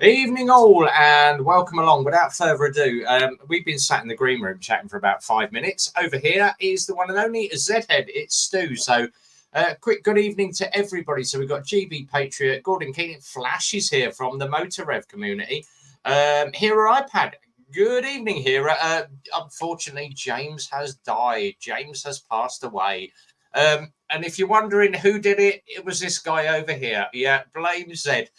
Evening all and welcome along. Without further ado, we've been sat in the green room chatting for about 5 minutes. Over here is the one and only Z-Head. It's Stu. So quick good evening to everybody. So we've got GB Patriot, Gordon Keenan, Flash is here from the Motor Rev community. Hera iPad, good evening Hera. Unfortunately, James has died. James has passed away. And if you're wondering who did it, it was this guy over here. Yeah, blame Zed.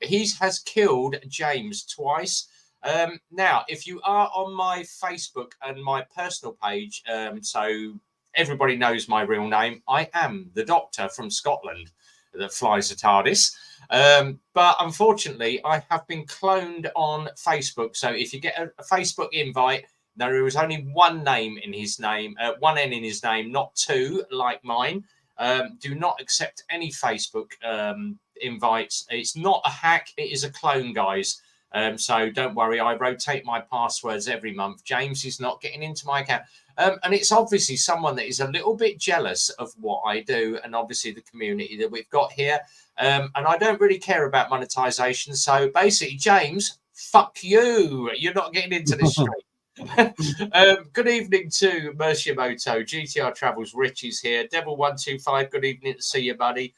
He has killed James twice. Now, if you are on my Facebook and my personal page, so everybody knows my real name, I am the Doctor from Scotland that flies the TARDIS. But unfortunately, I have been cloned on Facebook. So if you get a Facebook invite, there was only one name in his name, one N in his name, not two like mine. Do not accept any Facebook invites. It's not a hack. It is a clone, guys. So don't worry. I rotate my passwords every month. James is not getting into my account. And it's obviously someone that is a little bit jealous of what I do and obviously the community that we've got here. And I don't really care about monetization. So basically, James, fuck you. You're not getting into this straight. Good evening to Merciamoto, GTR Travels, Rich is here, Devil125, good evening to see you, buddy.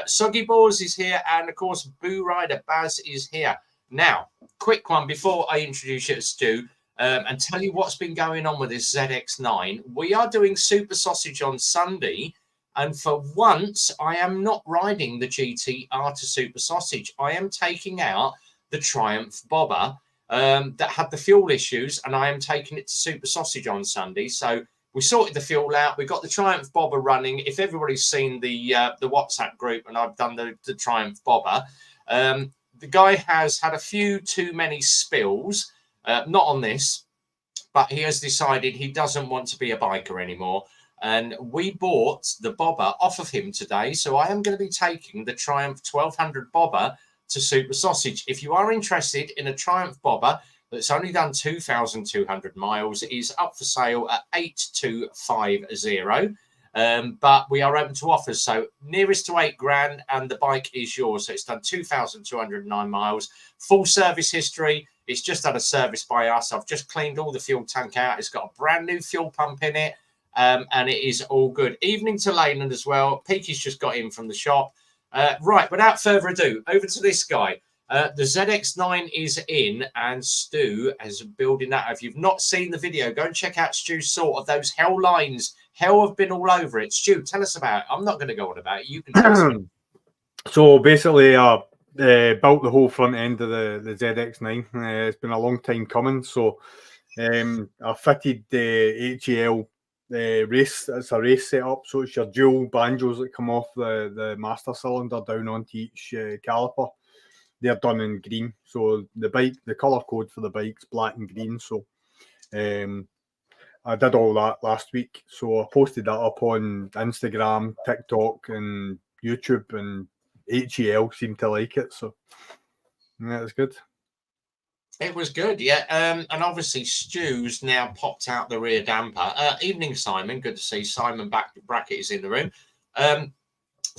Soggy Balls is here, and of course, Boo Rider Baz is here. Now, quick one before I introduce you to Stu and tell you what's been going on with this ZX9. We are doing Super Sausage on Sunday, and for once, I am not riding the GTR to Super Sausage. I am taking out the Triumph Bobber. That had the fuel issues, and I am taking it to Super Sausage on Sunday. So we sorted the fuel out. We got the Triumph Bobber running. If everybody's seen the WhatsApp group, and I've done the Triumph Bobber, the guy has had a few too many spills. Not on this, but he has decided he doesn't want to be a biker anymore. And we bought the Bobber off of him today. So I am going to be taking the Triumph 1200 Bobber to Super Sausage. If you are interested in a Triumph Bobber that's only done 2,200 miles, it is up for sale at 8,250. But we are open to offers, so nearest to 8 grand, and the bike is yours. So it's done 2,209 miles, full service history. It's just had a service by us. I've just cleaned all the fuel tank out. It's got a brand new fuel pump in it, and it is all good. Evening to Leyland as well. Peaky's just got in from the shop. Right, without further ado, over to this guy. The ZX9 is in, and Stu is building that. If you've not seen the video, go and check out Stu's sort of those hell lines. Hell have been all over it. Stu, tell us about it. I'm not going to go on about it. You can tell us. So basically, I built the whole front end of the ZX9. It's been a long time coming. So I fitted the HAL race. It's a race setup, so it's your dual banjos that come off the master cylinder down onto each caliper. They're done in green, so the color code for the bike's black and green. So I did all that last week, so I posted that up on Instagram, TikTok and YouTube, and HAL seemed to like it, so yeah, it's good. It was good, yeah. And obviously, Stu's now popped out the rear damper. Evening, Simon. Good to see Simon Brackett is in the room.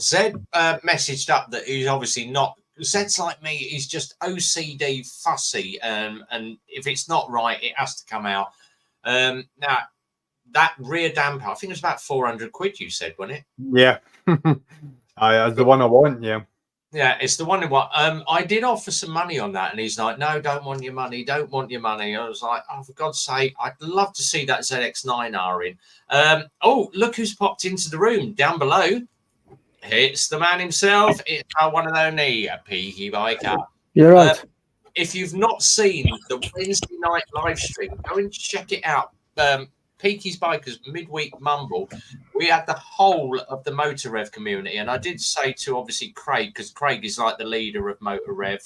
Zed messaged up that he's obviously not. Zed's like me. He's just OCD fussy. And if it's not right, it has to come out. Now, that rear damper, I think it was about 400 quid, you said, wasn't it? Yeah. That's the one I want, yeah. Yeah, it's the one in what I did offer some money on that, and he's like, no, don't want your money, don't want your money. I was like, oh, for God's sake, I'd love to see that ZX9R in. Oh, look who's popped into the room down below. It's the man himself. It's our one and only Peaky Biker. You're right. If you've not seen the Wednesday night live stream, go and check it out. Peaky's Bikers Midweek Mumble. We had the whole of the Motor Rev community, and I did say to obviously Craig, because Craig is like the leader of Motor Rev.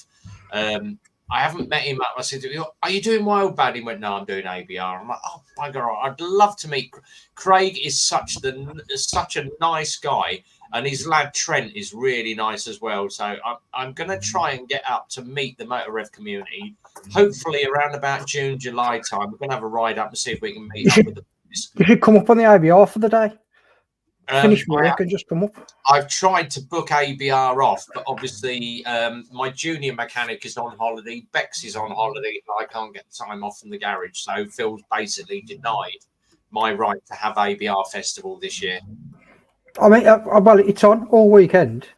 I haven't met him. I said, "Are you doing Wild Bad?" He went, "No, I'm doing ABR." I'm like, "Oh my God, I'd love to meet Craig. Is such a nice guy, and his lad Trent is really nice as well. So I'm going to try and get up to meet the Motor Rev community. Hopefully around about June, July time, we're going to have a ride up and see if we can meet up with them. You should come up on the IBR for the day. Finish work and just come up. I've tried to book ABR off, but obviously my junior mechanic is on holiday, Bex is on holiday, and I can't get the time off from the garage. So Phil's basically denied my right to have ABR festival this year. I mean, well, it's on all weekend.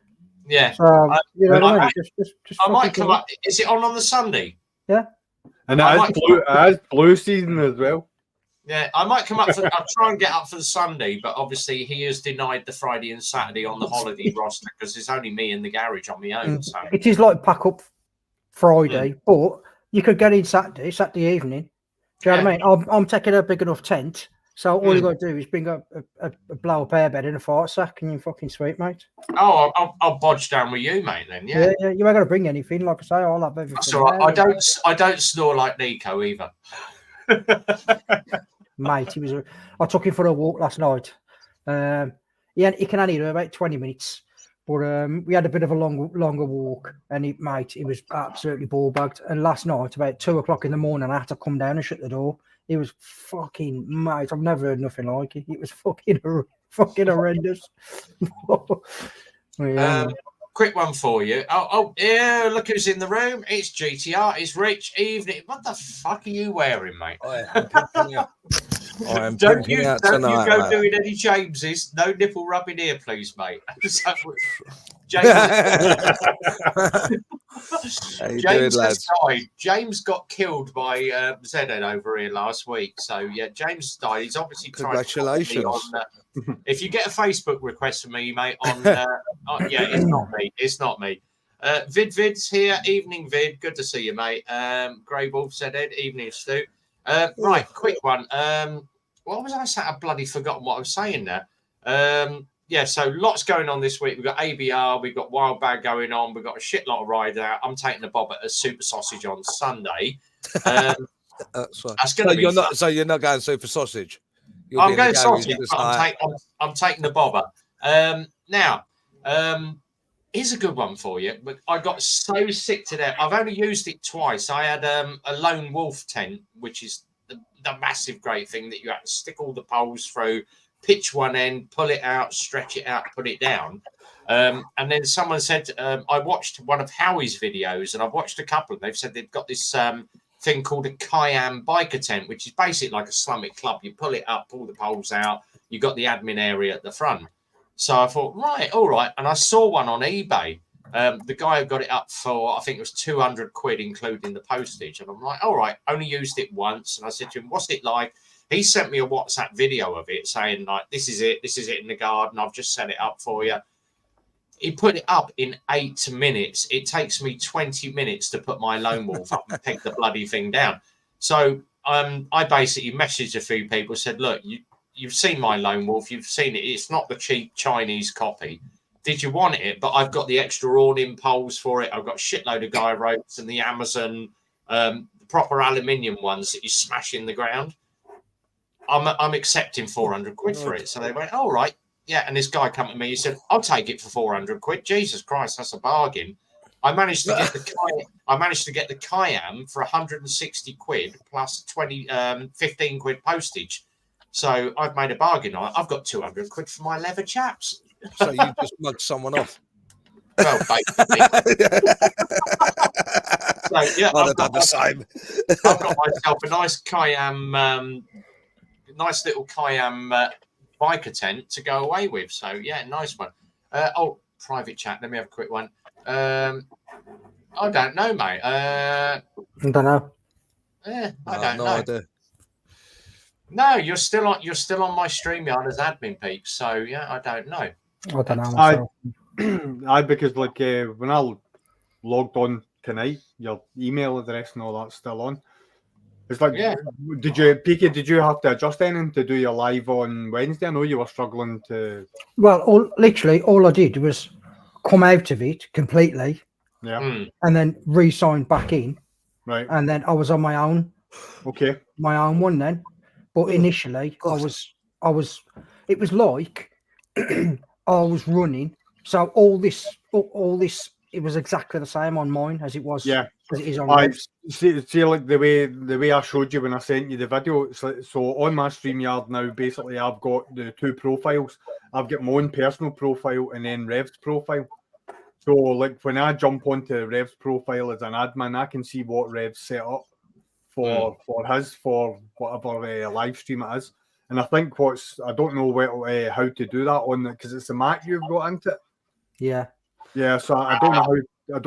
Yeah. So, you know what I mean? Just I might come up. Is it on the Sunday? Yeah. And it has blue season as well. Yeah, I might come up. I'll try and get up for the Sunday, but obviously he has denied the Friday and Saturday on the holiday roster because there's only me in the garage on my own. So it is like pack up Friday, but you could get in Saturday evening. Do you know what I mean? I'm taking a big enough tent, so all you got to do is bring a blow up airbed and a fart sack, and you're fucking sweet, mate. Oh, I'll bodge down with you, mate. Then, yeah. You ain't got to bring anything. Like I say, I'll have everything. That's all right. I don't snore like Nico either. Mate, I took him for a walk last night. He can only do about 20 minutes, but we had a bit of a longer walk, and he was absolutely ball bagged. And last night, about 2:00 in the morning, I had to come down and shut the door. It was fucking, mate, I've never heard nothing like it. It was fucking horrendous. Quick one for you. Oh, yeah, look who's in the room. It's GTR. It's Rich. Evening. What the fuck are you wearing, mate? I am don't you out go tonight, doing any Jameses. No nipple rubbing here, please, mate. James, James has died. James got killed by Zedhead over here last week. So, yeah, James died. He's obviously trying to on, if you get a Facebook request from me, mate, yeah, it's not me. It's not me. Vid's here. Evening, Vid. Good to see you, mate. Grey Wolf said Ed. Evening, Stu. Right, quick one. What was I saying? I've bloody forgotten what I was saying there. Yeah, so lots going on this week. We've got ABR, we've got Wild Bag going on, we've got a shit lot of rides out. I'm taking the bob at a Super Sausage on Sunday. That's going to be fun. So you're not going Super Sausage? I'm going sausage, but I'm taking the bobber. Now, here's a good one for you. But I got so sick to death. I've only used it twice. I had a lone wolf tent, which is the massive great thing that you have to stick all the poles through, pitch one end, pull it out, stretch it out, put it down. And then someone said, I watched one of Howie's videos, and I've watched a couple, and they've said they've got this thing called a Kayam biker tent, which is basically like a Slummit club. You pull it up, pull the poles out, you got the admin area at the front. So I thought, right, all right. And I saw one on eBay. The guy who got it up for, I think it was 200 quid, including the postage. And I'm like, all right, only used it once. And I said to him, what's it like? He sent me a WhatsApp video of it saying, like, this is it in the garden. I've just set it up for you. He put it up in 8 minutes. It takes me 20 minutes to put my lone wolf up and pick the bloody thing down. So I basically messaged a few people, said, look, you've seen my lone wolf. You've seen it. It's not the cheap Chinese copy. Did you want it? But I've got the extra awning poles for it. I've got a shitload of guy ropes and the Amazon, the proper aluminium ones that you smash in the ground. I'm accepting 400 quid for it. So they went, all right. Yeah, and this guy come to me. He said, "I'll take it for 400 quid." Jesus Christ, that's a bargain. I managed to get the Kayam for 160 quid plus 15 quid postage. So I've made a bargain on it. I've got 200 quid for my leather chaps. So you just mugged someone off. Well, basically. So yeah, I'd have done the same. I've got myself a nice Kayam, nice little Kayam. Biker tent to go away with. So yeah, nice one. Private chat. Let me have a quick one. I don't know, mate. I don't know. Yeah, I don't know. Idea. No, you're still on my Streamyard as admin, Pete. So yeah, I don't know. I don't know myself. Because like when I logged on tonight, your email address and all that's still on. It's like, yeah. Did you have to adjust anything to do your live on Wednesday? I know you were struggling to. Well, all I did was come out of it completely, yeah, and then re-sign back in, right, and then I was on my own. Okay, my own one then, but initially I was. It was like I was running, so all this, it was exactly the same on mine as it was. Yeah. as it is on I Revs. see, like the way I showed you when I sent you the video. So on my StreamYard now, basically, I've got the two profiles. I've got my own personal profile and then Rev's profile. So, like, when I jump onto Rev's profile as an admin, I can see what Rev's set up for whatever live stream it is. And I think I don't know how to do that on it because it's a Mac you've got into it. Yeah. Yeah, so I don't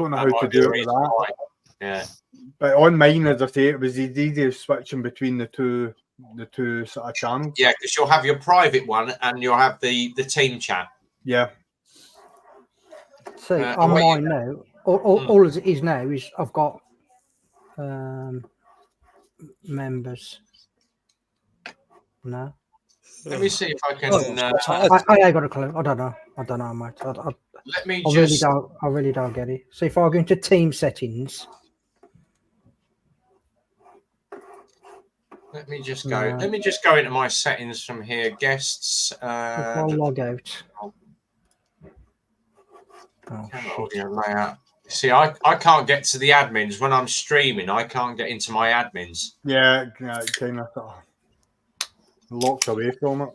know how to do it with that. Yeah. But on mine, as I say, it was easy switching between the two sort of channels. Yeah, because you'll have your private one and you'll have the team chat. Yeah. See, on mine now, all as it is now is I've got members. No. Let me see if I can. I ain't got a clue. I don't know, mate. Let me I really don't get it. So if I go into team settings. Let me just go. Let me just go into my settings from here. Guests. If I log out. Audio layout. See, I can't get to the admins when I'm streaming. I can't get into my admins. Yeah, kind of locked away from it.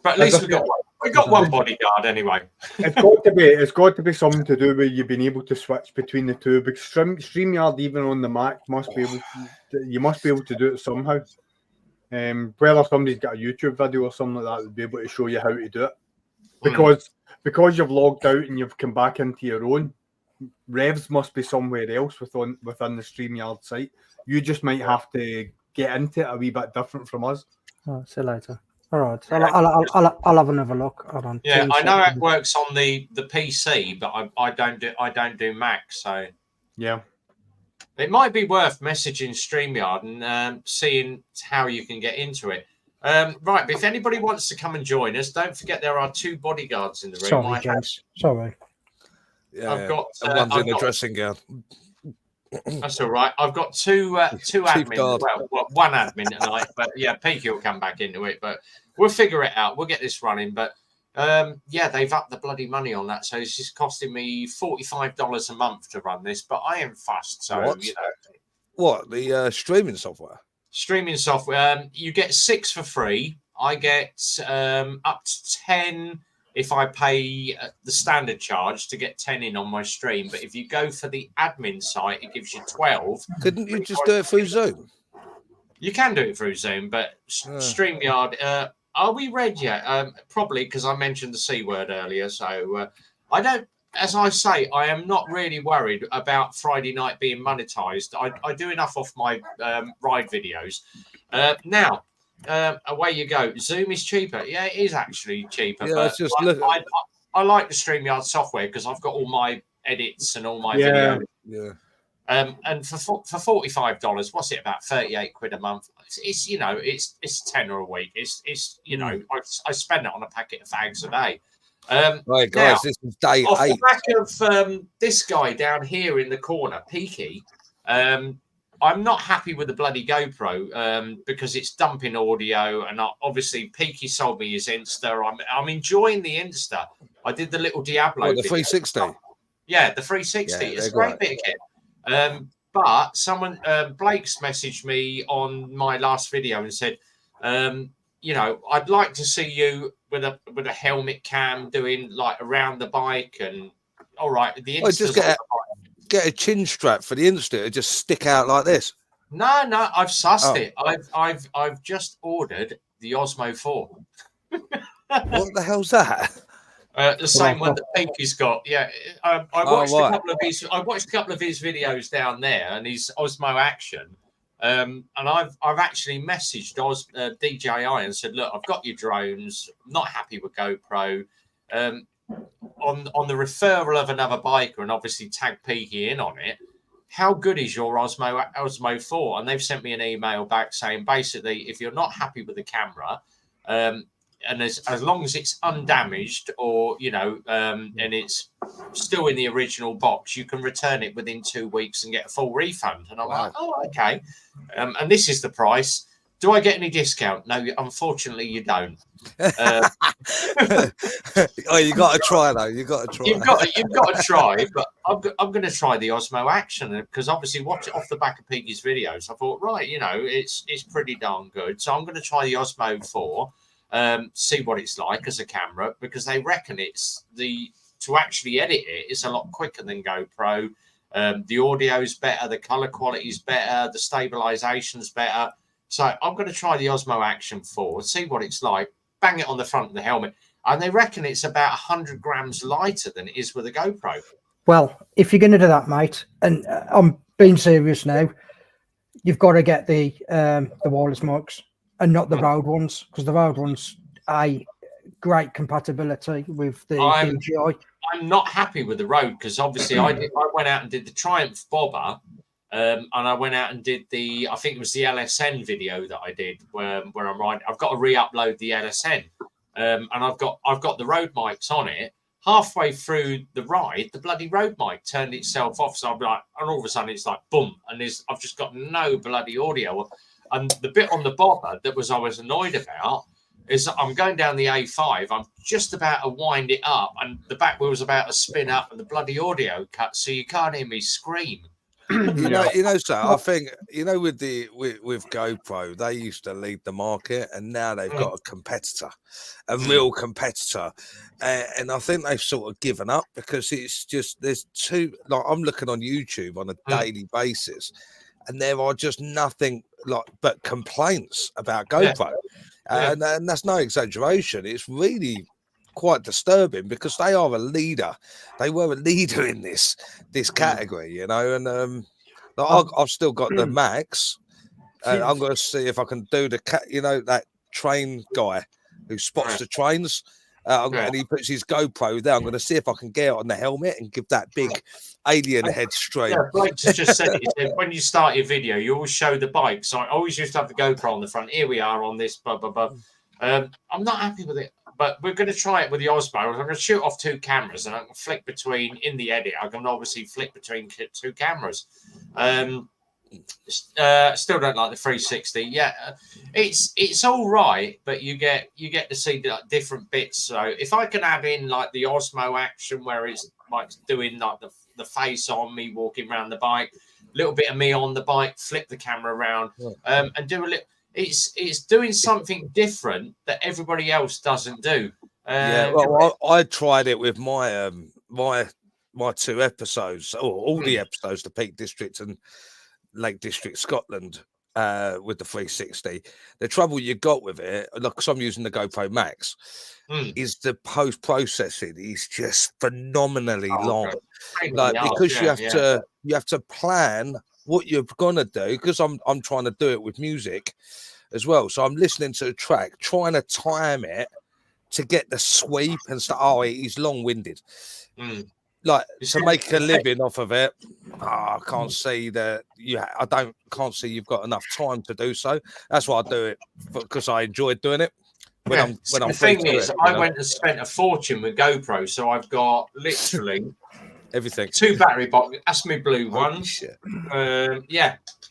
But at least we got one bodyguard anyway. It's got to be something to do with you being able to switch between the two. Because StreamYard, even on the Mac, you must be able to do it somehow. Whether somebody's got a YouTube video or something like that, would be able to show you how to do it. Because you've logged out and you've come back into your own, Revs must be somewhere else within the StreamYard site. You just might have to get into it a wee bit different from us. Oh, see you later. All right, I'll have another look. Hold on. Yeah, I know it works on the PC, but I don't do Mac, so yeah, it might be worth messaging StreamYard and seeing how you can get into it. Right, but if anybody wants to come and join us, don't forget there are two bodyguards in the room. Sorry, James. Sorry. Yeah, I've got one's in a dressing gown. That's all right. I've got two admin. Well, one admin tonight, but yeah, Peaky will come back into it. But we'll figure it out. We'll get this running. But yeah, they've upped the bloody money on that, so it's just costing me $45 a month to run this. But I am fussed, so you know. What the streaming software? Streaming software. You get 6 for free. I get up to 10. If I pay the standard charge to get 10 in on my stream, but if you go for the admin site, it gives you 12. Couldn't you just do it through Zoom? You can do it through Zoom, but StreamYard, are we read yet? Probably because I mentioned the C word earlier. So I don't, as I say, I am not really worried about Friday night being monetized. I do enough off my ride videos. Now, away you go. Zoom is cheaper. Yeah, it is actually cheaper. Yeah, but I like the StreamYard software because I've got all my edits and all my videos. Yeah. And for $45, what's it, about 38 quid a month? It's you know, it's tenner a week. It's you know, I spend it on a packet of fags a day. Right, guys, now, this is day 8. Off the back of this guy down here in the corner, Peaky. I'm not happy with the bloody GoPro because it's dumping audio, and obviously Peaky sold me his Insta. I'm enjoying the Insta. I did the little Diablo. The 360. Yeah, the 360. Yeah, it's a great bit of kit. But someone, Blake's messaged me on my last video and said, you know, I'd like to see you with a helmet cam doing like around the bike, and all right, the Insta. Get a chin strap for the Insta to just stick out like this. No, I've sussed it. I've just ordered the Osmo 4. What the hell's that? The same one that Pinky's got. Yeah, I watched a couple of his videos down there and his Osmo Action. And I've actually messaged DJI and said, look, I've got your drones. I'm not happy with GoPro. On the referral of another biker, and obviously tag Peaky in on it. How good is your Osmo 4? And they've sent me an email back saying basically, if you're not happy with the camera, and as long as it's undamaged or you know, and it's still in the original box, you can return it within 2 weeks and get a full refund. And I'm like, oh, okay. And this is the price. Do I get any discount? No, unfortunately, you don't. Oh, you got to try though. You got to try. You've got to try. But I'm going to try the Osmo Action because obviously, watch it off the back of Piggy's videos. I thought, right, it's pretty darn good. So I'm going to try the Osmo 4, see what it's like as a camera, because they reckon to actually edit it's a lot quicker than GoPro. The audio is better, the color quality is better, the stabilization's better. So I'm going to try the Osmo Action 4, see what it's like, bang it on the front of the helmet. And they reckon it's about 100 grams lighter than it is with a GoPro. Well, if you're going to do that, mate, and I'm being serious now, you've got to get the wireless mics and not the Rode ones, because the Rode ones, great compatibility with the DJI. I'm not happy with the Rode because obviously I went out and did the Triumph Bobber. And I went out and did I think it was the LSN video that I did where I'm riding. I've got to re-upload the LSN, and I've got the Rode mics on it. Halfway through the ride, the bloody Rode mic turned itself off. So I'm like, and all of a sudden it's like boom, and I've just got no bloody audio. And the bit on the bobber that I was annoyed about is I'm going down the A5. I'm just about to wind it up, and the back wheel's about to spin up, and the bloody audio cut, so you can't hear me scream. You know, so I think with GoPro, they used to lead the market, and now they've got a competitor, a real competitor, and I think they've sort of given up because it's just there's too. Like I'm looking on YouTube on a daily basis, and there are just nothing but complaints about GoPro, and that's no exaggeration. It's really quite disturbing because they are a leader. They were a leader in this category, and I've still got the Max. I'm going to see if I can do that train guy who spots the trains. And he puts his GoPro there. I'm going to see if I can get it on the helmet and give that big alien head stream. Yeah, Blake just said it. He said, when you start your video, you always show the bike. So I always used to have the GoPro on the front. Here we are on this, blah, blah, blah. I'm not happy with it, but we're going to try it with the Osmo. I'm going to shoot off 2 cameras, and I can flick between, in the edit, I can obviously flick between 2 cameras. Still don't like the 360. Yeah, it's all right, but you get to see different bits. So if I can add in like the Osmo Action, where it's like doing like the face on me walking around the bike, a little bit of me on the bike, flip the camera around, and do a little. It's doing something different that everybody else doesn't do. Well, I tried it with my my 2 episodes, or all the episodes, the Peak District and Lake District, Scotland, with the 360. The trouble you got with it, because I'm using the GoPro Max, is the post processing is just phenomenally long. Because you have to plan what you're gonna do, because I'm trying to do it with music as well. So I'm listening to the track, trying to time it to get the sweep and stuff. Oh, he's long-winded. Like to make a living off of it. I can't see that can't see you've got enough time to do so. That's why I do it, because I enjoy doing it. The thing is, I went and spent a fortune with GoPro, so I've got literally everything. 2 battery boxes. That's my blue one.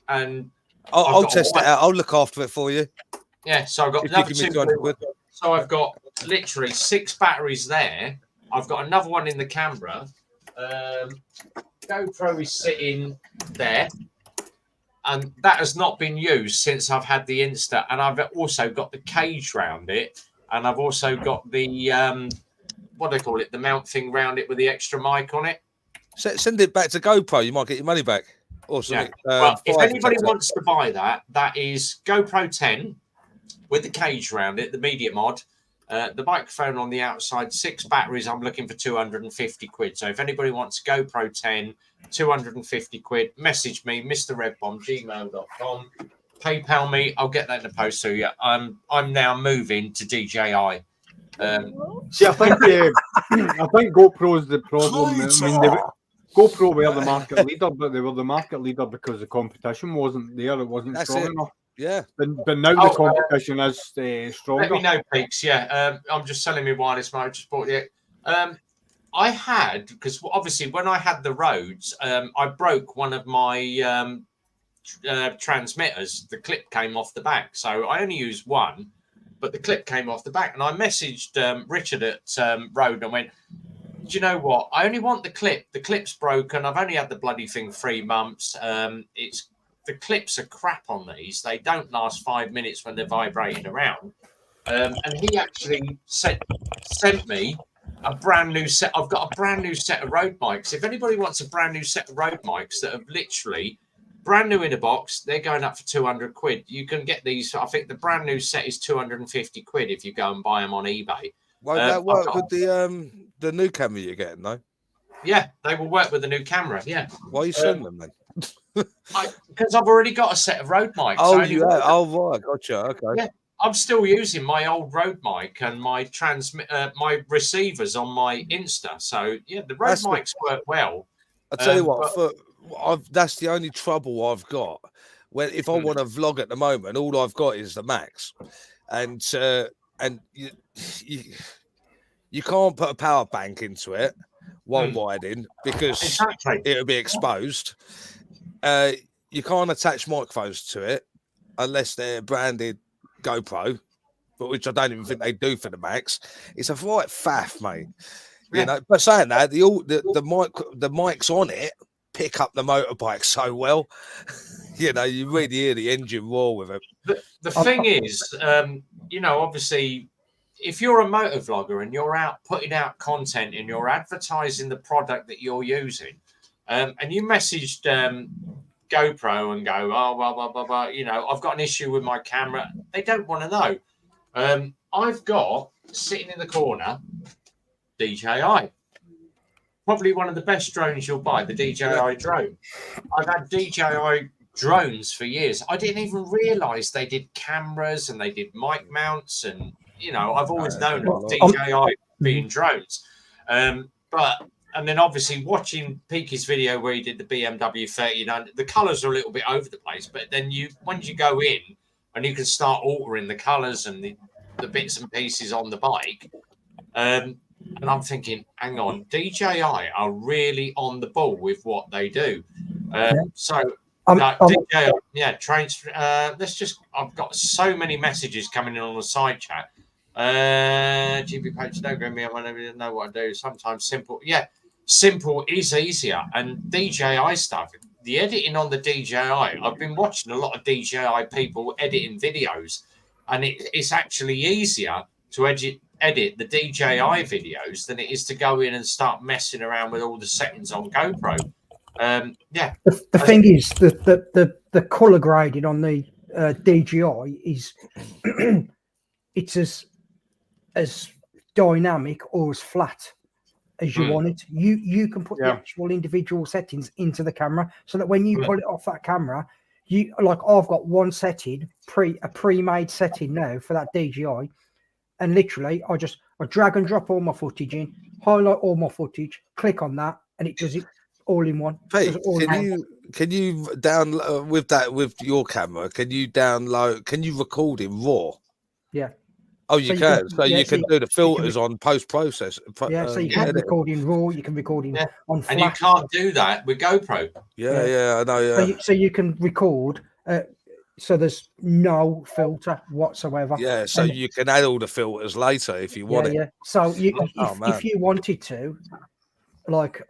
And I'll test it out. I'll look after it for you. Yeah, so I've got another 2. So I've got literally 6 batteries there. I've got another one in the camera. GoPro is sitting there, and that has not been used since I've had the Insta. And I've also got the cage round it, and I've also got the what do they call it, the mount thing round it with the extra mic on it. Send it back to GoPro. You might get your money back. Awesome. Yeah. Well, if anybody wants to buy that, that is GoPro 10 with the cage round it, the media mod. The microphone on the outside, 6 batteries. I'm looking for 250 quid. So if anybody wants GoPro 10, 250 quid, message me, mrredbomb@gmail.com. PayPal me. I'll get that in the post to you. I'm now moving to DJI. See, I think GoPro's the problem. I mean, GoPro were the market leader, but they were the market leader because the competition wasn't there. It wasn't strong enough. Yeah, but now the competition is stronger. Let me know, Peaks. Yeah, I'm just selling me wireless mode. Just bought it. I had, because obviously when I had the Rhodes, I broke one of my transmitters, the clip came off the back. So I only used one, but the clip came off the back. And I messaged Richard at Rode and went, do you know what? I only want the clip. The clip's broken. I've only had the bloody thing 3 months. The clips are crap on these. They don't last 5 minutes when they're vibrating around. And he actually sent me a brand new set. I've got a brand new set of Rode mics. If anybody wants a brand new set of Rode mics that have literally brand new in a box, they're going up for 200 quid. You can get these. I think the brand new set is 250 quid if you go and buy them on eBay. Won't that work with the new camera you're getting, though? Yeah, they will work with the new camera. Yeah. Why are you sending them then? Because I've already got a set of Rode mics. Oh, you have? Oh, right. Gotcha. Okay. Yeah, I'm still using my old Rode mic and my my receivers on my Insta. So yeah, the Rode mics work well. I tell you what, that's the only trouble I've got. When if I want to vlog at the moment, all I've got is the Max, and you can't put a power bank into it one wiring because it'll be exposed. You can't attach microphones to it unless they're branded GoPro, but which I don't even think they do for the Max. It's a right faff, mate. Yeah. You know, but saying that, the mics on it pick up the motorbike so well. You know, you really hear the engine roar with it. The thing is, you know, obviously, if you're a motor vlogger and you're out putting out content and you're advertising the product that you're using, and you messaged GoPro and go, oh, blah, blah, blah, blah, you know, I've got an issue with my camera. They don't want to know. I've got, sitting in the corner, DJI. Probably one of the best drones you'll buy, the DJI Drone. I've had DJI drones for years. I didn't even realise they did cameras and they did mic mounts and, you know, I've always known of DJI being drones. And then obviously watching Peaky's video where he did the BMW 39, the colours are a little bit over the place, but then once you go in and you can start altering the colours and the bits and pieces on the bike, and I'm thinking, hang on, DJI are really on the ball with what they do. DJI, trains. I've got so many messages coming in on the side chat. GP Poach, don't go me. I don't know what I do. Sometimes simple. Yeah, simple is easier. And DJI stuff, the editing on the DJI, I've been watching a lot of DJI people editing videos, and it's actually easier to edit the DJI videos than it is to go in and start messing around with all the settings on GoPro. The thing is that the color grading on the DJI is it's as dynamic or as flat as you want it. You can put the actual individual settings into the camera so that when you pull it off that camera, you like I've got one setting a pre-made setting now for that DJI, and literally I drag and drop all my footage in, highlight all my footage, click on that, and it does it all in one. Pete, can you download with your camera? Can you record in RAW? Yeah. Oh, you can. So you can do the filters on post process. Yeah, so you can record in RAW. You can record in on Flash. And you can't do that with GoPro. Yeah, I know. Yeah. So you can record. So there's no filter whatsoever. Yeah, so you can add all the filters later if you want it. Yeah. So if you wanted to, like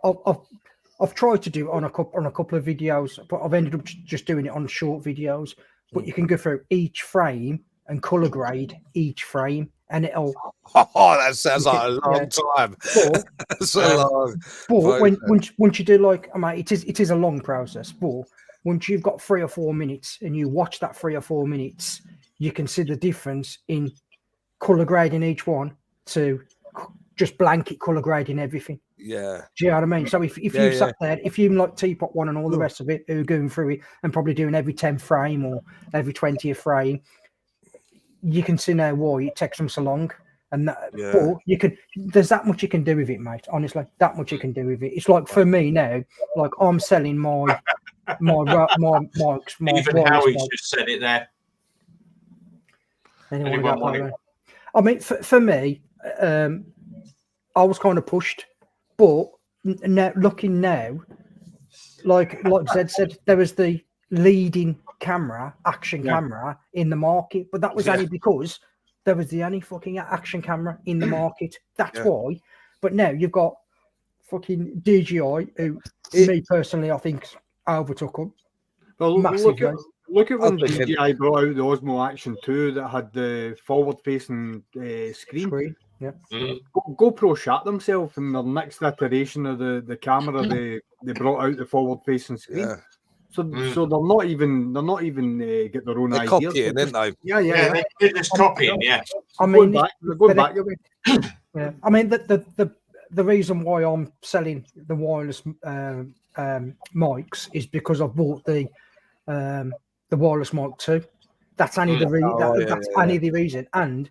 I've tried to do it on a couple of videos, but I've ended up just doing it on short videos. But you can go through each frame and color grade each frame, and it'll. Oh, that sounds like a long time. But once you do it is a long process. But once you've got 3 or 4 minutes and you watch that 3 or 4 minutes, you can see the difference in color grading each one to just blanket color grading everything. Yeah. Do you know what I mean? So if you sat there, if you like Teapot One and all the rest of it who are going through it and probably doing every 10th frame or every 20th frame, you can see now why it takes them so long. And but there's that much you can do with it, mate. Honestly, that much you can do with it. It's like for me now, like I'm selling my mics. Even Howie's just said it there. I mean, for me, I was kind of pushed, but now looking now, like Zed said, there was the leading action camera in the market, but that was only because there was the only fucking action camera in the market. That's why. But now you've got fucking DJI, who me personally I think overtook them. Well, massively. look at when DJI brought out the Osmo Action 2 that had the forward-facing screen. Yeah. GoPro shot themselves in their next iteration of the camera. They brought out the forward-facing screen. Yeah. So they're not even get their own ideas. Copying, didn't they? Yeah. They're just copying. Yeah. I mean, they're going back. Yeah. I mean, the reason why I'm selling the wireless mics is because I bought the wireless mic 2. That's only the reason. And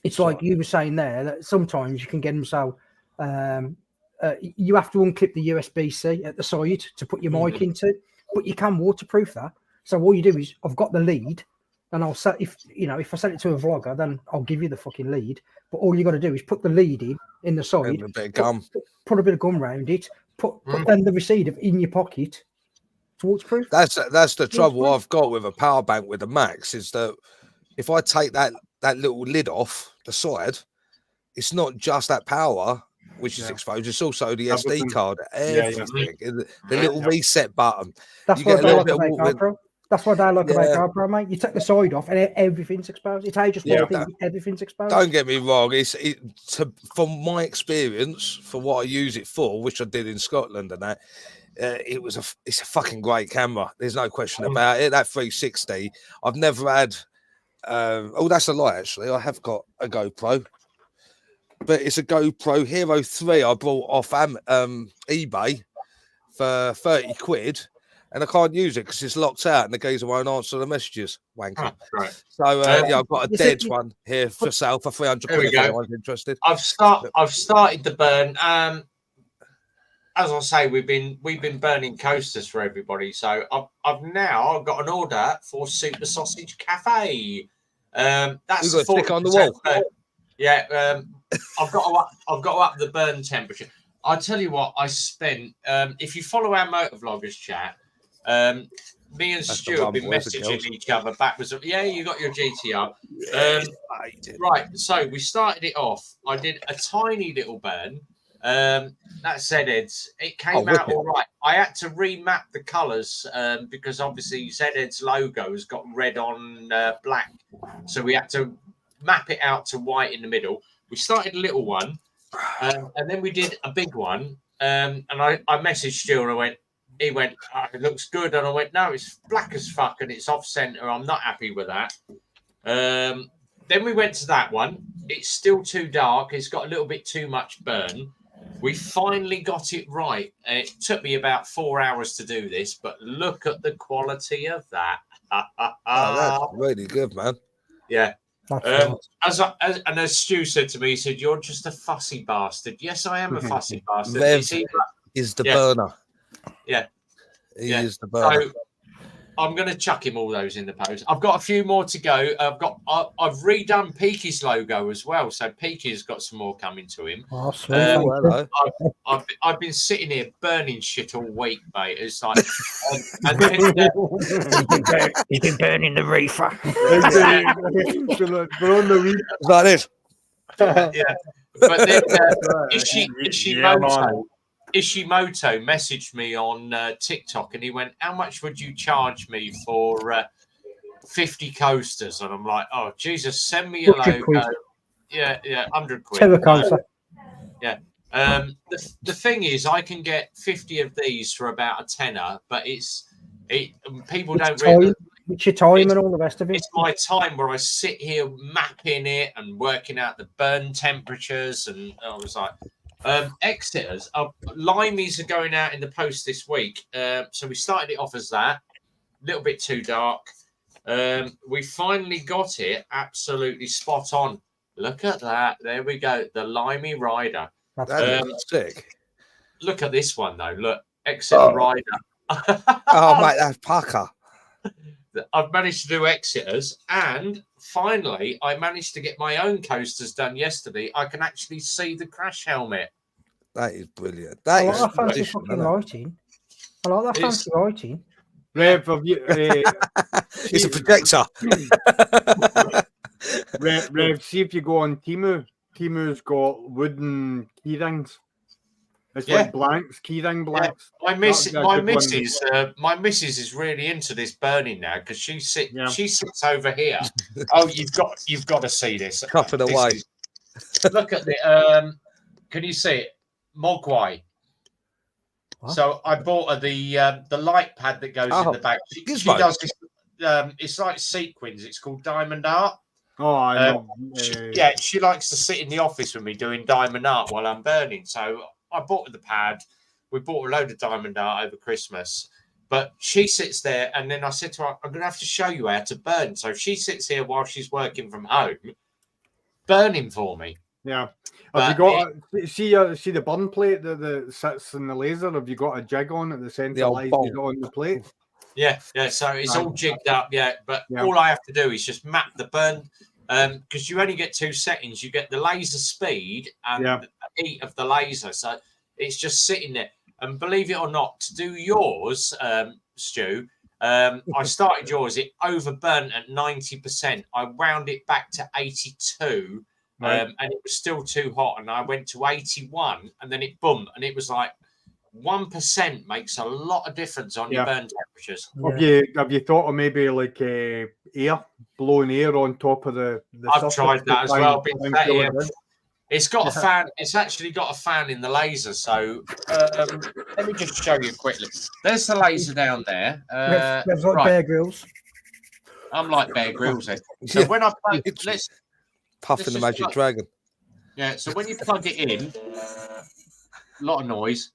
it's like you were saying there that sometimes you can get them so you have to unclip the USB-C at the side to put your mic into, but you can waterproof that. So all you do is I've got the lead, and I'll set if I send it to a vlogger, then I'll give you the fucking lead. But all you got to do is put the lead in the side, and a bit of gum, put a bit of gum around it, put then the receiver in your pocket. It's waterproof. That's the trouble I've got with a power bank with a Max is that if I take that little lid off the side, it's not just that power which is exposed, it's also the SD card, everything. The little reset button. That's what I like about GoPro. That's what I like about GoPro, mate. You take the side off and everything's exposed. It's how you just everything's exposed. Don't get me wrong. From my experience, for what I use it for, which I did in Scotland and that, it's a fucking great camera. There's no question about it. That 360, I've never had. That's a lie. Actually, I have got a GoPro, but it's a GoPro Hero 3 I bought off eBay for 30 quid, and I can't use it because it's locked out and the geezer won't answer the messages. Wanker. Right. So I've got a dead one here for sale for 300 quid. If anyone's interested. I've started the burn. As I say, we've been burning coasters for everybody. So I've now got an order for Super Sausage Cafe. That's a stick on the wall. Yeah, I've got to up the burn temperature. I'll tell you what I spent. If you follow our motovloggers chat, me and Stuart have been messaging each other backwards. Yeah, you got your GTR. Right, so we started it off. I did a tiny little burn. That Z-Heads, it came out all right. I had to remap the colours because obviously Z-Heads logo has got red on black. So we had to map it out to white in the middle. We started a little one and then we did a big one. And I messaged Stuart and he went, oh, it looks good. And I went, no, it's black as fuck and it's off centre. I'm not happy with that. Then we went to that one. It's still too dark. It's got a little bit too much burn. We finally got it right. It took me about 4 hours to do this, but look at the quality of that. That's really good, man. Yeah. As Stu said to me, he said, "You're just a fussy bastard." Yes, I am a fussy bastard. Is the burner. Yeah. He is the burner. So I'm going to chuck him all those in the post. I've got a few more to go. I've redone Peaky's logo as well, so Peaky's got some more coming to him. Oh, sweet. Hello. I've been sitting here burning shit all week, mate. It's like, and then, he's been burning the reefer. We're on the reef. Is that it? Yeah, but then Ishimoto messaged me on TikTok and he went, how much would you charge me for 50 coasters? And I'm like, oh, Jesus, send me a logo. Quid. Yeah, 100 quid. Yeah. The thing is, I can get 50 of these for about a tenner, but people don't really. It's your time and all the rest of it. It's my time where I sit here mapping it and working out the burn temperatures. And I was like, Exeters, Limeys are going out in the post this week. So we started it off as that, a little bit too dark. We finally got it absolutely spot on. Look at that. There we go. The Limey Rider. That's sick. Look at this one, though. Look, Exeter Rider. Oh, mate, that's Parker. I've managed to do Exeters, and finally, I managed to get my own coasters done yesterday. I can actually see the crash helmet. That is brilliant. I like that fancy fucking lighting. I like that fancy lighting. Rev, have you, It's a projector. Rev, see if you go on Timu. Timu's got wooden key rings. It's like blanks, keyring blanks. My missus is really into this burning now because she sits over here. Oh, you've got to see this. Cuffing away. Look at the can you see it? Mogwai. So I bought her the light pad that goes in the back. She does this. It's like sequins. It's called Diamond Art. Oh, I know. She likes to sit in the office with me doing diamond art while I'm burning. So I bought her the pad. We bought a load of diamond art over Christmas. But she sits there, and then I said to her, I'm going to have to show you how to burn. So she sits here while she's working from home, burning for me. Yeah. Have you got see the burn plate that sits in the laser? Have you got a jig on at the centre light on the plate? Yeah. So it's all jigged up, but all I have to do is just map the burn, because you only get 2 settings. You get the laser speed and the heat of the laser. So it's just sitting there. And believe it or not, to do yours, Stu, I started yours. It overburnt at 90%. I wound it back to 82, and it was still too hot. And I went to 81, and then it boom, and it was like 1% makes a lot of difference on your burn temperatures. Have you thought of maybe like blowing air on top of the I've tried that as well. It's got a fan. It's actually got a fan in the laser. So let me just show you quickly. There's the laser down there. There's like Bear Grylls. I'm like Bear Grylls. So when I plug, let's puffing the magic dragon. Yeah. So when you plug it in, a lot of noise.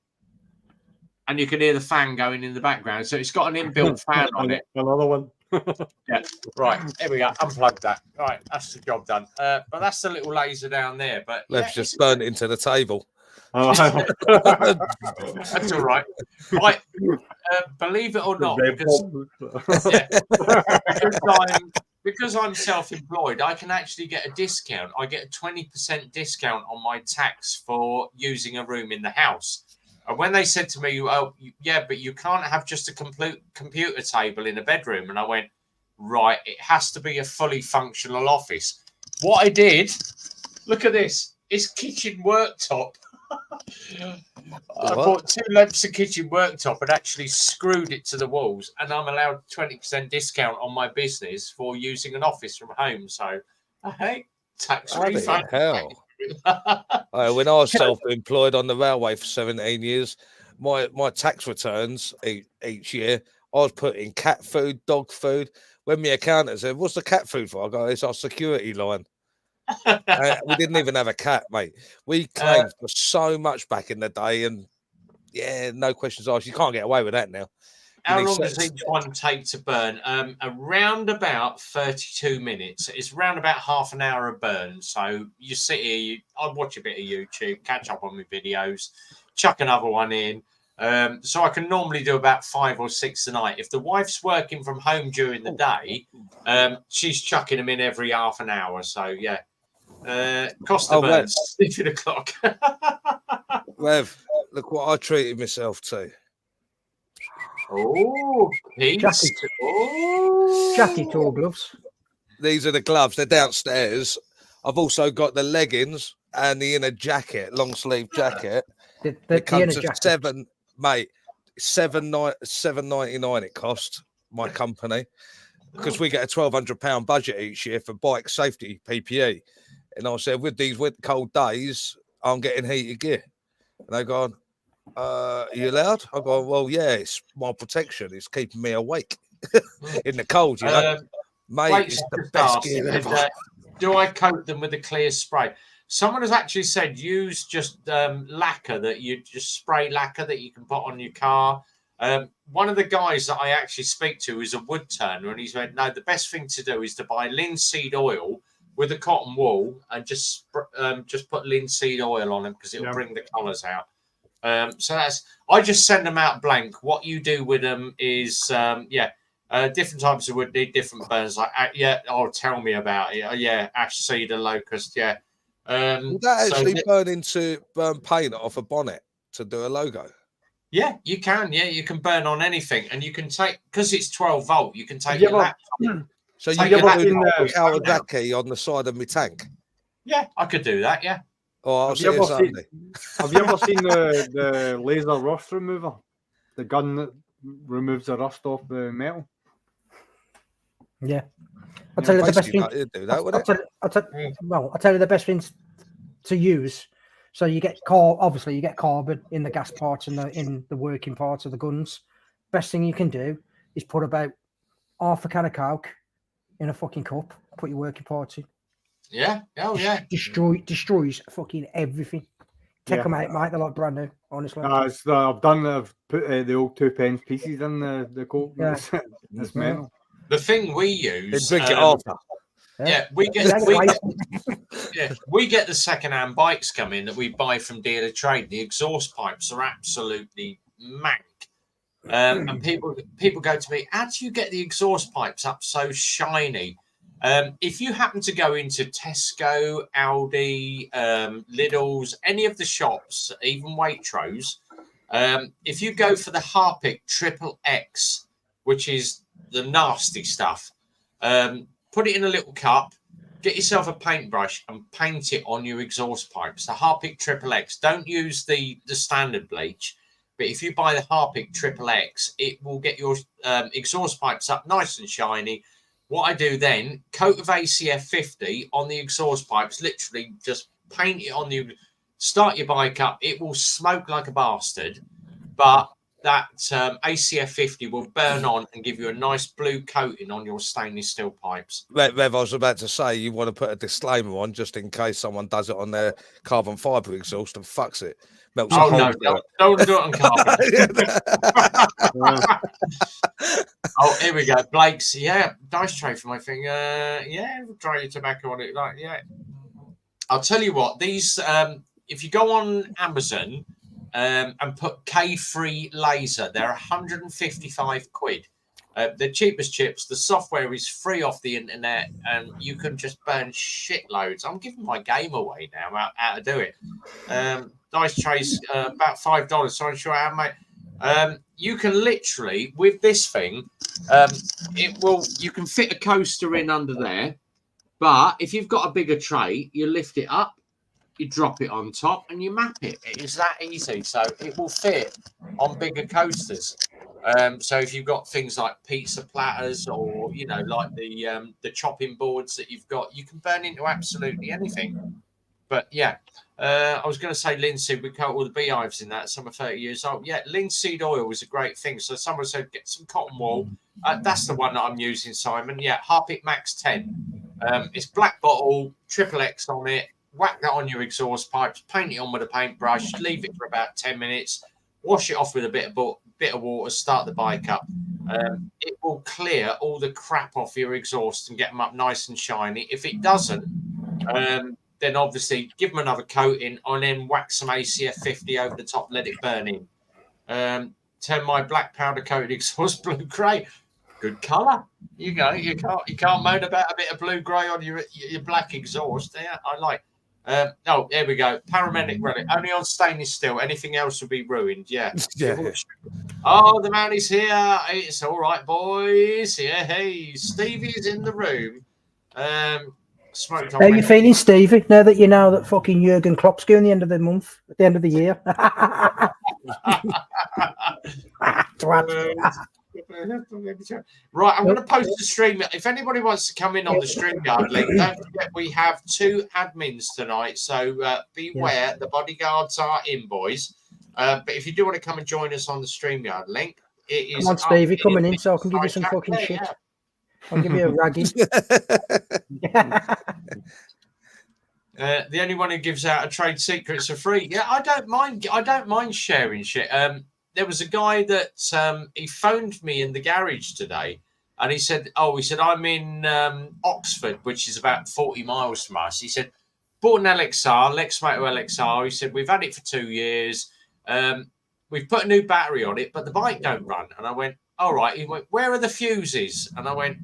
And you can hear the fan going in the background. So it's got an inbuilt fan on it. Another one. Right. Here we go. Unplug that. Right. That's the job done. But that's the little laser down there. But let's just burn it into the table. That's all right. Right. Believe it or not, because I'm self-employed, I can actually get a discount. I get a 20% discount on my tax for using a room in the house. And when they said to me, "Oh, yeah, but you can't have just a computer table in a bedroom," and I went, "Right, it has to be a fully functional office." What I did, look at this, it's kitchen worktop. I bought 2 lengths of kitchen worktop and actually screwed it to the walls, and I'm allowed 20% discount on my business for using an office from home. So, hey, tax refund. Hell. When I was self-employed on the railway for 17 years, my tax returns each year, I was putting cat food, dog food. When my accountant said, "What's the cat food for?" I go, "It's our security line." We didn't even have a cat, mate. We claimed for so much back in the day, and no questions asked. You can't get away with that now. How long does each one take to burn? Around about 32 minutes. It's around about half an hour of burn. So you sit here, I'd watch a bit of YouTube, catch up on my videos, chuck another one in. So I can normally do about 5 or 6 a night. If the wife's working from home during the day, she's chucking them in every half an hour. So cost of burn, sniffing the clock. Rev, look what I treated myself to. Oh, Jacket or gloves. These are the gloves. They're downstairs. I've also got the leggings and the inner jacket, long sleeve jacket. It comes to $7.99. It cost my company because we get a £1,200 budget each year for bike safety PPE. And I said, with these cold days, I'm getting heated gear. And they go, "Are you allowed?" I go, "Well, yeah, it's my protection. It's keeping me awake in the cold, you know." Mate, it's the best gear ever. Do I coat them with a clear spray? Someone has actually said use just lacquer, that you just spray lacquer that you can put on your car. One of the guys that I actually speak to is a wood turner, and he said, "No, the best thing to do is to buy linseed oil with a cotton wool and just put linseed oil on them because it'll bring the colours out." So I just send them out blank. What you do with them is different types of wood need different burns. Like tell me about it. Ash, cedar, locust. Would that actually burn paint off a bonnet to do a logo? Yeah, you can. Yeah, you can burn on anything, and you can take, because it's 12 volt. You can take Have you your ever- laptop. So you Take can your put laptop out out. of that key on the side of my tank. Yeah, I could do that. Yeah. Oh, I'll Have see you you ever Sunday. Have you ever seen the laser rust remover? The gun that removes the rust off the metal. Yeah. I'll Yeah, tell you the best Basically, thing. you'd do that, would it? I'll tell you the best things to use. So you get obviously you get carbon in the gas parts and in the working parts of the guns. Best thing you can do is put about half a can of Coke in a fucking cup. Put your working parts in. Yeah. Oh, yeah. Destroys fucking everything. Take Yeah. them out, mate. They're like brand new. Honestly. I've put the old 2p pieces in the coke. Yeah. It's mental. The thing we They'd use. drink it after. Yeah, we get the second-hand bikes come in that we buy from dealer trade. The exhaust pipes are absolutely mank, and people go to me, "How do you get the exhaust pipes up so shiny?" If you happen to go into Tesco, Aldi, Lidl's, any of the shops, even Waitrose, if you go for the Harpic Triple X, which is the nasty stuff, put it in a little cup, get yourself a paintbrush and paint it on your exhaust pipes. The Harpic Triple X. Don't use the standard bleach, but if you buy the Harpic Triple X, it will get your exhaust pipes up nice and shiny. What I do then, coat of ACF 50 on the exhaust pipes, literally just paint it on you. Start your bike up. It will smoke like a bastard, but that ACF 50 will burn on and give you a nice blue coating on your stainless steel pipes. Rev, I was about to say you want to put a disclaimer on just in case someone does it on their carbon fibre exhaust and fucks it. Melts Oh, no, don't do it on carbon. Oh, here we go. Blake's, dice tray for my thing. Try your tobacco on it. I'll tell you what, these, if you go on Amazon and put K3 laser, they're 155 quid. The cheapest chips. The software is free off the internet, and you can just burn shitloads. I'm giving my game away now how to do it. Dice trays about $5. So I'm sure how, mate. You can literally with this thing, you can fit a coaster in under there, but if you've got a bigger tray, you lift it up, you drop it on top, and you map it. It is that easy. So it will fit on bigger coasters. So if you've got things like pizza platters or like the chopping boards that you've got, you can burn into absolutely anything. But yeah, I was going to say linseed. We cut all the beehives in that. Some are 30 years old. Yeah, linseed oil was a great thing. So someone said get some cotton wool. That's the one that I'm using, Simon. Yeah, Harpic Max 10. It's black bottle, triple X on it. Whack that on your exhaust pipes. Paint it on with a paintbrush. Leave it for about 10 minutes. Wash it off with a bit of water. Start the bike up. It will clear all the crap off your exhaust and get them up nice and shiny. If it doesn't, then obviously give them another coating and then whack some ACF 50 over the top, let it burn in. Turn my black powder coated exhaust blue grey. Good colour. You go. You can't moan about a bit of blue grey on your black exhaust. Yeah, I like. There we go. Paramedic relic. Only on stainless steel. Anything else will be ruined. Yeah. Oh, the man is here. It's all right, boys. Yeah. Hey, Stevie's in the room. Smoked on. How are you feeling, Stevie? Now that you know that fucking Jurgen Klopp's going the end of the month, at the end of the year. Right, I'm going to post the stream. If anybody wants to come in on the Streamyard link, don't forget we have 2 admins tonight. So beware, the bodyguards are in, boys. But if you do want to come and join us on the Streamyard link, it is. Come on, Stevie, coming in so I can give you some fucking shit. Yeah. I'll give you a ragging. The only one who gives out a trade secrets are free. Yeah, I don't mind sharing shit. There was a guy that he phoned me in the garage today, and he said, I'm in Oxford, which is about 40 miles from us. He said, bought an LXR, Lexmoto LXR. He said, we've had it for 2 years. We've put a new battery on it, but the bike don't run. And I went, all right. He went, where are the fuses? And I went,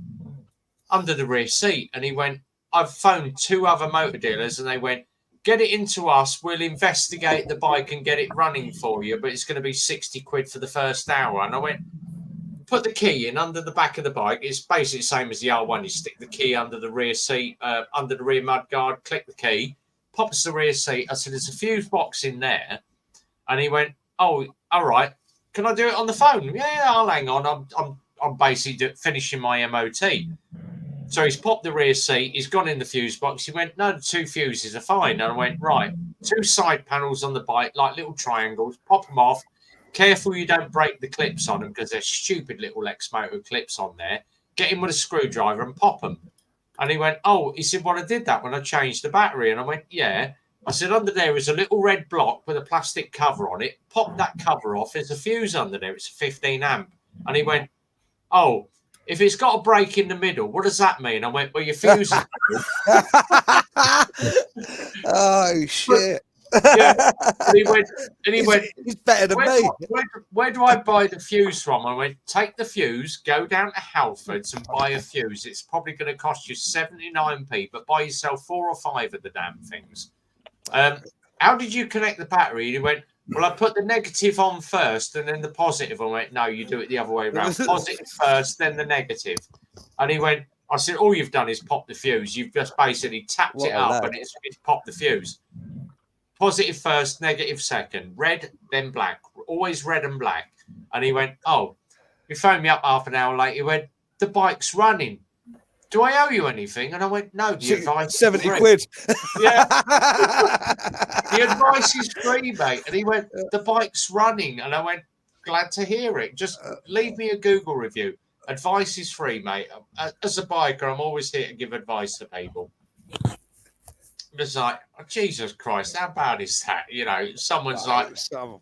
under the rear seat. And he went, I've phoned 2 other motor dealers, and they went, get it into us. We'll investigate the bike and get it running for you, but it's going to be 60 quid for the first hour. And I went, put the key in under the back of the bike. It's basically the same as the R1. You stick the key under the rear seat, under the rear mudguard, click the key, pops the rear seat. I said, there's a fuse box in there. And he went, oh, all right. Can I do it on the phone? Yeah, I'll hang on. I'm basically finishing my MOT. So he's popped the rear seat. He's gone in the fuse box. He went, no, the 2 fuses are fine. And I went, right, 2 side panels on the bike, like little triangles. Pop them off. Careful you don't break the clips on them because they're stupid little X-Moto clips on there. Get in with a screwdriver and pop them. And he went, oh, he said, well, I did that when I changed the battery. And I went, yeah. I said, under there is a little red block with a plastic cover on it. Pop that cover off. There's a fuse under there. It's a 15 amp. And he went, oh, if it's got a break in the middle, what does that mean? I went, well, your fuse is oh, shit. Yeah. And he went, he's better than me. Where do I buy the fuse from? I went, take the fuse, go down to Halfords and buy a fuse. It's probably going to cost you 79p, but buy yourself 4 or 5 of the damn things. How did you connect the battery? And he went, well, I put the negative on first and then the positive. I went, no, you do it the other way around. Positive first, then the negative. And he went, I said, all you've done is pop the fuse. You've just basically tapped it up and it's popped the fuse. Positive first, negative second, red, then black, always red and black. And he went, oh, he phoned me up half an hour later. He went, the bike's running. Do I owe you anything? And I went, no, the advice 70 quid. Yeah. The advice is free, mate. And he went, the bike's running. And I went, glad to hear it. Just leave me a Google review. Advice is free, mate. As a biker, I'm always here to give advice to people. It's like, oh, Jesus Christ, how bad is that? You know, someone's like,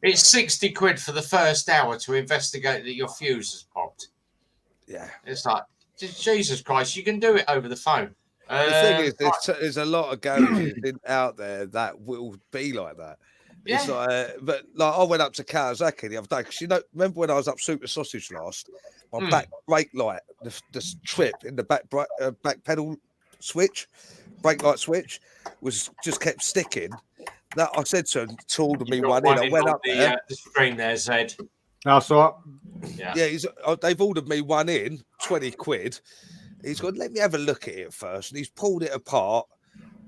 it's 60 quid for the first hour to investigate that your fuse has popped. Yeah. It's like, Jesus Christ, you can do it over the phone. The thing is, there's a lot of garages out there that will be like that. Yeah. It's like, but like I went up to Kawasaki the other day because remember when I was up Super Sausage last, my back brake light, the trip in the back pedal switch, brake light switch, was just kept sticking. That I said to him, to order me one in. I went up there. The screen there, Zed. I saw it. Yeah, they've ordered me one in, 20 quid. He's gone, let me have a look at it first. And he's pulled it apart.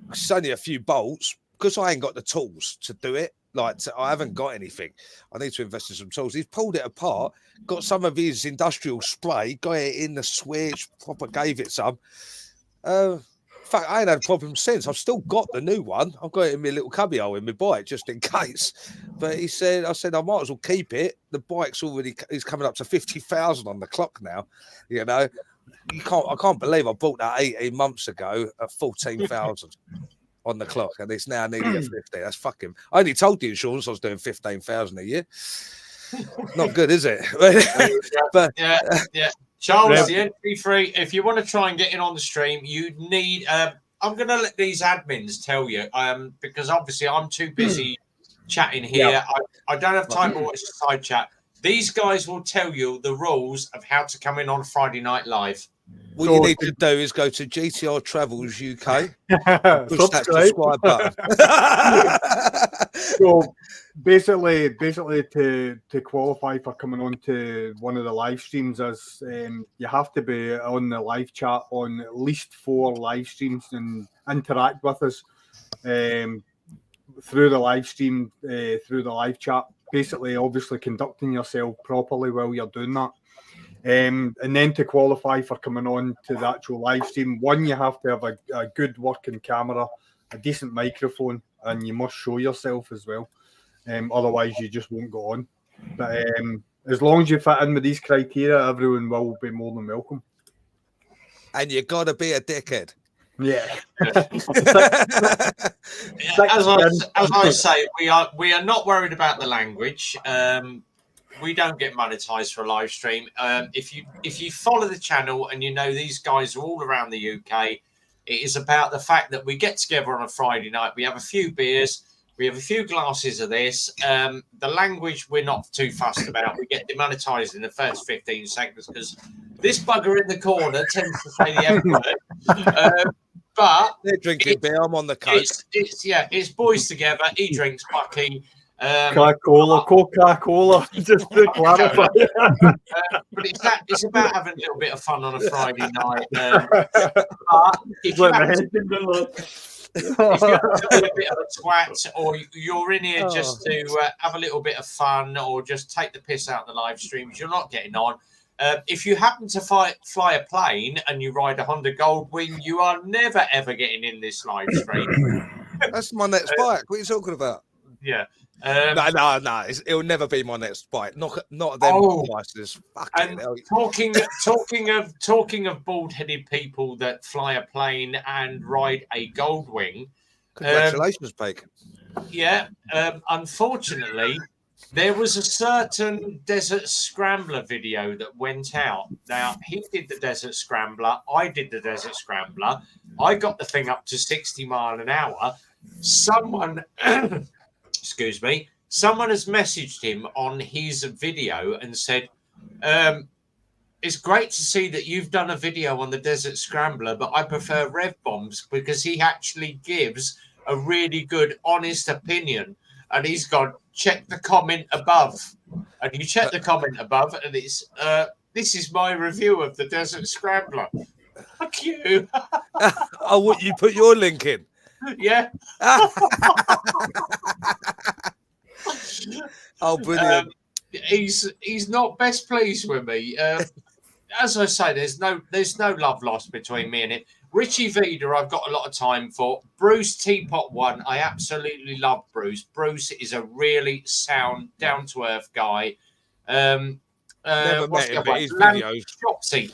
It's only a few bolts because I ain't got the tools to do it. I haven't got anything. I need to invest in some tools. He's pulled it apart, got some of his industrial spray, got it in the switch, proper gave it some. In fact, I ain't had a problem since. I've still got the new one. I've got it in my little cubby hole in my bike just in case. But I said I might as well keep it. The bike's is coming up to 50,000 on the clock now. You know, I can't believe I bought that 18 months ago at 14,000 on the clock, and it's now nearly at 50. That's fucking. I only told the insurance I was doing 15,000 a year. Not good, is it? But yeah. Charles, the entry free. If you want to try and get in on the stream, you need. I'm going to let these admins tell you, because obviously I'm too busy chatting here. Yeah. I don't have time to watch the side chat. These guys will tell you the rules of how to come in on Friday Night Live. What you need to do is go to GTR Travels UK, push that subscribe button. So basically to qualify for coming on to one of the live streams, as you have to be on the live chat on at least 4 live streams and interact with us through the live stream, through the live chat. Basically, obviously conducting yourself properly while you're doing that. And then to qualify for coming on to the actual live stream, one, you have to have a good working camera, a decent microphone, and you must show yourself as well. Otherwise, you just won't go on. But as long as you fit in with these criteria, everyone will be more than welcome. And you got to be a dickhead. Yeah. As I say, we are not worried about the language. We don't get monetized for a live stream. If you follow the channel and you know these guys are all around the UK, it is about the fact that we get together on a Friday night. We have a few beers. We have a few glasses of this. The language we're not too fussed about. We get demonetized in the first 15 seconds because this bugger in the corner tends to say the F word. But they're drinking beer. I'm on the coke. It's boys together. He drinks Bucky. Coca-Cola, just to clarify. But it's about having a little bit of fun on a Friday night. But if you happen to be a bit of a twat, or you're in here just to have a little bit of fun, or just take the piss out of the live streams, you're not getting on. If you happen to fly a plane and you ride a Honda Goldwing, you are never ever getting in this live stream. That's my next bike. What are you talking about? Yeah. No. It'll never be my next bike. Not them prices. And talking of bald-headed people that fly a plane and ride a Goldwing. Congratulations, Bacon. Yeah. Unfortunately, there was a certain Desert Scrambler video that went out. Now, he did the Desert Scrambler. I did the Desert Scrambler. I got the thing up to 60 mile an hour. Someone... Excuse me. Someone has messaged him on his video and said, it's great to see that you've done a video on the Desert Scrambler, but I prefer Rev Bombs because he actually gives a really good, honest opinion. And he's gone, check the comment above. And you check the comment above, and it's, this is my review of the Desert Scrambler. Fuck you. Oh, you put your link in? Yeah. Oh, brilliant. He's not best pleased with me. As I say, there's no love lost between me and him. Richie Vida, I've got a lot of time for. Bruce Teapot One, I absolutely love Bruce. Bruce is a really sound, down-to-earth guy. Never met him, but his videos.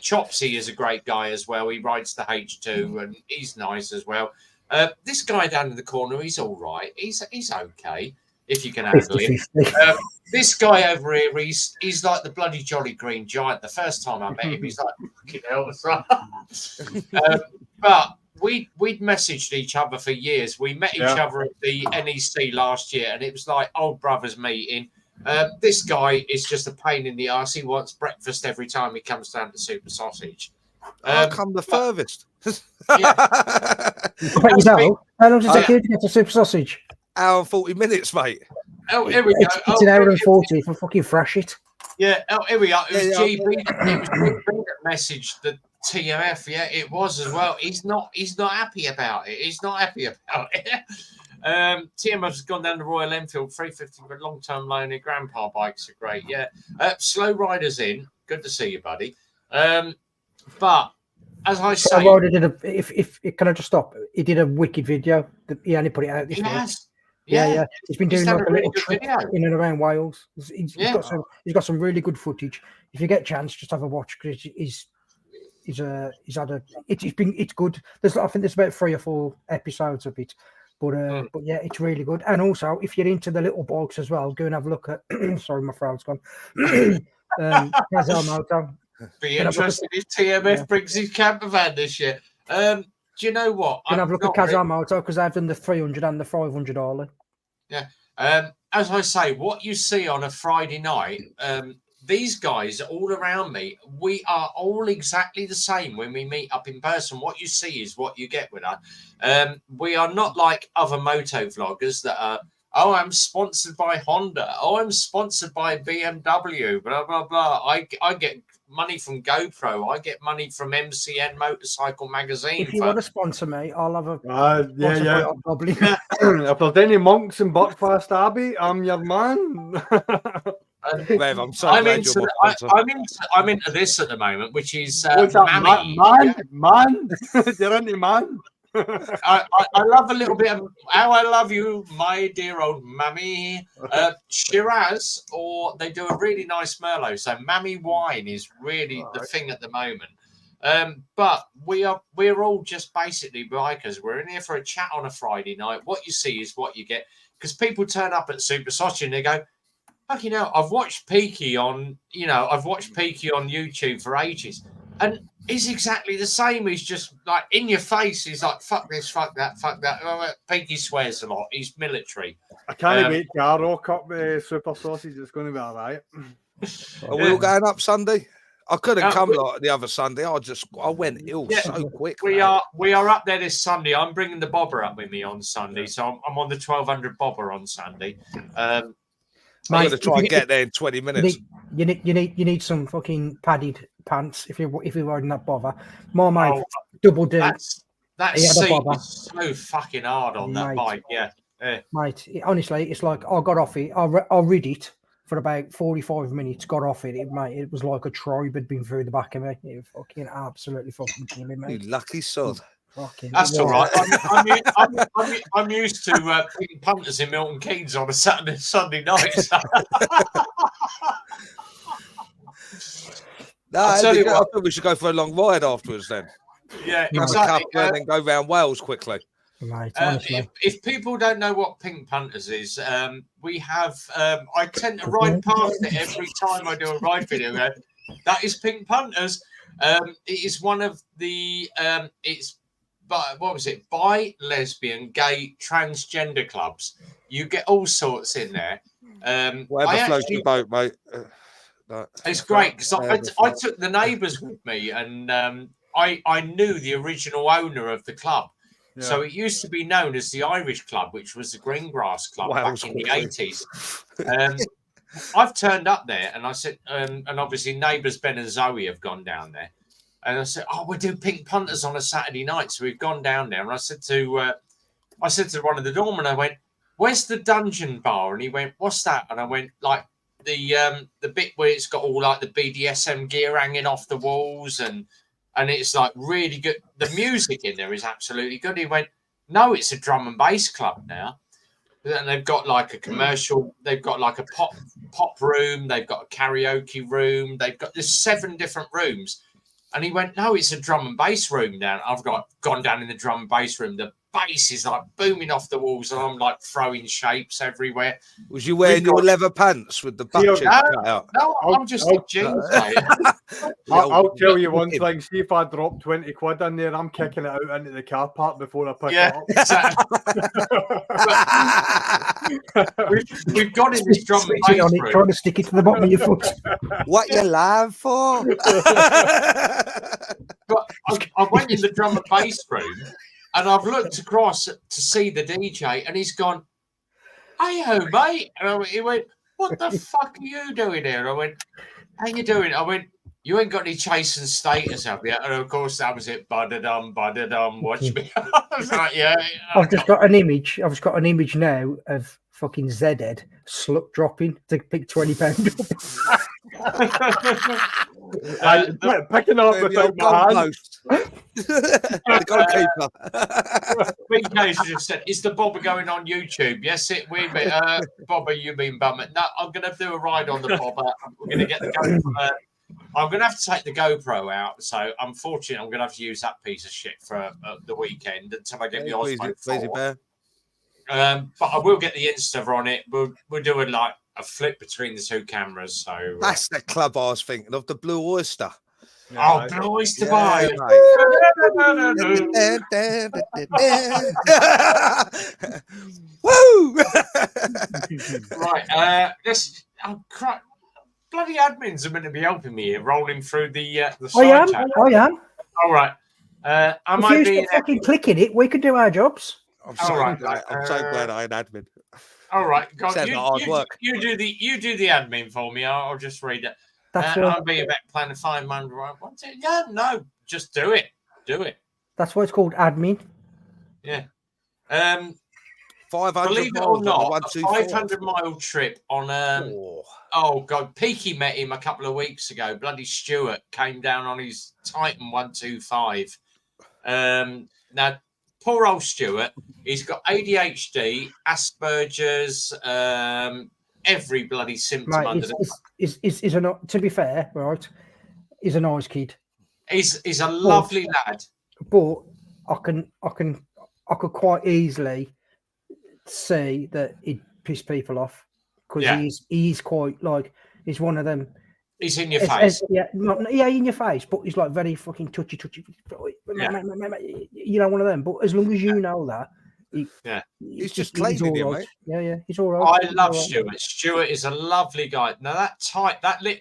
Chopsy is a great guy as well. He rides the H2 and he's nice as well. This guy down in the corner, he's all right. He's okay if you can handle him. This guy over here, he's like the bloody Jolly Green Giant. The first time I met him, he's like, fucking hell, that's right. But we'd messaged each other for years. We met each other at the NEC last year, and it was like old brothers meeting. This guy is just a pain in the arse. He wants breakfast every time he comes down to Super Sausage. I'll come the furthest. How long does it take to get to Super Sausage? Hour and 40 minutes, mate. Oh, here we go. It's an hour and 40 for fucking fresh it. Yeah, here we are. It was GB that messaged the TMF. Yeah, it was as well. He's not happy about it. TMF's gone down to Royal Enfield, 350 for a long-term loan. Grandpa bikes are great. Yeah. Slow Riders in. Good to see you, buddy. But as I say, Slow Rider did can I just stop? He did a wicked video. He only put it out this week. Yeah. He's been doing like a little trip in and around Wales. He's got some really good footage. If you get a chance, just have a watch because it's good. I think there's about 3 or 4 episodes of it. But yeah, it's really good. And also, if you're into the little bikes as well, go and have a look at. Sorry, my throat's gone. Moto. Be interested if TMF brings his camper van this year. Do you know what? Can have a look at Kazar Moto because I've done the 300 and the 500 Harley. Yeah. As I say, what you see on a Friday night, these guys all around me, we are all exactly the same when we meet up in person. What you see is what you get with us. We are not like other moto vloggers that are, oh, I'm sponsored by Honda. Oh, I'm sponsored by BMW, blah, blah, blah. I get money from GoPro. I get money from MCN Motorcycle Magazine. If you want to sponsor me, I'll have a... Probably. If there's any monks in Buckfast Abbey, I'm your man. Rev, I'm so glad you're my sponsor. I'm into this at the moment, which is What's Mammy. Man. You're into man. I love a little bit of how I love you, my dear old Mammy. Shiraz, or they do a really nice Merlot. So Mammy wine is really the thing at the moment. But we're all just basically bikers. We're in here for a chat on a Friday night. What you see is what you get. Because people turn up at Super Sausage and they go, fucking hell, I've watched Peaky on YouTube for ages. And he's exactly the same. He's just like in your face. He's like, fuck this, fuck that, fuck that. Peaky swears a lot. He's military. I can't wait to I rock up Super Sausage. It's going to be all right. Are we all going up Sunday? I couldn't come like the other Sunday. I went ill so quick. We are up there this Sunday. I'm bringing the bobber up with me on Sunday, so I'm on the 1200 bobber on Sunday. I'm going to try and get there in 20 minutes. You need some fucking padded pants if you're riding that bobber. My mate, double D. That seat is so fucking hard on that bike. Yeah. Mate, honestly, it's like I got off it. I rid it for about 45 minutes. Got off it. It was like a tribe had been through the back of me. It was fucking absolutely fucking killing me. You lucky sod. That's all right. I'm used to picking punters in Milton Keynes on a Sunday night. So. I think we should go for a long ride afterwards then. Yeah, exactly. And then go round Wales quickly. Right, if people don't know what Pink Punters is, we have. I tend to ride past it every time I do a ride video. That is Pink Punters. It is one of the. It's what was it? Bi, lesbian, gay, transgender clubs. You get all sorts in there. Whatever floats your boat, mate. It's great because I took the neighbours with me, and I knew the original owner of the club. Yeah. So it used to be known as the Irish Club, which was the Greengrass Club back in the 80s. I've turned up there and I said, and obviously neighbours Ben and Zoe have gone down there. And I said, we do Pink Punters on a Saturday night. So we've gone down there. And I said to one of the doormen, I went, where's the dungeon bar? And he went, what's that? And I went, like the bit where it's got all like the BDSM gear hanging off the walls and it's like really good. The music in there is absolutely good. He went, no, it's a drum and bass club now. And they've got like a commercial, they've got like a pop room, they've got a karaoke room, there's 7 different rooms. And he went, no, it's a drum and bass room down. I've gone down in the drum and bass room. The bass is like booming off the walls and I'm like throwing shapes everywhere. Was you wearing your leather pants with the butt cheek cut out? No, I'm just in jeans, mate. I'll tell you one thing. See if I drop 20 quid in there, I'm kicking it out into the car park before I pick it up. We've got in this drum and bass room. Trying to stick it to the bottom of your foot. What you laugh for? But I went in the drum and bass room and I've looked across to see the DJ and he's gone, hey-ho, mate. And he went, what the fuck are you doing here? I went, how you doing? I went, you ain't got any chasing status up yet. And of course, that was it. Ba-da-dum, watch me. I was like, yeah. I've just got an image. I've just got an image now of fucking Zed slut dropping to pick £20 up. Picking up without my hand. The goalkeeper. Big Case just said, is the bobber going on YouTube? Yes, it will be. Bobber, you mean bummer? No, I'm going to do a ride on the bobber. We're going to get the GoPro. I'm going to have to take the GoPro out. So, unfortunately, I'm going to have to use that piece of shit for the weekend until I get the Osmo 4. But I will get the Insta on it. We'll do a flip between the 2 cameras. So that's the club I was thinking of, the Blue Oyster. Oh, Blue Oyster Bar. Woo! Right. Bloody admins are meant to be helping me here, rolling through the side chat. I am. All right. I might be fucking clicking it. We could do our jobs. I'm so glad I'm admin. All right, God, hard work. You do the admin for me. I'll just read it. I'll be about plan to find man. Yeah, no, just do it. Do it. That's why it's called admin. Yeah. 500 believe it or not, a 500-mile trip on oh god, Peaky met him a couple of weeks ago. Bloody Stuart came down on his Titan 125. Now, poor old Stuart, he's got ADHD, Asperger's, every bloody symptom under the. To be fair, right, he's a nice kid. He's a lovely lad. But I could quite easily see that he'd piss people off because he's quite like he's one of them. He's in your face. In your face, but he's like very fucking touchy. You know, one of them. But as long as you know that, He's just claiming all it, right. mate. Yeah, he's all right. I love Stuart. Stuart is a lovely guy. Now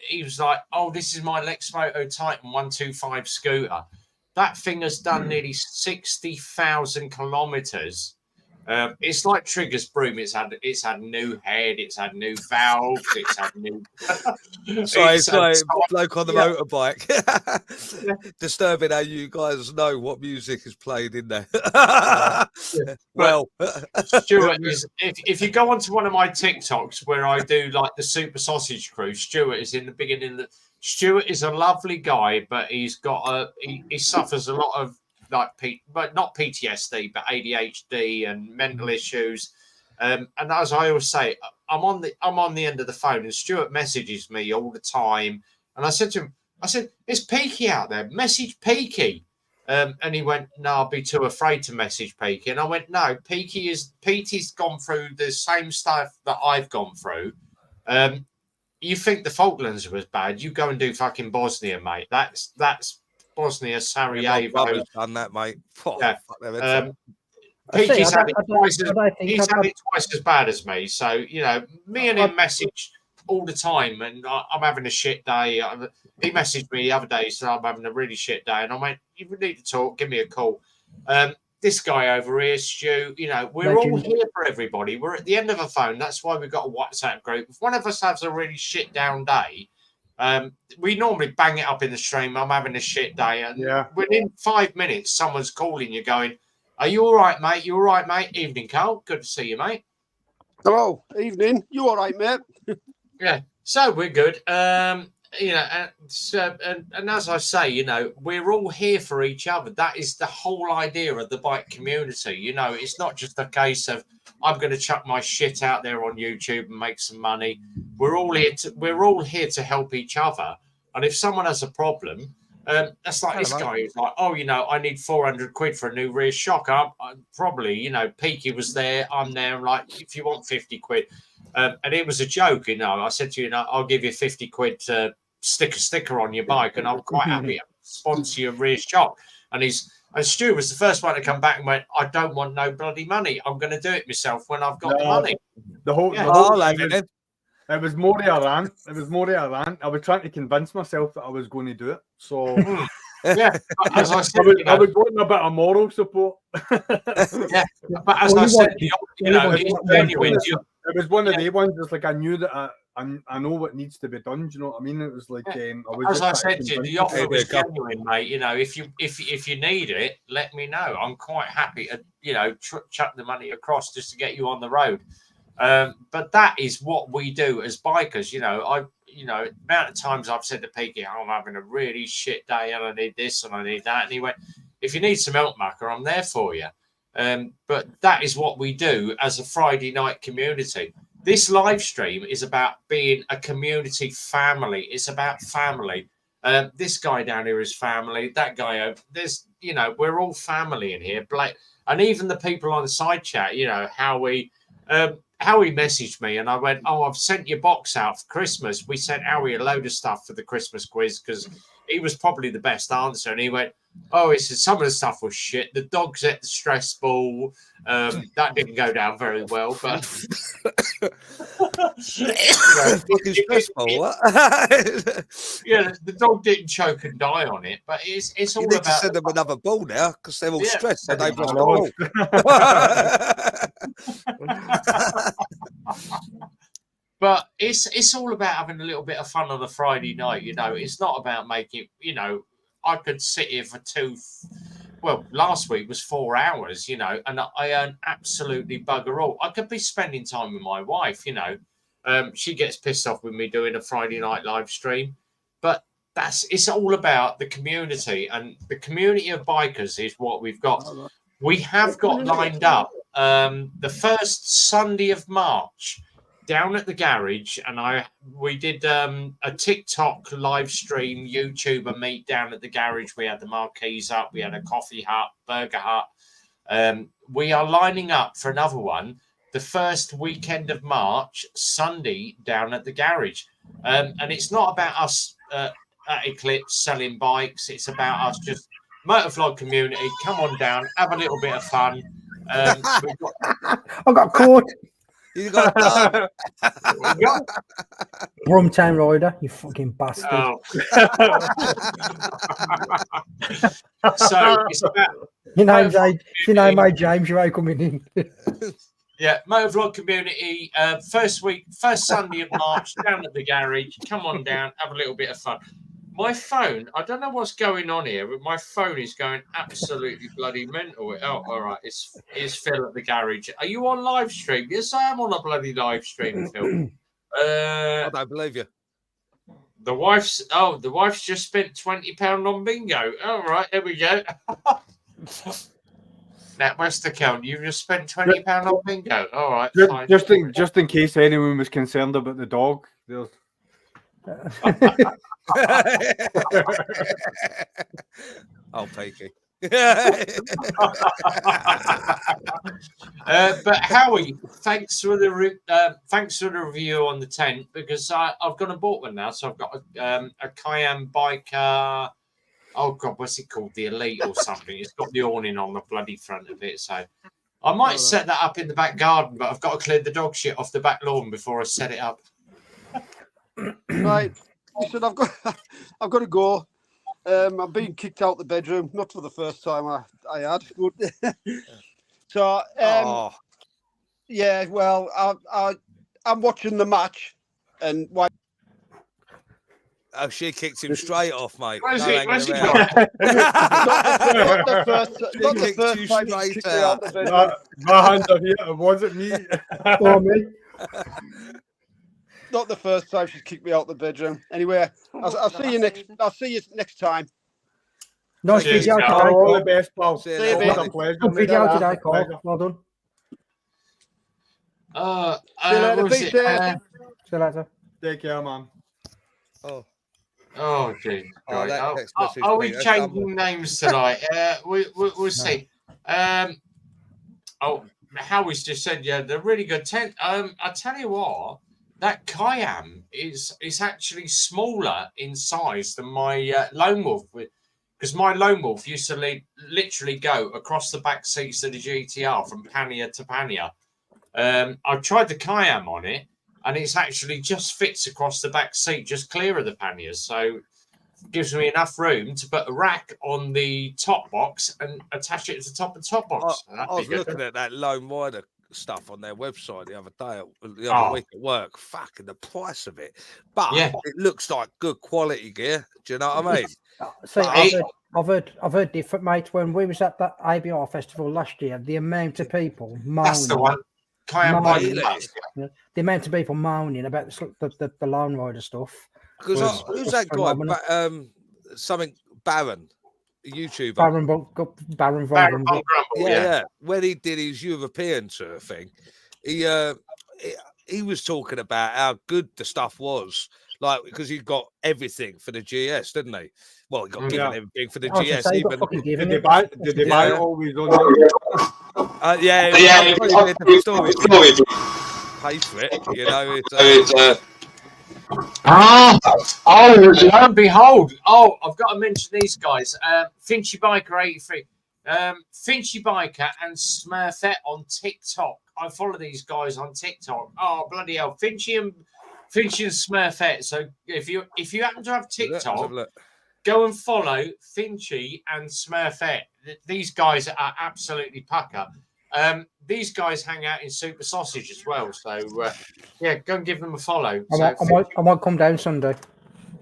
he was like, oh, this is my Lexmoto Titan 125 scooter. That thing has done nearly 60,000 kilometers. It's like Trigger's broom. It's had new head. It's had new valves. It's had new. Sorry, bloke on the motorbike. Disturbing how you guys know what music is played in there. Well, Stuart is. If you go onto one of my TikToks where I do like the Super Sausage Crew, Stuart is in the beginning. Stuart is a lovely guy, but he's got he suffers a lot of but not PTSD, but ADHD and mental issues. And as I always say, I'm on the end of the phone, and Stuart messages me all the time. And I said to him, "It's Peaky out there. Message Peaky." And he went, "No, I'll be too afraid to message Peaky." And I went, "No, Peaky's gone through the same stuff that I've gone through. You think the Falklands was bad? You go and do fucking Bosnia, mate. That's Bosnia, Sarajevo. My brother's done that, mate. Oh, yeah. Peaky's had it twice as bad as me. So, you know, me and him message all the time, and I'm having a shit day. He messaged me the other day, so I'm having a really shit day. And I went, "You need to talk, give me a call." This guy over here, Stu, you know, we're all here for everybody. We're at the end of a phone. That's why we've got a WhatsApp group. If one of us has a really shit down day, we normally bang it up in the stream. I'm having a shit day. And within 5 minutes, someone's calling you going, "Are you all right, mate? You all right, mate? Evening, Carl. Good to see you, mate." Hello, evening. You all right, mate? Yeah, so we're good. You know, and as I say, you know, we're all here for each other. That is the whole idea of the bike community. You know, it's not just a case of I'm going to chuck my shit out there on YouTube and make some money. We're all here to help each other. And if someone has a problem, that's like this guy who's like, "Oh, you know, I need 400 quid for a new rear shock." I'm probably, you know, Peaky was there. I'm there. I'm like, "If you want 50 quid." And it was a joke, you know. I said to you, "I'll give you 50 quid to stick a sticker on your bike," and I'm quite happy to sponsor your rear shock. And Stu was the first one to come back and went, "I don't want no bloody money. I'm going to do it myself when I've got the money." The whole it was more of a rant. It was more of a rant. I was trying to convince myself that I was going to do it. So yeah, as I said, I was going a bit of moral support. Yeah, but as I said, you know, it's genuine. It was one of the ones. It's like I knew that I know what needs to be done. Do you know what I mean? It was like as I said to you, the offer was genuine, mate. You know, if you need it, let me know. I'm quite happy to, you know, chuck the money across just to get you on the road. But that is what we do as bikers. You know, the amount of times I've said to Peaky, "Oh, I'm having a really shit day and I need this and I need that," and he went, "If you need some help, Mucker, I'm there for you." But that is what we do as a Friday night community. This live stream is about being a community family. It's about family. This guy down here is family. That guy, you know, we're all family in here. And even the people on the side chat, you know, how he messaged me and I went, "Oh, I've sent your box out for Christmas." We sent Howie a load of stuff for the Christmas quiz because he was probably the best answer. And he went, "Oh, he said some of the stuff was shit. The dogs at the stress ball. That didn't go down very well, but fucking stressful. What? Yeah, the dog didn't choke and die on it. But it's all you need about to send them another ball now because they're all stressed and they've lost the ball." But it's all about having a little bit of fun on a Friday night. You know, it's not about making. You know, I could sit here for last week was 4 hours, you know, and I earn absolutely bugger all. I could be spending time with my wife, you know. She gets pissed off with me doing a Friday night live stream, but it's all about the community, and the community of bikers is what we've got. We have got lined up the first Sunday of March down at the garage, and we did a TikTok live stream, YouTuber meet down at the garage. We had the marquees up, we had a coffee hut, burger hut. We are lining up for another one the first weekend of March, Sunday, down at the garage. And it's not about us at Eclipse selling bikes. It's about us just motorvlog community. Come on down, have a little bit of fun. We've got, I got caught. You got done. we've got Brumtown Rider, you fucking bastard. oh. So it's about You know, Motovlog James, you know, my James, you ain't coming in. Motovlog community. First Sunday of March down at the garage. Come on down, have a little bit of fun. My phone, I don't know what's going on here, but my phone is going absolutely bloody mental. Oh, all right, it's Phil at the garage. Are you on live stream? Yes, I am on a bloody live stream, Phil. I don't believe you. The wife's just spent £20 on bingo. All right, there we go. That must account. You just spent £20 on bingo. All right, fine. Just in case anyone was concerned about the dog. There's... Oh, Peaky. But Howie, thanks for the review on the tent, because I've gone and bought one now. So I've got a Cayenne bike. Oh God, what's it called? The Elite or something. It's got the awning on the bloody front of it. So I might set that up in the back garden, but I've got to clear the dog shit off the back lawn before I set it up. Right. Listen, I've got to go. I'm being kicked out the bedroom, not for the first time I had. But so yeah, well, I'm watching the match, and why? Oh, she kicked him straight off, mate. Where's No he? hanging Where's he around. gone? not the Kicked first you time she straight kicked me out the bedroom. My hands are here. It wasn't me. For me. Not the first time she's kicked me out the bedroom. Anyway, I'll see you next. I'll see you next time. Nice Cheers, video Carl. today, All the Carl. best, pal. See you See you, later. mate. It's a pleasure. Good mate. video It's a today, pleasure. Carl. Well done. See you later. What was Be it? safe. See you later. Take care, man. Oh, gee. Oh, Right. that text message, Are we mate, that's changing names tonight? We'll see. Howie's just said, yeah, they're really good tent. I tell you what, that Cayenne is actually smaller in size than my Lone Wolf, because my Lone Wolf used to literally go across the back seats of the GTR from pannier to pannier. I've tried the Cayenne on it, and it's actually just fits across the back seat, just clear of the panniers. So gives me enough room to put a rack on the top box and attach it to the top of the top box. I was looking at that Lone Rider stuff on their website the other day, the other week at work. Fucking the price of it, but Yeah. it looks like good quality gear. Do you know what I mean? See, Hey. I've heard different, mate. When we was at that ABR festival last year, the amount of people moaning, That's the one. Cayenne Moaning. bike. the amount of people moaning about the Lone Rider stuff. Because was who's that guy? phenomenal. Something Baron, a YouTuber. Baron Von Baron Von Grumble, Yeah. When he did his European tour thing, he was talking about how good the stuff was, like because he got everything for the GS, didn't he? Well, he got given everything for the I was gonna GS. say, he got Even fucking given Did it. they buy it always on? yeah, Yeah, the story. Pay for it, you know. It's, lo and behold. Oh, I've got to mention these guys. Finchy Biker 83. Finchy Biker and Smurfette on TikTok. I follow these guys on TikTok. Oh, bloody hell. Finchy and Smurfette. So if you happen to have TikTok, go and follow Finchy and Smurfette. These guys are absolutely pucker. These guys hang out in Super Sausage as well. So yeah, go and give them a follow. I might come down Sunday.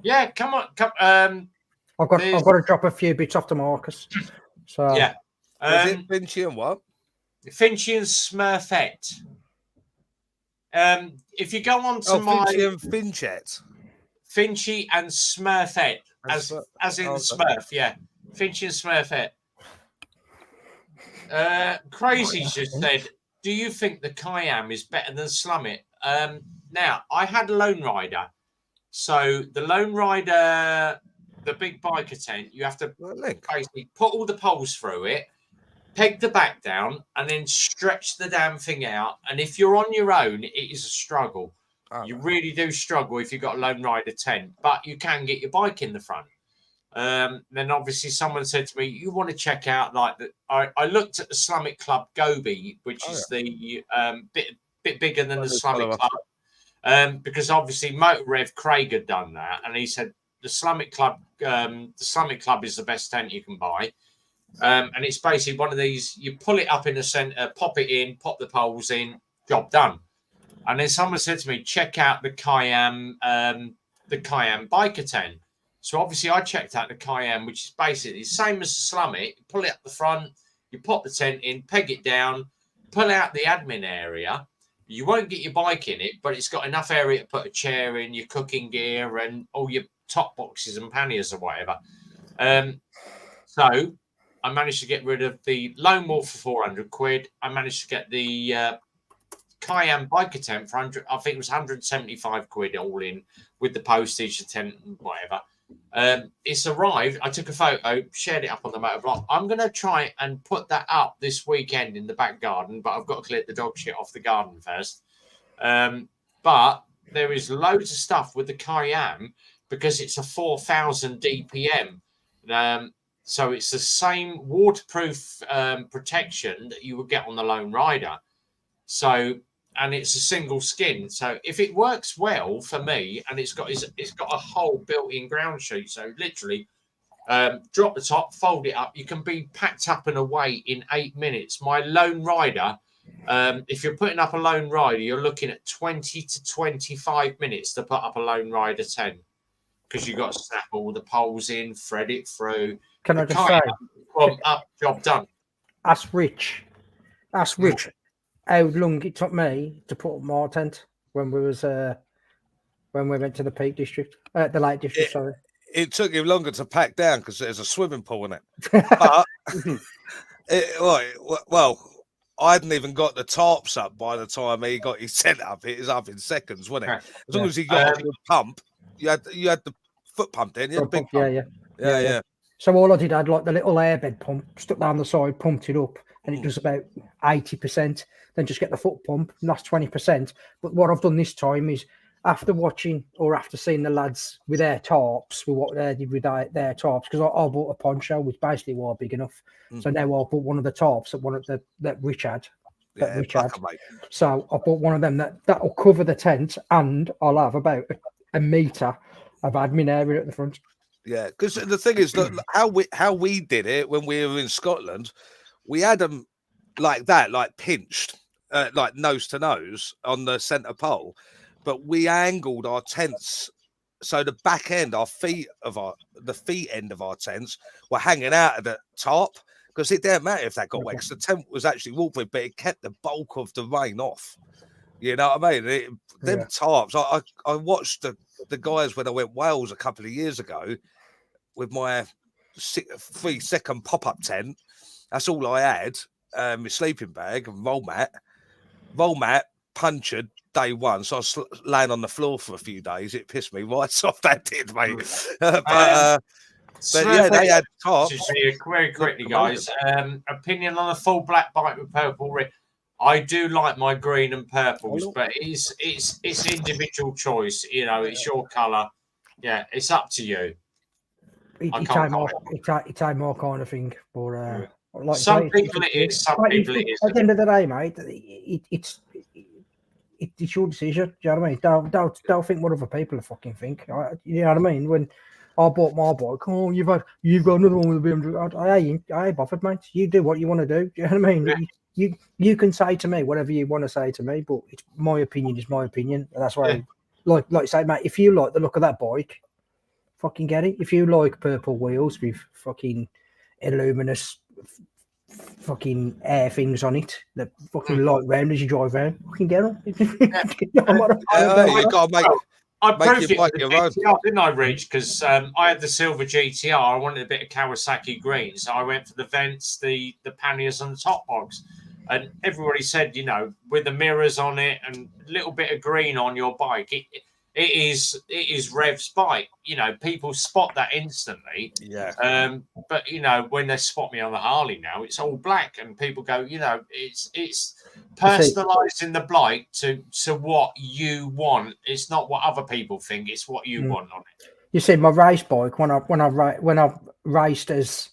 Yeah, come on. I've got to drop a few bits off to Marcus. So Yeah. is it Finchy and what? Finchy and Smurfette. If you go on to Finchy and Finchette. Finchy and Smurfette, as in Smurf, yeah. Finchy and Smurfette. Crazy's just said, do you think the Cayenne is better than Slummit? Now, I had Lone Rider. So the Lone Rider, the big biker tent, you have to basically put all the poles through it, peg the back down, and then stretch the damn thing out. And if you're on your own, it is a struggle. You really do struggle if you've got a Lone Rider tent, but you can get your bike in the front. Then obviously someone said to me, "You want to check out like the?" I looked at the Slummit Club Gobi, which is the bit bigger than the Slummit Club, because obviously Motor Rev Craig had done that, and he said the Slummit Club is the best tent you can buy, and it's basically one of these. You pull it up in the center, pop it in, pop the poles in, job done. And then someone said to me, "Check out the Kayam biker tent." So obviously I checked out the Kayam, which is basically the same as the Slummit. You pull it up the front, you pop the tent in, peg it down, pull out the admin area. You won't get your bike in it, but it's got enough area to put a chair in, your cooking gear, and all your top boxes and panniers or whatever. So I managed to get rid of the Lone Wolf for 400 quid. I managed to get the Kayam biker tent for 100. I think it was 175 quid all in with the postage, the tent, and whatever. It's arrived. I took a photo, shared it up on the motovlog. I'm going to try and put that up this weekend in the back garden, but I've got to clear the dog shit off the garden first. But there is loads of stuff with the Kayam because it's a 4,000 DPM. So it's the same waterproof protection that you would get on the Lone Rider. So, and it's a single skin. So if it works well for me, and it's got a whole built-in ground sheet. So literally, drop the top, fold it up. You can be packed up and away in 8 minutes. My Lone Rider, if you're putting up a Lone Rider, you're looking at 20 to 25 minutes to put up a Lone Rider tent because you've got to snap all the poles in, thread it through. Can I just say, up, job done. Ask Rich how long it took me to put up my tent when we went to the Peak District, the Lake District. Sorry, it took him longer to pack down because there's a swimming pool in it. But well, I hadn't even got the tarps up by the time he got his tent up. It was up in seconds, wasn't it? As long as he got a good pump, you had the foot pump in. You had a big pump. Yeah. So all I did, I had like the little airbed pump stuck down the side, pumped it up, and it does about 80%. Then just get the foot pump, and that's 20%. But what I've done this time is after watching or after seeing the lads with their tarps, with what they did with their tarps, because I bought a poncho, which basically was big enough. So now I bought one of the tarps that Rich had. So I bought one of them that'll cover the tent, and I'll have about a metre of admin area at the front. Yeah, because the thing is that how we did it when we were in Scotland, we had them like that, like pinched, like nose to nose on the centre pole, but we angled our tents so the back end, the feet end of our tents were hanging out at the top because it didn't matter if that got wet because the tent was actually waterproof, but it kept the bulk of the rain off. You know what I mean? Them tarps. I watched the guys when I went Wales a couple of years ago with my 3-second pop-up tent. That's all I had. My sleeping bag and roll mat punctured day one. So I was laying on the floor for a few days. It pissed me right off. That did, mate. But yeah, they had tarps. Very quickly, guys. Opinion on a full black bike with purple rim. I do like my green and purples, but it's individual choice. You know, it's your colour. Yeah, it's up to you. It's a more kind of thing, but like some people it is, some people it isn't. At the end of the day, mate, it's your decision. Do you know what I mean? Don't think what other people fucking think. You know what I mean? When I bought my bike, you've got another one with a BMW. I ain't bothered, mate. You do what you want to do. Do you know what I mean? Yeah. You can say to me whatever you want to say to me, but it's my opinion is my opinion, and that's why, like you say, mate. If you like the look of that bike, fucking get it. If you like purple wheels with fucking luminous fucking air things on it that fucking light round as you drive around, fucking get them. I proved it with the GTR, didn't I, Rich? Because I had the silver GTR. I wanted a bit of Kawasaki green, so I went for the vents, the panniers, and the top box. And everybody said, you know, with the mirrors on it and a little bit of green on your bike, it is Rev's bike. You know, people spot that instantly. Yeah. But you know, when they spot me on the Harley now, it's all black, and people go, you know, it's personalising the bike to what you want. It's not what other people think. It's what you want on it. You see, my race bike when I raced as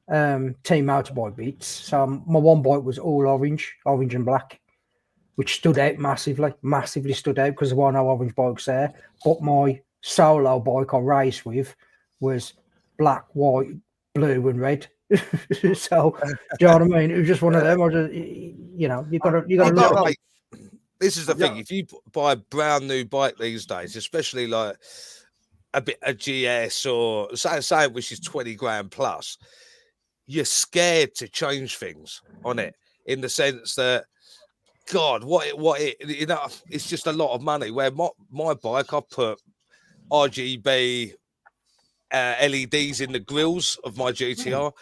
team motorbike beats. So my one bike was all orange and black, which stood out massively stood out because there were no orange bikes there. But my solo bike I raced with was black, white, blue, and red. So, do you know what I mean? It was just one of them. You gotta look at. This is the thing. If you buy a brand new bike these days, especially like a GS or say which is 20 grand plus, you're scared to change things on it in the sense that, God, it's just a lot of money. Where my bike, I put RGB LEDs in the grills of my GTR.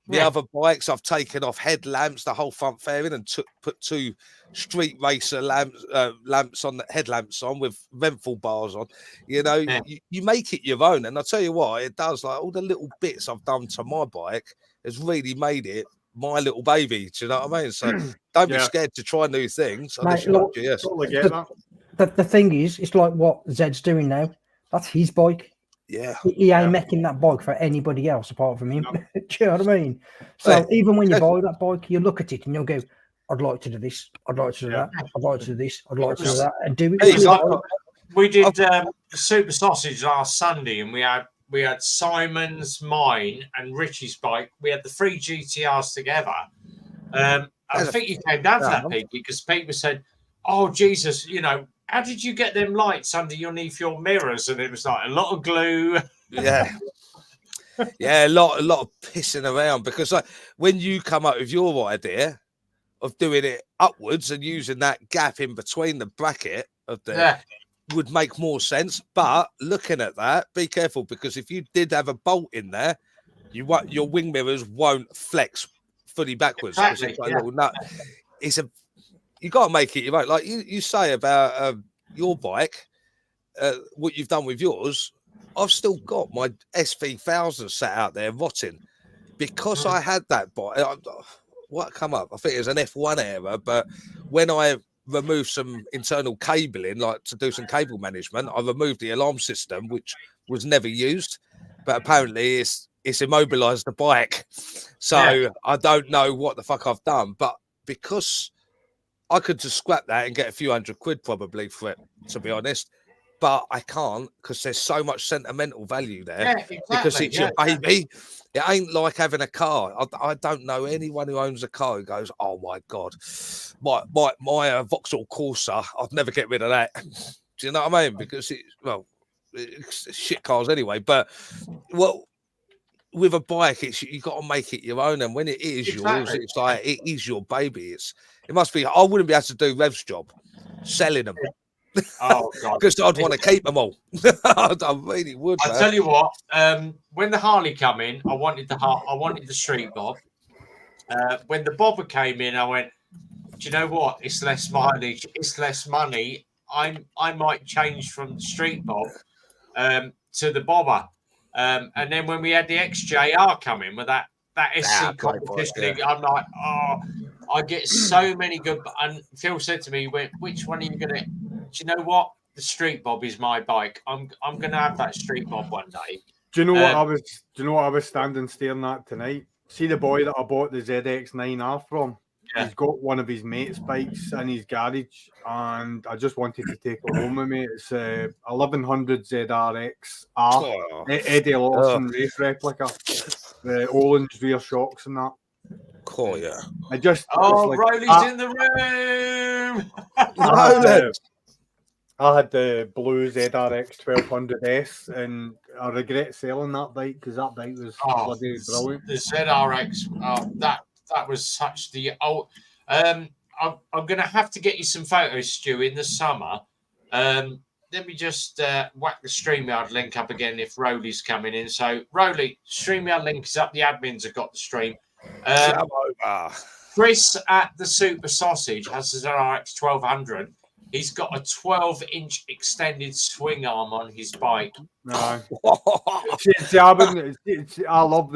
The other bikes, I've taken off headlamps, the whole front fairing, and put 2 street racer lamps on the headlamps on with Renthal bars on. You know, you make it your own. And I'll tell you what, it does. Like all the little bits I've done to my bike has really made it my little baby. Do you know what I mean? So don't be scared to try new things. Mate, look, totally get that. The thing is, it's like what Zed's doing now. That's his bike. Yeah, he ain't making that bike for anybody else apart from him. Do you know what I mean? So even when you buy that bike, you look at it and you'll go, "I'd like to do this. I'd like to do that. I'd like to do this. I'd like to do that," and do it. We did Super Sausage last Sunday, and we had Simon's, mine, and Richie's bike. We had the 3 GTRs together. I think you came down to that, Pete, because Pete said, "Oh Jesus, you know, how did you get them lights underneath your mirrors?" And it was like a lot of glue. Yeah, a lot of pissing around because when you come up with your idea of doing it upwards and using that gap in between the bracket of the would make more sense. But looking at that, be careful because if you did have a bolt in there, your wing mirrors won't flex fully backwards. Exactly, It's like a little nut. You got to make it your own. Like you say about your bike, what you've done with yours, I've still got my SV1000 sat out there rotting because I had that bike. What come up? I think it was an F1 era, but when I removed some internal cabling, like to do some cable management, I removed the alarm system, which was never used, but apparently it's immobilized the bike. So I don't know what the fuck I've done, but because I could just scrap that and get a few £100 probably for it, to be honest. But I can't because there's so much sentimental value there. Yeah, exactly. Because it's your baby. It ain't like having a car. I don't know anyone who owns a car who goes, "Oh my God, my Vauxhall Corsa, I'd never get rid of that." Do you know what I mean? Because it's shit cars anyway. But with a bike, you got to make it your own, and when it is yours, it's like it is your baby. It must be. I wouldn't be able to do Rev's job, selling them. Oh God! Because I'd want to keep them all. I really would. I tell you what. When the Harley come in, I wanted the street bob. When the bobber came in, I went, "Do you know what? It's less mileage. It's less money. I might change from the street bob to the bobber." And then when we had the XJR come in with that SC competition, I'm like, "Oh, I get so many good." And Phil said to me, "Which one are you gonna?" Do you know what? The street bob is my bike. I'm gonna have that street bob one day. Do you know what I was? Do you know what I was standing staring at tonight? See the boy that I bought the ZX9R from? Yeah. He's got one of his mate's bikes in his garage, and I just wanted to take it home with me. It's a 1100 ZRX-R, Eddie Lawson race replica, the orange rear shocks and that. Cool, yeah. Rowley's in the room. I had the blue ZRX 1200S, and I regret selling that bike because that bike was bloody brilliant. The ZRX, that was such the old. I'm going to have to get you some photos, Stu, in the summer. Let me just whack the Streamyard link up again if Rowley's coming in. So, Rowley, Streamyard link is up. The admins have got the stream. Chris at the Super Sausage has the ZRX 1200. He's got a 12-inch extended swing arm on his bike. No. See, I love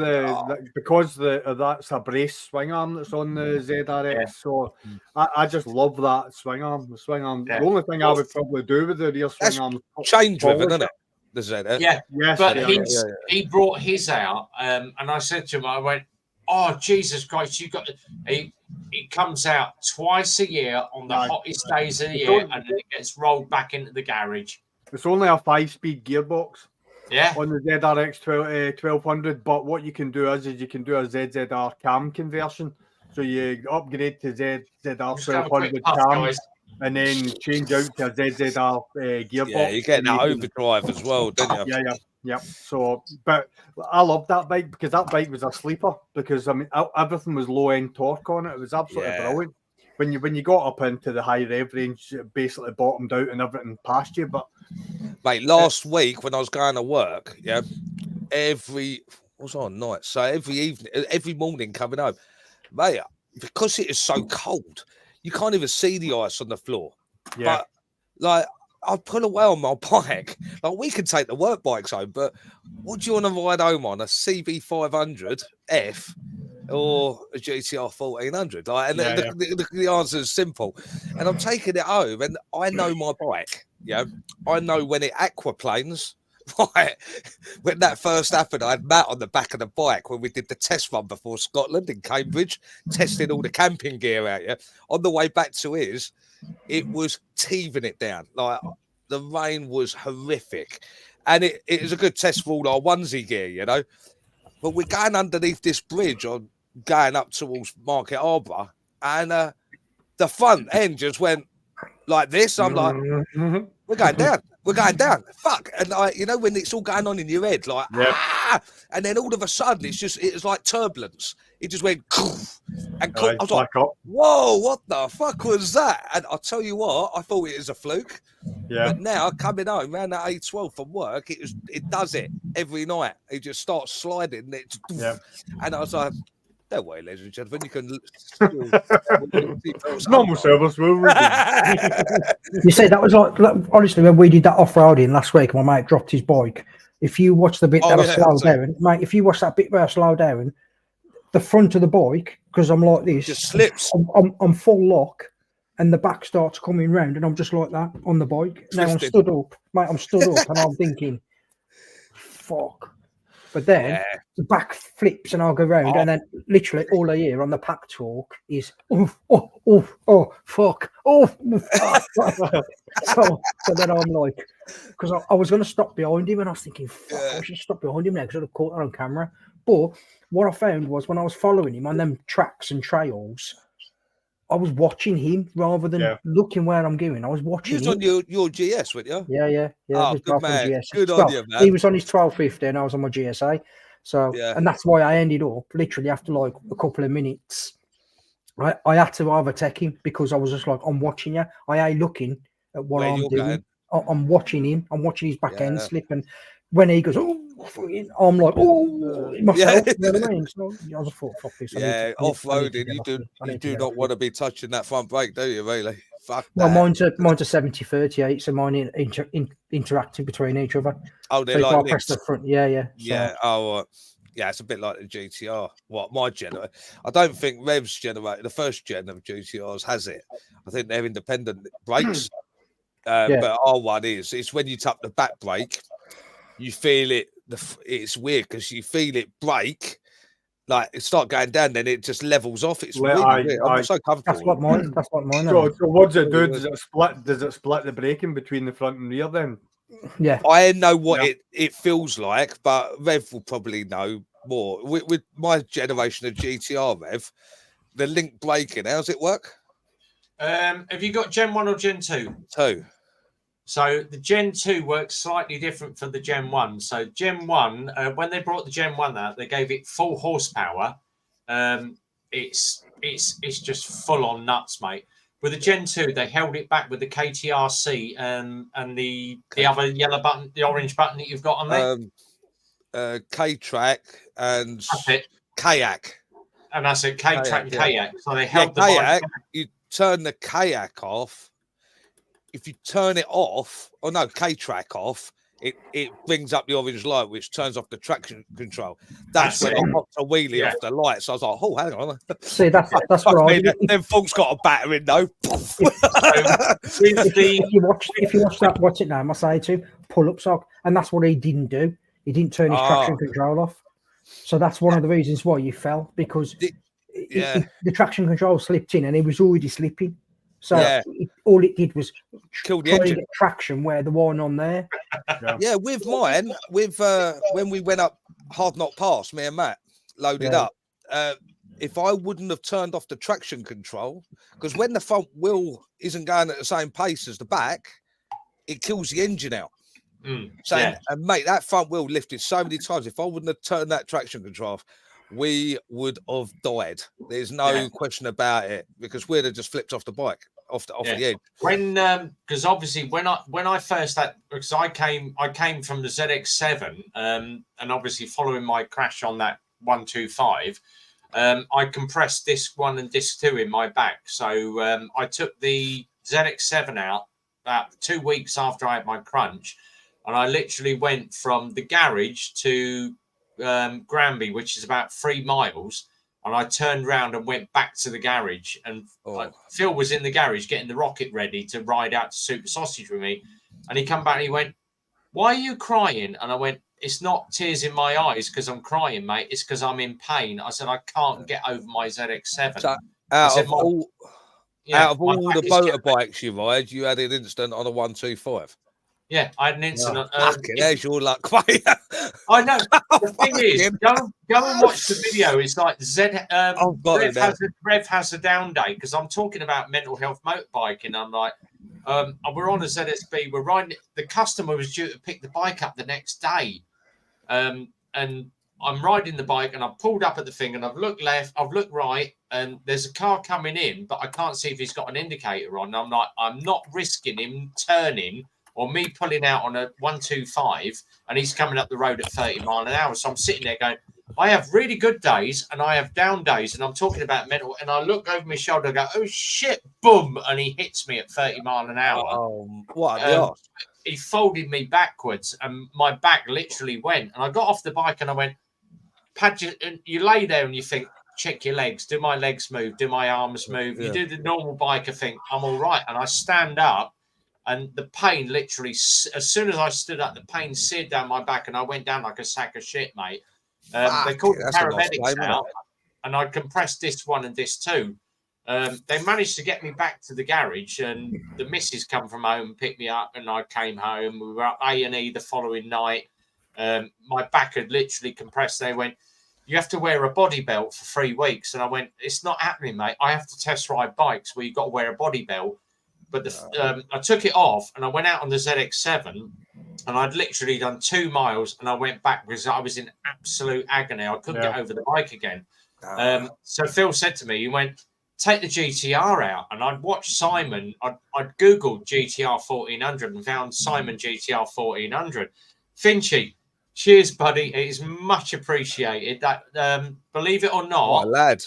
because that's a brace swing arm that's on the ZRX. Yeah. So I just love that swing arm. The swing arm. Yeah. The only thing I would probably do with the rear swing arm chain driven, isn't it? The ZF. Yeah, Yes, but yeah, he brought his out, and I said to him, I went, "Oh Jesus Christ, you got." It comes out twice a year on the hottest days of the year, and then it gets rolled back into the garage. It's only a 5-speed gearbox. Yeah. On the ZRX 1200, but what you can do is you can do a ZZR cam conversion. So you upgrade to ZZR 1200 cam, guys. and then change out to a ZZR gearbox. Yeah, you get that overdrive as well, don't you? Yeah. So, but I love that bike because that bike was a sleeper. Because I mean, everything was low end torque on it. It was absolutely brilliant. When you got up into the high rev range, it basically bottomed out and everything passed you. But mate, last week when I was going to work, every evening, every morning coming home, mate, because it is so cold, you can't even see the ice on the floor. Yeah. But like, I pull away on my bike. Like, we can take the work bikes home, but what do you want to ride home on? A CB500 F or a GTR 1400? Like, and the answer is simple. And I'm taking it home, and I know my bike. Yeah, I know when it aquaplanes. Right, when that first happened, I had Matt on the back of the bike when we did the test run before Scotland in Cambridge, testing all the camping gear out. Yeah, on the way back to his, it was teething it down. Like, the rain was horrific, and it was a good test for all our onesie gear, you know. But we're going underneath this bridge on going up towards Market Harbour, and the front end just went like this. I'm like, we're going down. We're going down. Fuck. And you know, when it's all going on in your head, like, and then all of a sudden it was like turbulence. It just went and I was like, whoa, what the fuck was that? And I'll tell you what, I thought it was a fluke. Yeah. But now coming home around that A12 from work, it does it every night. It just starts sliding. And I was like, don't worry, ladies and gentlemen, you can normal service. You say that was like, honestly, when we did that off-roading last week, my mate dropped his bike. If you watch the bit that I slowed down, mate, if you watch that bit where I slowed down, the front of the bike, because I'm like this, just slips. I'm full lock, and the back starts coming round, and I'm just like that on the bike. Now I'm stood up, mate. I'm stood up, and I'm thinking, fuck. But then the back flips and I'll go round, and then literally all I hear on the pack talk is fuck. So then I'm like, because I was going to stop behind him, and I was thinking, fuck, I should stop behind him now because I'd have caught that on camera. But what I found was when I was following him on them tracks and trails, I was watching him rather than looking where I'm going. I was watching him. You was on your GS, weren't you? Yeah. Oh, good man. Good on you, man. He was on his 1250 and I was on my GSA. So, and that's why I ended up literally after like a couple of minutes. I had to overtake him because I was just like, I'm watching you. I ain't looking at what I'm doing. I'm watching him. I'm watching his back end slip. And when he goes, I'm like, myself. You know what I mean? So I was a fuck this. Off-roading, you do not want to be touching that front brake, do you, really? Fuck well, that. mine's a 70-38, so mine interacting between each other. Oh, they're like press the front. Yeah. Yeah. Oh, yeah. It's a bit like the GTR. My generator? I don't think Rev's generator, the first gen of GTRs, has it. I think they're independent brakes. But our one is. It's when you tap the back brake, you feel it. It's weird because you feel it brake. Like it start going down, then it just levels off. It's really weird. I'm so comfortable. That's what mine. So what does it do? Does it split the braking between the front and rear then? Yeah. I know what it feels like, but Rev will probably know more. With my generation of GTR, Rev, the link braking, how's it work? Have you got Gen 1 or Gen 2? 2. So the Gen 2 works slightly different from the Gen 1. So Gen 1, when they brought the Gen 1 out, they gave it full horsepower. It's just full on nuts, mate. With the Gen 2, they held it back with the KTRC and the other yellow button, the orange button that you've got on there. K-Track and Kayak. And that's it, K-Track and Kayak. So they held the Kayak, you turn the Kayak off. If you turn it off, K-Track off, it brings up the orange light, which turns off the traction control. That's when I popped a wheelie off the lights. I was like, oh, hang on. See, that's what I did. Them folks got a battering though. If you watch it now, I must say to him, pull up sock, and that's what he didn't do. He didn't turn his traction control off. So that's one of the reasons why you fell, because the traction control slipped in and it was already slipping. So all it did was kill the engine. Get traction where the one on there. Yeah, with mine, when we went up Hard Knock Pass, me and Matt loaded up. If I wouldn't have turned off the traction control, because when the front wheel isn't going at the same pace as the back, it kills the engine out. And mate, that front wheel lifted so many times. If I wouldn't have turned that traction control off, we would have died. There's no question about it, because we'd have just flipped off the bike, off the edge. When because obviously when I first had, because I came from the ZX7, and obviously following my crash on that 125, I compressed disc 1 and disc 2 in my back. So I took the ZX7 out about 2 weeks after I had my crunch, and I literally went from the garage to Granby, which is about 3 miles, and I turned around and went back to the garage, and Phil was in the garage getting the rocket ready to ride out to Super Sausage with me, and he come back and he went, "Why are you crying?" And I went, "It's not tears in my eyes because I'm crying, mate. It's because I'm in pain." I said, "I can't get over my ZX7." So out of all the motorbikes you ride, you had an incident on a 125. Yeah, I had an incident. There's your luck, mate. I know. The thing is, go and watch the video. It's like Rev has a down day, because I'm talking about mental health motorbiking. I'm like, we're on a ZSB. We're riding. The customer was due to pick the bike up the next day, and I'm riding the bike, and I've pulled up at the thing, and I've looked left, I've looked right, and there's a car coming in, but I can't see if he's got an indicator on. And I'm like, I'm not risking him turning, or me pulling out on a 125 and he's coming up the road at 30 miles an hour. So I'm sitting there going, I have really good days and I have down days, and I'm talking about mental, and I look over my shoulder and go, oh shit, boom, and he hits me at 30 miles an hour. What? He folded me backwards and my back literally went, and I got off the bike and I went, you lay there and you think, check your legs, do my legs move, do my arms move? You do the normal biker thing, I'm all right. And I stand up, and the pain literally, as soon as I stood up, the pain seared down my back, and I went down like a sack of shit, mate. They called the paramedics out, and I compressed disc 1 and disc 2. They managed to get me back to the garage, and the missus come from home and picked me up, and I came home. We were up A&E the following night. My back had literally compressed. They went, you have to wear a body belt for 3 weeks. And I went, it's not happening, mate. I have to test ride bikes where you've got to wear a body belt. But I took it off, and I went out on the ZX7, and I'd literally done 2 miles, and I went back because I was in absolute agony. I couldn't get over the bike again. So Phil said to me, he went, take the GTR out. And I'd watched Simon. I'd Googled GTR 1400 and found Simon GTR 1400. Finchy, cheers, buddy. It is much appreciated. That believe it or not, lad,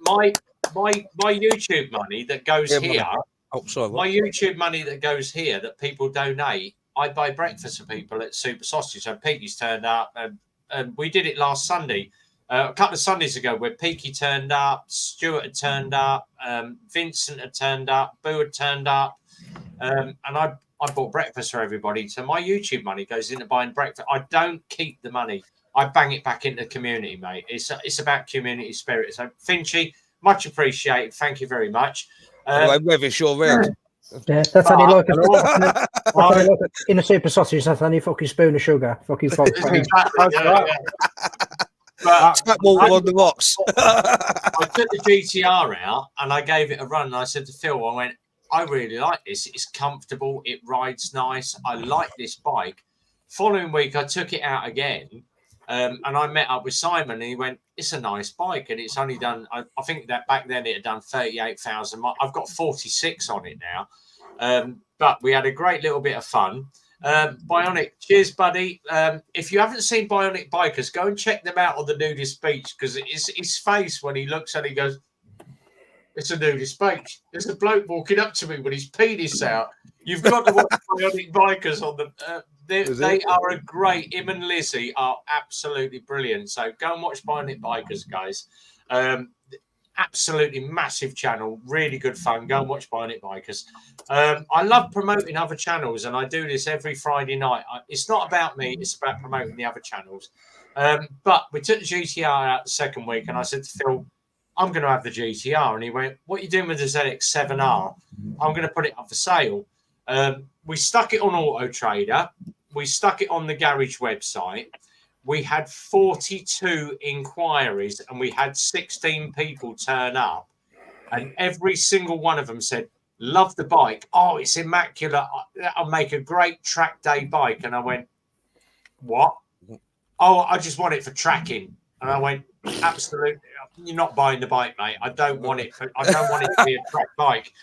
my YouTube money that goes here. My YouTube money that goes here that people donate, I buy breakfast for people at Super Sausage. So Peaky's turned up, and we did it last Sunday, a couple of Sundays ago, where Peaky turned up, Stuart had turned up, Vincent had turned up, Boo had turned up, and I bought breakfast for everybody. So my YouTube money goes into buying breakfast. I don't keep the money. I bang it back into the community, mate. It's about community spirit. So Finchy, much appreciated. Thank you very much. Whether it's your round. Yeah, that's only like in a Super Sausage. That's only a fucking spoon of sugar. Fucking fuck. But water on the rocks. I took the GTR out and I gave it a run. And I said to Phil, I went, I really like this. It's comfortable. It rides nice. I like this bike. Following week, I took it out again. And I met up with Simon, and he went, it's a nice bike. And it's only done, I think that back then it had done 38,000 miles. I've got 46 on it now. But we had a great little bit of fun. Bionic, cheers, buddy. If you haven't seen Bionic Bikers, go and check them out on the Nudist Beach, because it's his face when he looks and he goes, It's a nudist bike. There's a bloke walking up to me with his penis out. You've got to watch Bionic Bikers on the. They are a great. Him and Lizzie are absolutely brilliant. So go and watch Bionic Bikers, guys. Absolutely massive channel, really good fun. Go and watch Bionic Bikers. I love promoting other channels, and I do this every Friday night. It's not about me; it's about promoting the other channels. But we took the GTR out the second week, and I said to Phil, I'm going to have the GTR. And he went, what are you doing with the ZX7R? I'm going to put it up for sale. We stuck it on Auto Trader. We stuck it on the garage website. We had 42 inquiries and we had 16 people turn up. And every single one of them said, love the bike. Oh, it's immaculate. I'll make a great track day bike. And I went, what? Oh, I just want it for tracking. And I went, absolutely. You're not buying the bike, mate. I don't want it. I don't want it to be a track bike.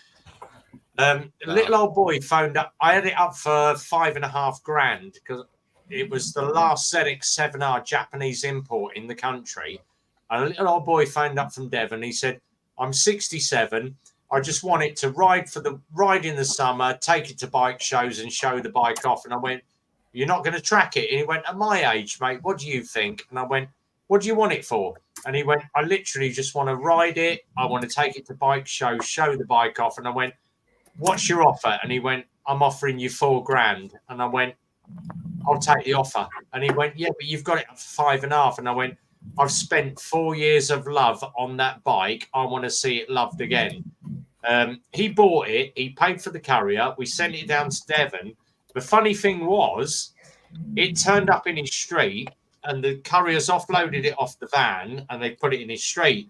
Little old boy phoned up. I had it up for $5,500 because it was the last ZX7R Japanese import in the country. And a little old boy phoned up from Devon. He said, I'm 67. I just want it to ride in the summer, take it to bike shows and show the bike off. And I went, you're not going to track it? And he went, at my age, mate, what do you think? And I went, what do you want it for? And he went, I literally just want to ride it. I want to take it to bike shows, show the bike off. And I went, what's your offer? And he went, I'm offering you $4,000. And I went, I'll take the offer. And he went, yeah, but you've got it for $5,500. And I went, I've spent 4 years of love on that bike. I want to see it loved again. He bought it. He paid for the carrier. We sent it down to Devon. The funny thing was, it turned up in his street and the couriers offloaded it off the van and they put it in his street.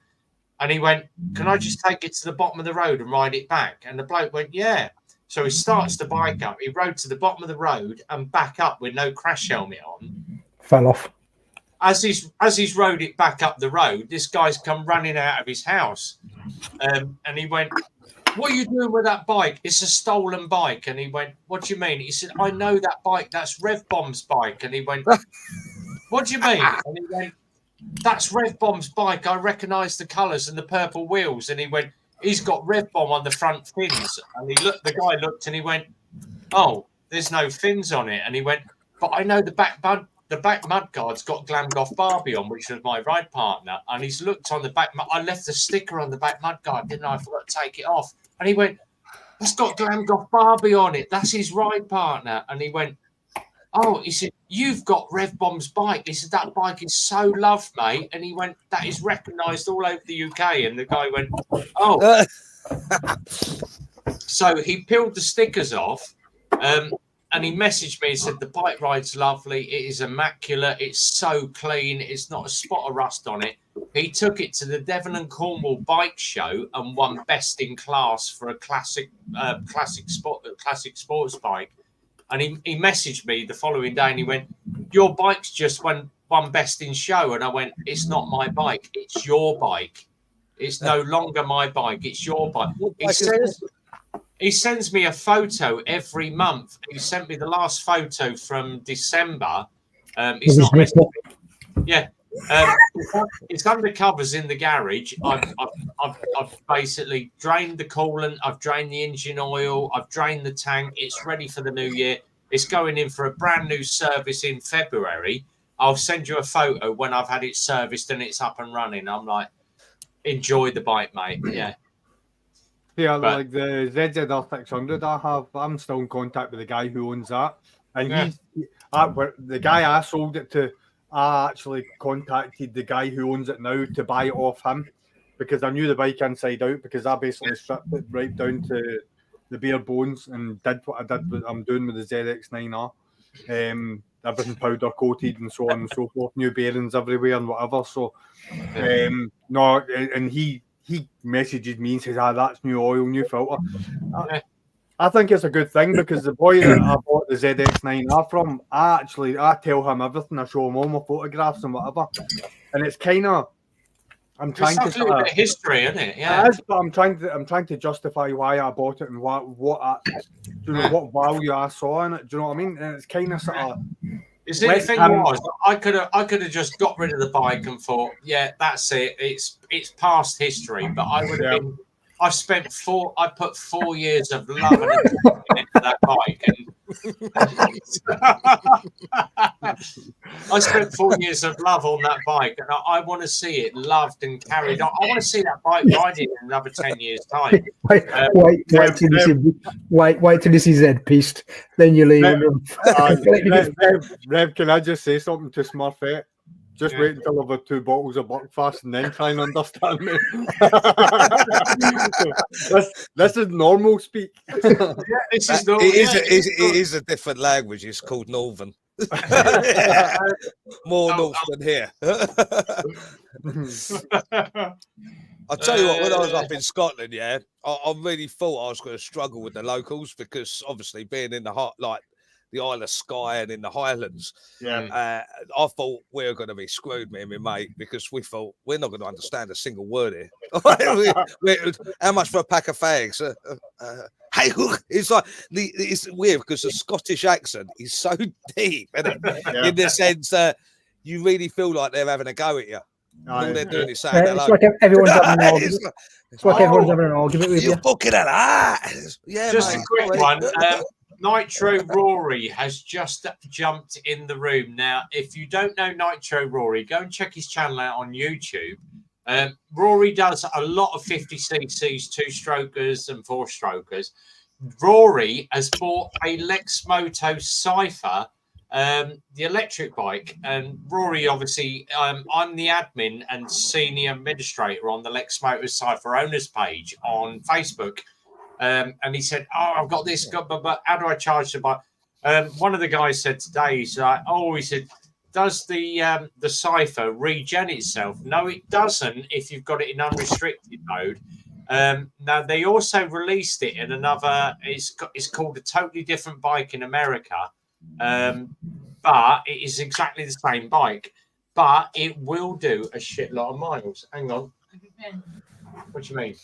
And he went, can I just take it to the bottom of the road and ride it back? And the bloke went, yeah. So he starts the bike up. He rode to the bottom of the road and back up with no crash helmet on. Fell off. As he's rode it back up the road, this guy's come running out of his house. And he went, what are you doing with that bike? It's a stolen bike. And he went, what do you mean? He said, I know that bike. That's Rev Bomb's bike. And he went, what do you mean? And he went, that's Rev Bomb's bike. I recognise the colours and the purple wheels. And he went, he's got Rev Bomb on the front fins. And the guy looked and he went, oh, there's no fins on it. And he went, but I know the back mudguard's got Glam Goth Barbie on, which was my ride partner. And he's looked on the back. I left the sticker on the back mudguard, didn't I? I forgot to take it off. And he went, that's got Glam Goth Barbie on it. That's his ride partner. And he went, oh, he said, you've got Rev Bomb's bike. He said, that bike is so loved, mate. And he went, that is recognised all over the UK. And the guy went, oh. So he peeled the stickers off. And he messaged me and said, the bike ride's lovely. It is immaculate. It's so clean. It's not a spot of rust on it. He took it to the Devon and Cornwall bike show and won best in class for a classic sports bike. And he messaged me the following day and he went, your bike's just won best in show. And I went, it's not my bike. It's your bike. It's no longer my bike. It's your bike. He sends me a photo every month. He sent me the last photo from December. It's not messaging me. Yeah. It's under covers in the garage. I've basically drained the coolant. I've drained the engine oil. I've drained the tank. It's ready for the new year. It's going in for a brand new service in February. I'll send you a photo when I've had it serviced and it's up and running. I'm like, enjoy the bike, mate. Yeah. Yeah, like the ZZR600 I'm still in contact with the guy who owns that. And the guy I sold it to, I actually contacted the guy who owns it now to buy it off him because I knew the bike inside out because I basically stripped it right down to the bare bones and did what I did what I'm doing with the ZX9R. Everything powder coated and so on and so forth, new bearings everywhere and whatever. So, and he messages me and says, that's new oil, new filter. I think it's a good thing because the boy that I bought the ZX9R from, I tell him everything. I show him all my photographs and whatever. And it's kind of, I'm trying to sort of history, isn't it? Yeah. It is, but I'm trying to justify why I bought it and what value I saw in it. Do you know what I mean? And it's kind of sort of. The thing was, I could have just got rid of the bike and thought, yeah, that's it. It's past history. But I would have been I put 4 years of love and attention into that bike, and I spent 4 years of love on that bike, and I want to see it loved and carried on. I want to see that bike riding in another 10 years' time. Wait till this is head pissed, then you leave him. Rev, can I just say something to Smurfette? Just wait until I've had 2 bottles of Buckfast and then try and understand me. this is normal speak. Yeah, this is normal. It is a different language. It's called Northern. More north than here. I'll tell you what, when I was up in Scotland, I really thought I was going to struggle with the locals because obviously being in the heart, like the Isle of Skye and in the Highlands, I thought we were going to be screwed, me and my mate, because we thought we're not going to understand a single word here. How much for a pack of fags? Hey, it's like it's weird because the Scottish accent is so deep, isn't it? In the sense that you really feel like they're having a go at you. All they're doing is saying hello. It's like everyone's having an argument. It's like everyone's having an argument with you. You're fucking at that. Yeah, just mate. a quick one. Nitro Rory has just jumped in the room. Now, if you don't know Nitro Rory, go and check his channel out on YouTube. Rory does a lot of 50cc's, 2-strokers and 4-strokers. Rory has bought a Lexmoto Cypher, the electric bike. And Rory, obviously, I'm the admin and senior administrator on the Lexmoto Cypher owners page on Facebook. And he said, I've got this, but how do I charge the bike? One of the guys said today, he's like, he said, does the Cypher regen itself? No, it doesn't if you've got it in unrestricted mode. Now, they also released it in another, it's called a totally different bike in America, but it is exactly the same bike, but it will do a shitload of miles. Hang on. What do you mean?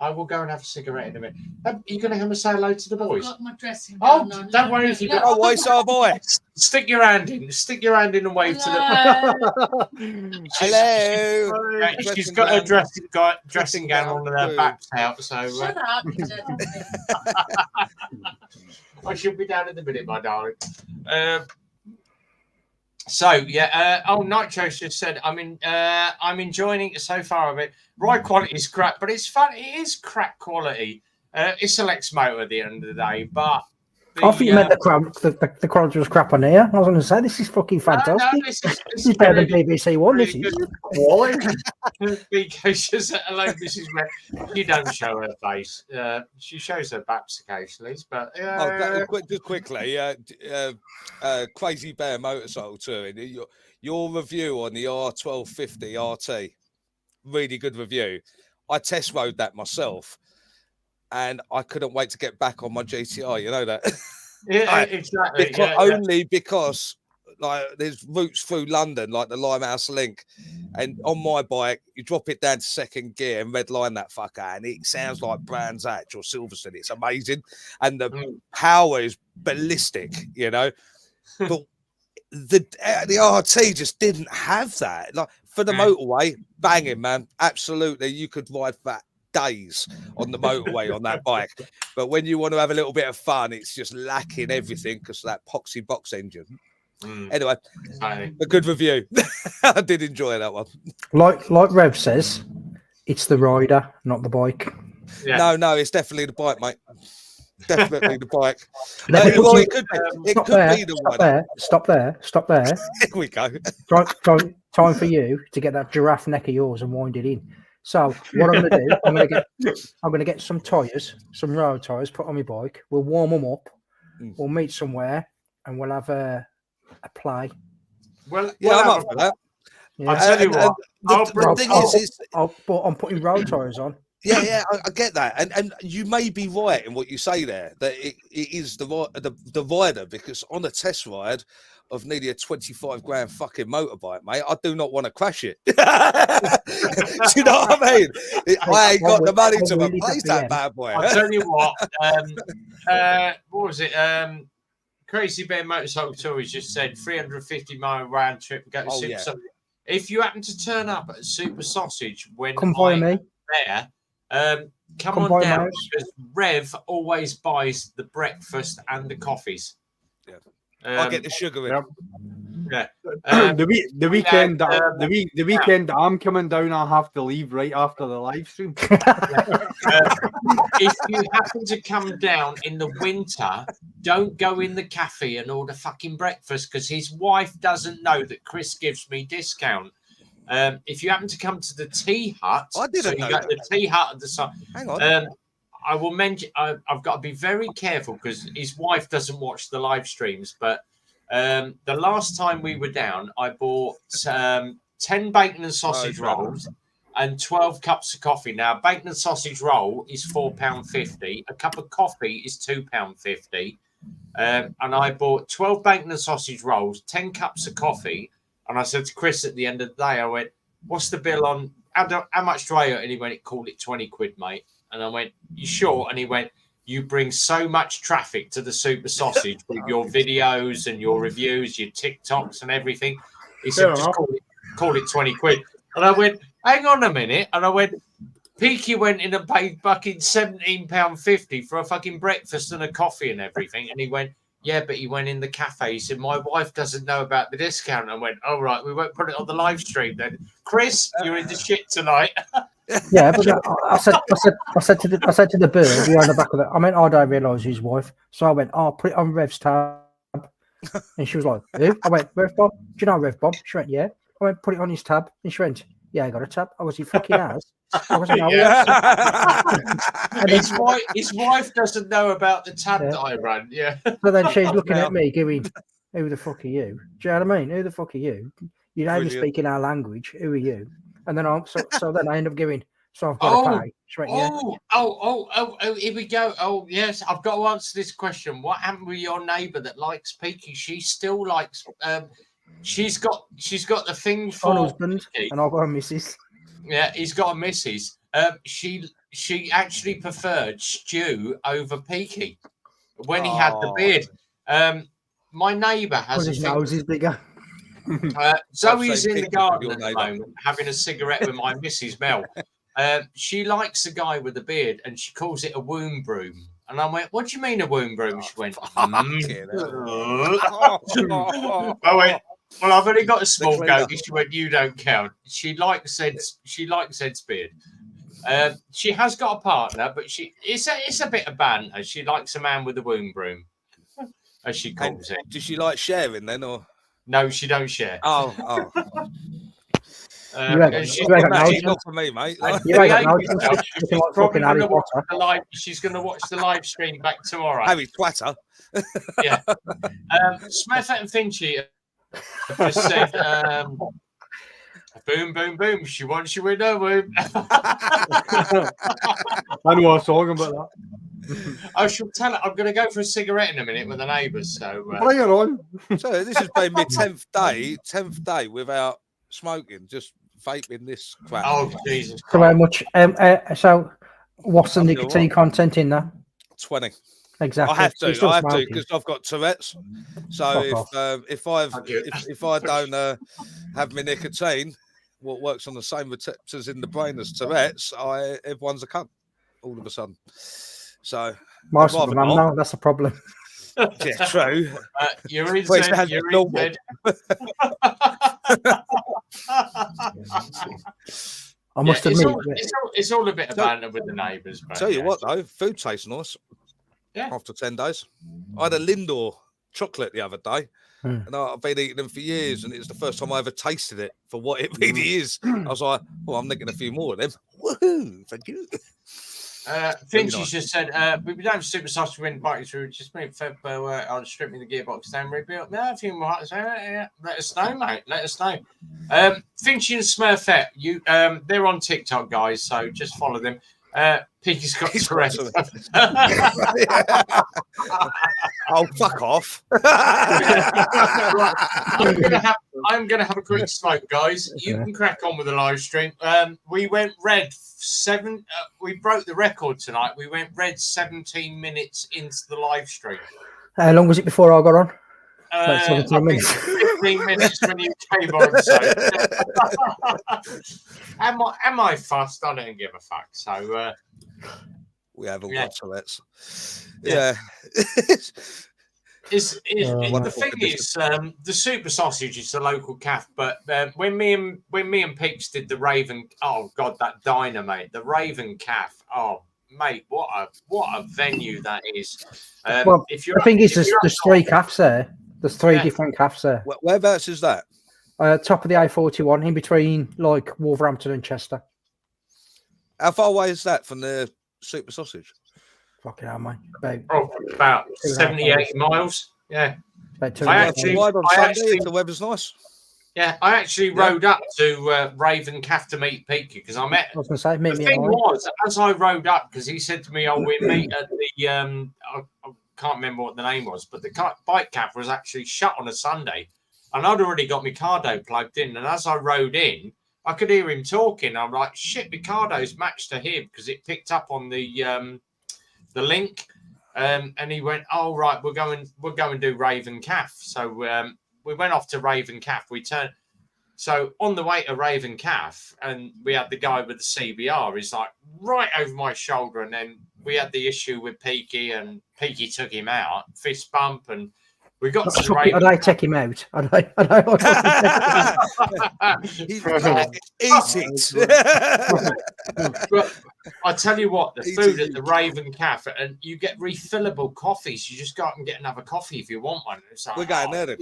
I will go and have a cigarette in a minute. Are you going to come and say hello to the boys? I've got my dressing gown on. Don't worry if you don't. Oh, why so boy? Stick your hand in. Stick your hand in and wave to the. Hello. She's got her dressing gown on and her back's out. So. Shut up. I should be down in a minute, my darling. Nitro's just said, I'm enjoying it so far of it. Ride quality is crap, but it's fun. It is crap quality. It's a Lexmoto at the end of the day, but I think you meant the quality was crap on here. I was going to say this is fucking fantastic. No, this is better than BBC One. This is quality. Because hello, Mrs. Red. She don't show her face. She shows her backs occasionally, but just quickly, Crazy Bear Motorcycle Touring. Your review on the R1250 RT, really good review. I test rode that myself. And I couldn't wait to get back on my GTI. You know that? Yeah, exactly. Only because like there's routes through London, like the Limehouse Link, and on my bike, you drop it down to second gear and red line that fucker, and it sounds like Brands Hatch or Silverstone. It's amazing, and the power is ballistic. You know, but the RT just didn't have that. Like for the motorway, banging man, absolutely, you could ride for days on the motorway on that bike, but when you want to have a little bit of fun, it's just lacking everything because of that poxy box engine. Anyway, a good review. I did enjoy that one. Like Rev says, it's the rider, not the bike. No, it's definitely the bike, mate. Definitely the bike. It could be the rider. Stop there. Here we go. Time for you to get that giraffe neck of yours and wind it in. So what I'm going to do, I'm going to get some tyres, some road tyres, put on my bike. We'll warm them up. We'll meet somewhere, and we'll have a play. Well, I'm up for that. Yeah. I'll tell you what. The thing is, I'm putting road tyres on. Yeah, I get that, and you may be right in what you say there that it is the rider, because on a test ride of nearly a 25 grand fucking motorbike, mate, I do not want to crash it. Do you know what I mean? I ain't got the money to replace that bad boy. I'll tell you what. What was it? Crazy Bear Motorcycle Tours just said 350-mile round trip. Go to Super Sausage. If you happen to turn up at Super Sausage when come find me there, Come on down, because Rev always buys the breakfast and the coffees. Yeah. I get the sugar in. Yep. Yeah. The weekend that I'm coming down, I'll have to leave right after the live stream. If you happen to come down in the winter, don't go in the cafe and order fucking breakfast, because his wife doesn't know that Chris gives me discount. If you happen to come to the Tea Hut, I didn't know got the Tea Hut at the side. Hang on. I will mention. I've got to be very careful because his wife doesn't watch the live streams. But the last time we were down, I bought 10 bacon and sausage rolls and 12 cups of coffee. Now, bacon and sausage roll is £4.50. A cup of coffee is £2.50. And I bought 12 bacon and sausage rolls, 10 cups of coffee. And I said to Chris at the end of the day, I went, "What's the bill on? How much do I owe?" And he went, "Call it 20 quid, mate." And I went, "You sure?" And he went, "You bring so much traffic to the Super Sausage with your videos and your reviews, your TikToks and everything." He said, "Just call it 20 quid." And I went, "Hang on a minute." And I went, "Peaky went in and paid fucking £17.50 for a fucking breakfast and a coffee and everything." And he went, "Yeah, but he went in the cafe." He said, "My wife doesn't know about the discount." I went, "All right, we won't put it on the live stream then." Chris, you're in the shit tonight. Yeah, but I said to the bird behind the back of it. I meant, "I don't realise his wife." So I went, "Oh, put it on Rev's tab." And she was like, "Who?" I went, "Rev Bob. Do you know Rev Bob?" She went, "Yeah." I went, "Put it on his tab." And she went, "Yeah, I got a tab." I was, "He fucking has." I wasn't His wife doesn't know about the tab that I run. Yeah. So then she's looking at me going, "Who the fuck are you?" Do you know what I mean? Who the fuck are you? You don't even speak in our language. Who are you? And then then I end up going, "So I've got to pay." She went, "Oh, here we go. Oh, yes, I've got to answer this question. What happened with your neighbour that likes Peaky? She still likes. She's got the thing for husband, Peaky. And I've got a missus. Yeah, he's got a missus. She actually preferred Stu over Peaky when he had the beard. My neighbour has his nose is bigger. Zoe's in the garden at the moment having a cigarette with my Mrs. Mel. She likes a guy with a beard and she calls it a womb broom. And I went, "What do you mean a womb broom?" She went, I went, "Well, I've only got a small goatee." She went, "You don't count." She likes Ed's beard. She has got a partner, but it's a bit of banter. She likes a man with a womb broom, as she calls it. Does she like sharing then, or no? She don't share. Oh. She's not for me, mate. She's going to watch the live stream back tomorrow. Harry Twatter. Yeah. Smurfette and Finchy have just said, "Boom, boom, boom. She wants you with her womb." I know a song about that. I shall tell her. I'm going to go for a cigarette in a minute with the neighbours. So bring it on. So this has been my 10th day without smoking, just vaping this crap. Oh Jesus! So how much? So what's the nicotine content in that? 20. Exactly. I have to because I've got Tourette's. So if I don't have my nicotine, what works on the same receptors in the brain as Tourette's, everyone's a cunt all of a sudden. So most of them, no, that's a problem. Yeah, true. You're in bed. You're in bed. I must admit, it's all a bit of banter with the neighbours. Tell you what, though, food tastes nice. Yeah. After 10 days, I had a Lindor chocolate the other day, and I've been eating them for years, and it's the first time I ever tasted it for what it really is. I was like, "Well, I'm nicking a few more of them." Woohoo! Thank you. Finch's just said, "We don't have Super Sausage win bikes through. Just me Feb on stripping the gearbox down, rebuilt. No, a few more. Yeah. Let us know, mate. Let us know." Finchy and Smurfette, they're on TikTok, guys. So just follow them. Peaky's got Tourette's. Oh, fuck off! I'm gonna have a quick smoke, guys. You can crack on with the live stream. We went red 7. We broke the record tonight. We went red 17 minutes into the live stream. How long was it before I got on? Like 17 minutes. 15 minutes when you came on. So, am I fussed? I don't give a fuck. So, we haven't yeah. got Tourette's. Yeah. Yeah. The thing is, the super sausage is the local calf, but when me and Peaks did the Raven, oh god, that dynamite, the Raven calf, oh mate, what a venue that is. Well, the thing is, there's three calves there. There's three different calves there. Whereabouts is that? Top of the A41, in between like Wolverhampton and Chester. How far away is that from the super sausage? Fucking hell, mate. About 70, 80 miles. Yeah. Ride on Sunday if the weather's nice. Yeah, I actually rode up to Raven Calf to meet Peaky because I met. I was going to say, meet the me. thing was, as I rode up, because he said to me, "Oh, we'll meet at the I can't remember what the name was, but the bike calf was actually shut on a Sunday, and I'd already got my cardo plugged in. And as I rode in, I could hear him talking. I'm like, "Shit, my cardo's matched to him because it picked up on the link." And he went, "Oh right, we'll go and do Raven Calf." So we went off to Raven Calf. We turned. So on the way to Raven Calf, and we had the guy with the CBR. He's like right over my shoulder, and then we had the issue with Peaky, and Peaky took him out, fist bump, and we got to Raven. I take him out. I Eat it. But I tell you what, the food at the Raven Calf, and you get refillable coffees. You just go out and get another coffee if you want one. It's like, we're going there. Then.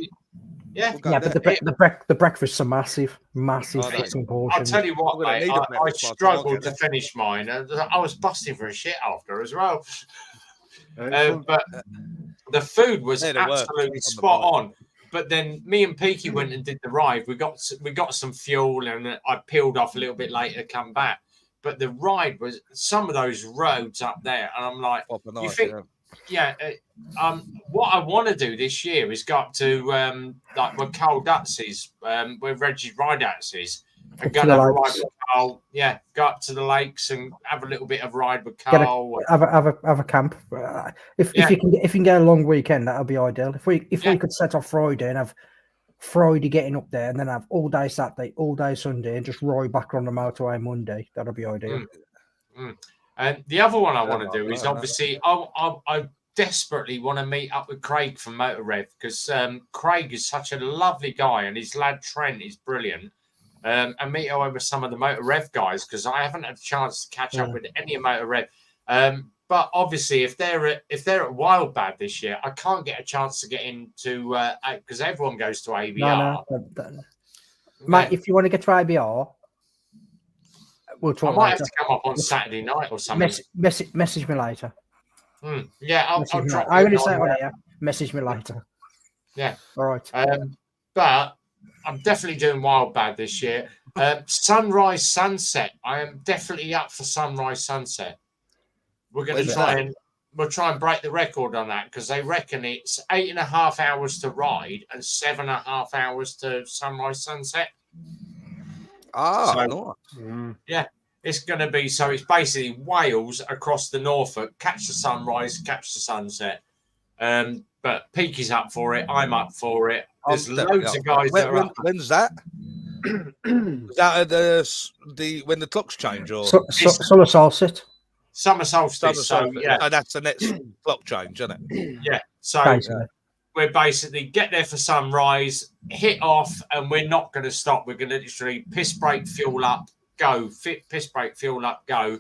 Yeah, but the breakfasts are massive fucking portion. I'll tell you what, mate, I struggled to finish mine. I was busting for a shit after as well. But the food was absolutely spot on. But then me and Peaky went and did the ride. We got some fuel, and I peeled off a little bit later to come back. But the ride was some of those roads up there, and I'm like, you think, what I want to do this year is go up to like where Carl Dutz is, where Reggie's Rideouts is, and go have a ride with Carl. Yeah, go up to the lakes and have a little bit of ride with Carl. Have a camp. If you can get a long weekend, that'll be ideal. If we could set off Friday and have Friday getting up there, and then have all day Saturday, all day Sunday, and just ride back on the motorway Monday, that'll be ideal. And the other one I want to do is obviously I desperately want to meet up with Craig from Motor Rev, because Craig is such a lovely guy, and his lad Trent is brilliant. And meet up with some of the Motor Rev guys, because I haven't had a chance to catch up with any of Motor Rev. But obviously, if they're at Wildbad this year, I can't get a chance to get into because everyone goes to ABR. No. Mate, if you want to get to ABR, we'll talk. I might have to come up on Saturday night or something. Message me later. Yeah, I'll drop. I'm going to say it on here. Message me later. Yeah. All right. But I'm definitely doing Wildbad this year. Sunrise Sunset. I am definitely up for Sunrise Sunset. We're going to try and break the record on that, because they reckon it's 8.5 hours to ride and 7.5 hours to Sunrise Sunset. Yeah, it's going to be, so it's basically Wales across the Norfolk, catch the sunrise, catch the sunset. But Peaky's up for it. I'm up for it. There's loads of guys that are up. When's that? Is that when the clocks change, or summer solstice? Summer solstice. So that's the next clock change, isn't it? Yeah. So we're basically get there for sunrise, hit off, and we're not going to stop. We're going to literally piss break, fuel up, go. Piss break, fuel up, go.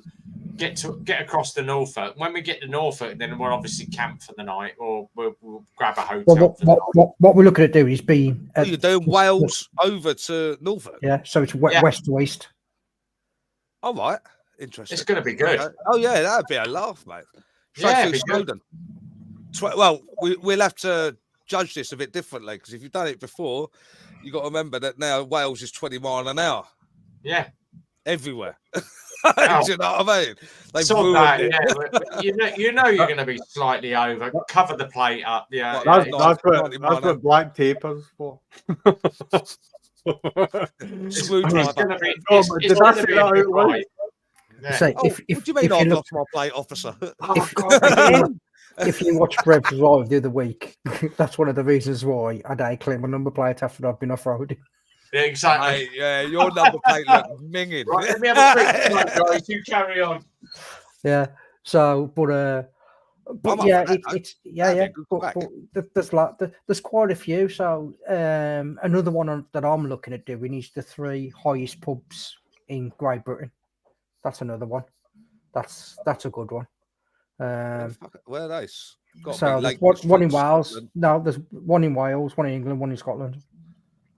Get across to Norfolk. When we get to Norfolk, then we'll obviously camp for the night, or we'll grab a hotel. What we're looking at doing is being. You're doing Wales over to Norfolk. Yeah, so it's west to east. All right, interesting. It's going to be good. Oh yeah, that'd be a laugh, mate. Straight through Snowdon. Well, we'll have to judge this a bit differently, because if you've done it before, you got to remember that now Wales is 20 miles an hour. Yeah, everywhere. Do you know what I mean? They've ruined it. Yeah. You know you're going to be slightly over. Cover the plate up. Yeah, that's what black tape is for. It's going to be. It's going to be a good ride. So what do you mean I've lost my plate, officer? if you watch Brev's Live the other week, that's one of the reasons why I don't claim a number plate after I've been off-roading. Yeah, exactly. Mate, yeah, your number plate look minging. Right, let me have a quick look, guys. You carry on. Yeah. So, but I'm up yeah, for that, though. it's yeah, That'd be yeah. a good But, crack. there's quite a few. So, another one that I'm looking at doing is the 3 highest pubs in Great Britain. That's another one. That's a good one. Where are those? Gotta So be there's Lake one in District, Wales. Scotland. No, there's one in Wales, one in England, one in Scotland.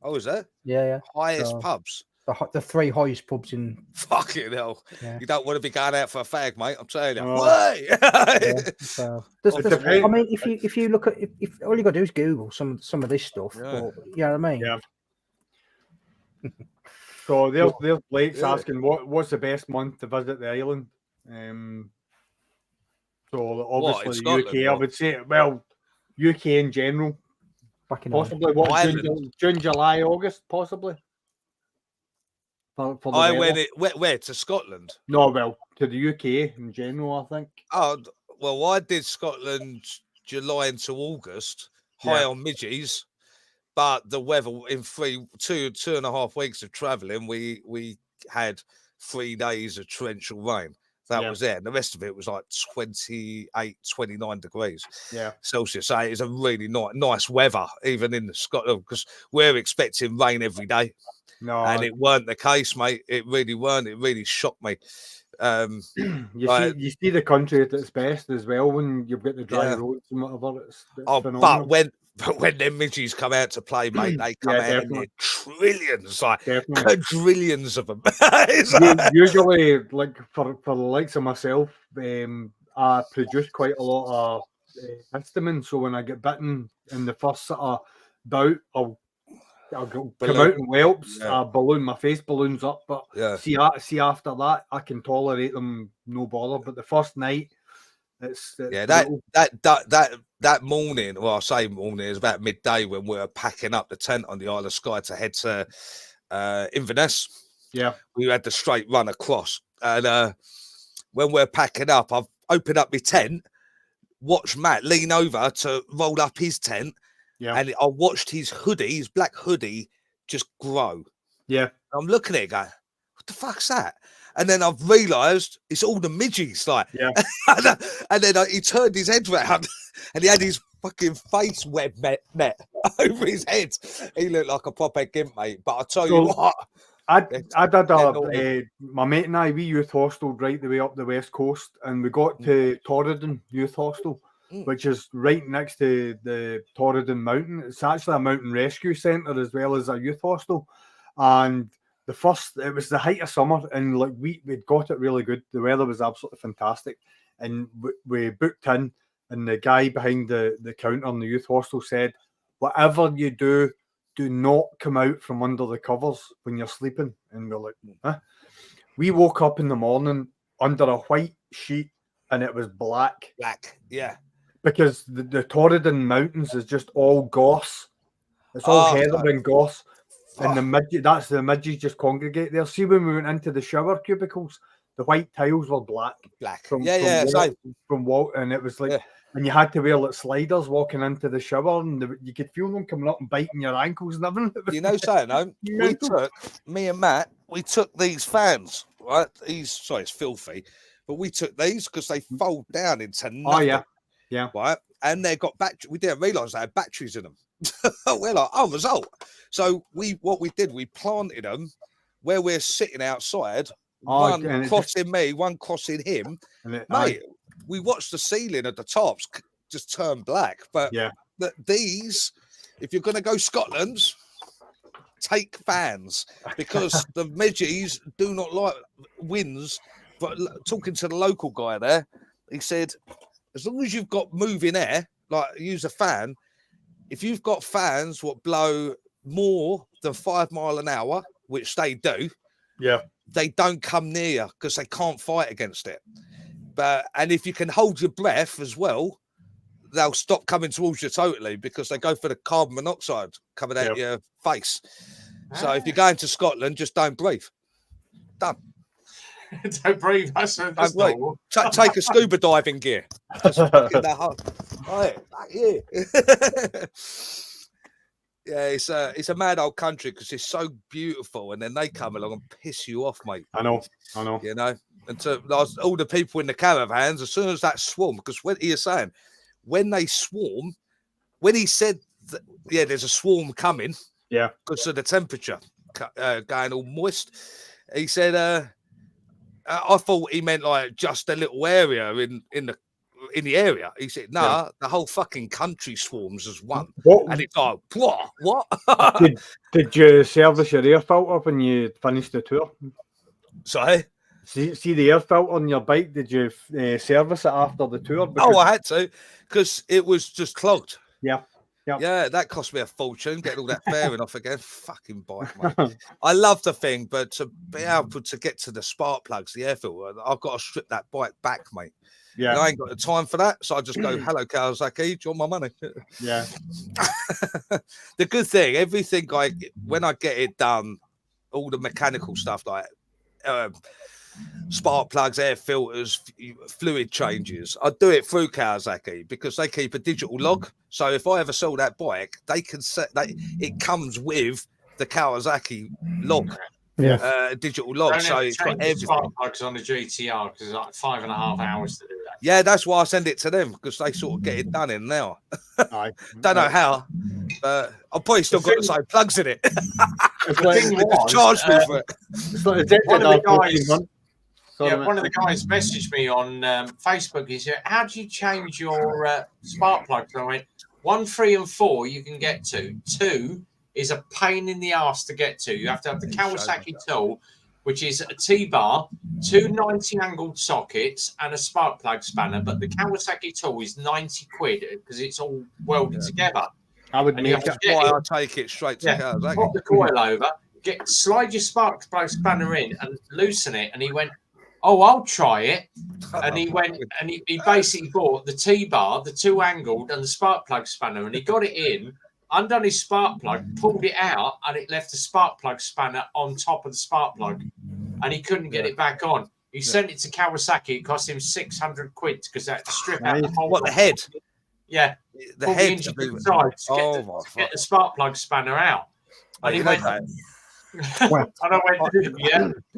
Oh, is there? Yeah. Highest So, pubs? the 3 highest pubs in. Fucking hell. Yeah. You don't want to be going out for a fag, mate. I'm telling you. Oh. Way! Yeah, so I depends. mean, if you look at if all you got to do is Google some of this stuff, Yeah. but, you know what I mean? Yeah. So there's Blake's Yeah. asking what's the best month to visit the island. So obviously Scotland, UK, I would say. Well, UK in general, Back in possibly what Ireland. June, July, August, possibly. For the I weather. went where to Scotland. No, well, to the UK in general, I think. Oh well, I did Scotland July into August, high Yeah. on midges, but the weather in 2.5 weeks of travelling, we had 3 days of torrential rain. That Yeah. was it. And the rest of it was like 28, 29 degrees Yeah. Celsius. So it's a really nice weather, even in the Scotland, because we're expecting rain every day. No, And it weren't the case, mate. It really weren't. It really shocked me. you see the country at its best as well when you've got the dry roads and whatever. It's phenomenal. But when them midges come out to play, mate, they come out in their trillions, like quadrillions of them. Usually, like for the likes of myself, I produce quite a lot of histamine. So when I get bitten in the first sort of bout, I'll come out in whelps. My face balloons up. But see after that, I can tolerate them, no bother. But the first night, it's that morning, well, I say morning, it was about midday when we were packing up the tent on the Isle of Skye to head to Inverness. Yeah, we had the straight run across, and when we're packing up, I've opened up my tent, watched Matt lean over to roll up his tent, and I watched his black hoodie, just grow. Yeah, I'm looking at it going, what the fuck's that? And then I've realised it's all the midges, like, and then he turned his head round and he had his fucking face web net over his head. He looked like a proper gimp, mate. But I tell you what, I did my mate and I, we youth hosteled right the way up the west coast, and we got to Torridon Youth Hostel, which is right next to the Torridon Mountain. It's actually a mountain rescue centre as well as a youth hostel, and it was the height of summer, and like we'd got it really good. The weather was absolutely fantastic, and we booked in, and the guy behind the counter in the youth hostel said, whatever you do not come out from under the covers when you're sleeping. And we're like, huh? We woke up in the morning under a white sheet, and it was black, because the Torridon Mountains is just all goss. It's all heather and goss. And that's the midges just congregate there. See, when we went into the shower cubicles, the white tiles were black. From Walt, and it was like, and you had to wear like sliders walking into the shower, and you could feel them coming up and biting your ankles and everything. You know, saying me and Matt, we took these fans, right? It's filthy, but we took these because they fold down into nothing. Right, and they got batteries. We didn't realise they had batteries in them. We're like, result. So we planted them where we're sitting outside, one crossing me, one crossing him. Mate, we watched the ceiling at the tops just turn black. But these, if you're going to go Scotland, take fans, because the midges do not like winds. But talking to the local guy there, he said, as long as you've got moving air, like use a fan, if you've got fans what blow more than 5 miles an hour, which they do, they don't come near you because they can't fight against it. And if you can hold your breath as well, they'll stop coming towards you totally, because they go for the carbon monoxide coming out your face. So if you're going to Scotland, just don't breathe. Done. Don't breathe. That's normal. Take a scuba diving gear. Just fucking that hard. Right, back here. Yeah, it's a mad old country because it's so beautiful, and then they come along and piss you off, mate. I know. You know, and to all the people in the caravans, as soon as that swarm, because what he is saying, when they swarm, when he said, there's a swarm coming, because of the temperature going all moist, he said, I thought he meant like just a little area in the area. He said, the whole fucking country swarms as one. And it's like, what? Did you service your air filter when you finished the tour? Sorry? See the air filter on your bike, did you service it after the tour? Because... I had to, because it was just clogged. Yeah, that cost me a fortune, getting all that fairing off again. Fucking bike, mate. I love the thing, but to be able to get to the spark plugs, the air filter, I've got to strip that bike back, mate. Yeah, and I ain't got the time for that, so I just go, hello, Kawasaki, do you want my money? Yeah. The good thing, everything when I get it done, all the mechanical stuff like spark plugs, air filters, fluid changes, I do it through Kawasaki because they keep a digital log. So if I ever sell that bike, they can set that it comes with the Kawasaki log. Digital log, so it's got everything. Spark plugs on the GTR because it's like 5.5 hours to do that. Yeah, that's why I send it to them because they sort of get it done in now. Don't know how, but I've probably still got the same plugs in it. Charge me for it. One of the guys messaged me on Facebook. He said, "How do you change your spark plugs?" And I went, 1, 3, and 4 you can get to. 2 is a pain in the ass to get to. You have to have the Kawasaki tool, which is a T-bar, 2 90-angled sockets, and a spark plug spanner. But the Kawasaki tool is 90 quid because it's all welded together. I would make it. Why I take it straight to Kawasaki. Pop the coil over, slide your spark plug spanner in, and loosen it. And he went, "Oh, I'll try it." And he went and he basically bought the T-bar, the 2 angled, and the spark plug spanner, and he got it in. Undone his spark plug, pulled it out, and it left the spark plug spanner on top of the spark plug, and he couldn't get it back on. He sent it to Kawasaki. It cost him 600 quid because they had to strip out the whole. What, the head? Yeah, the head to get the spark plug spanner out. And he went. And I went,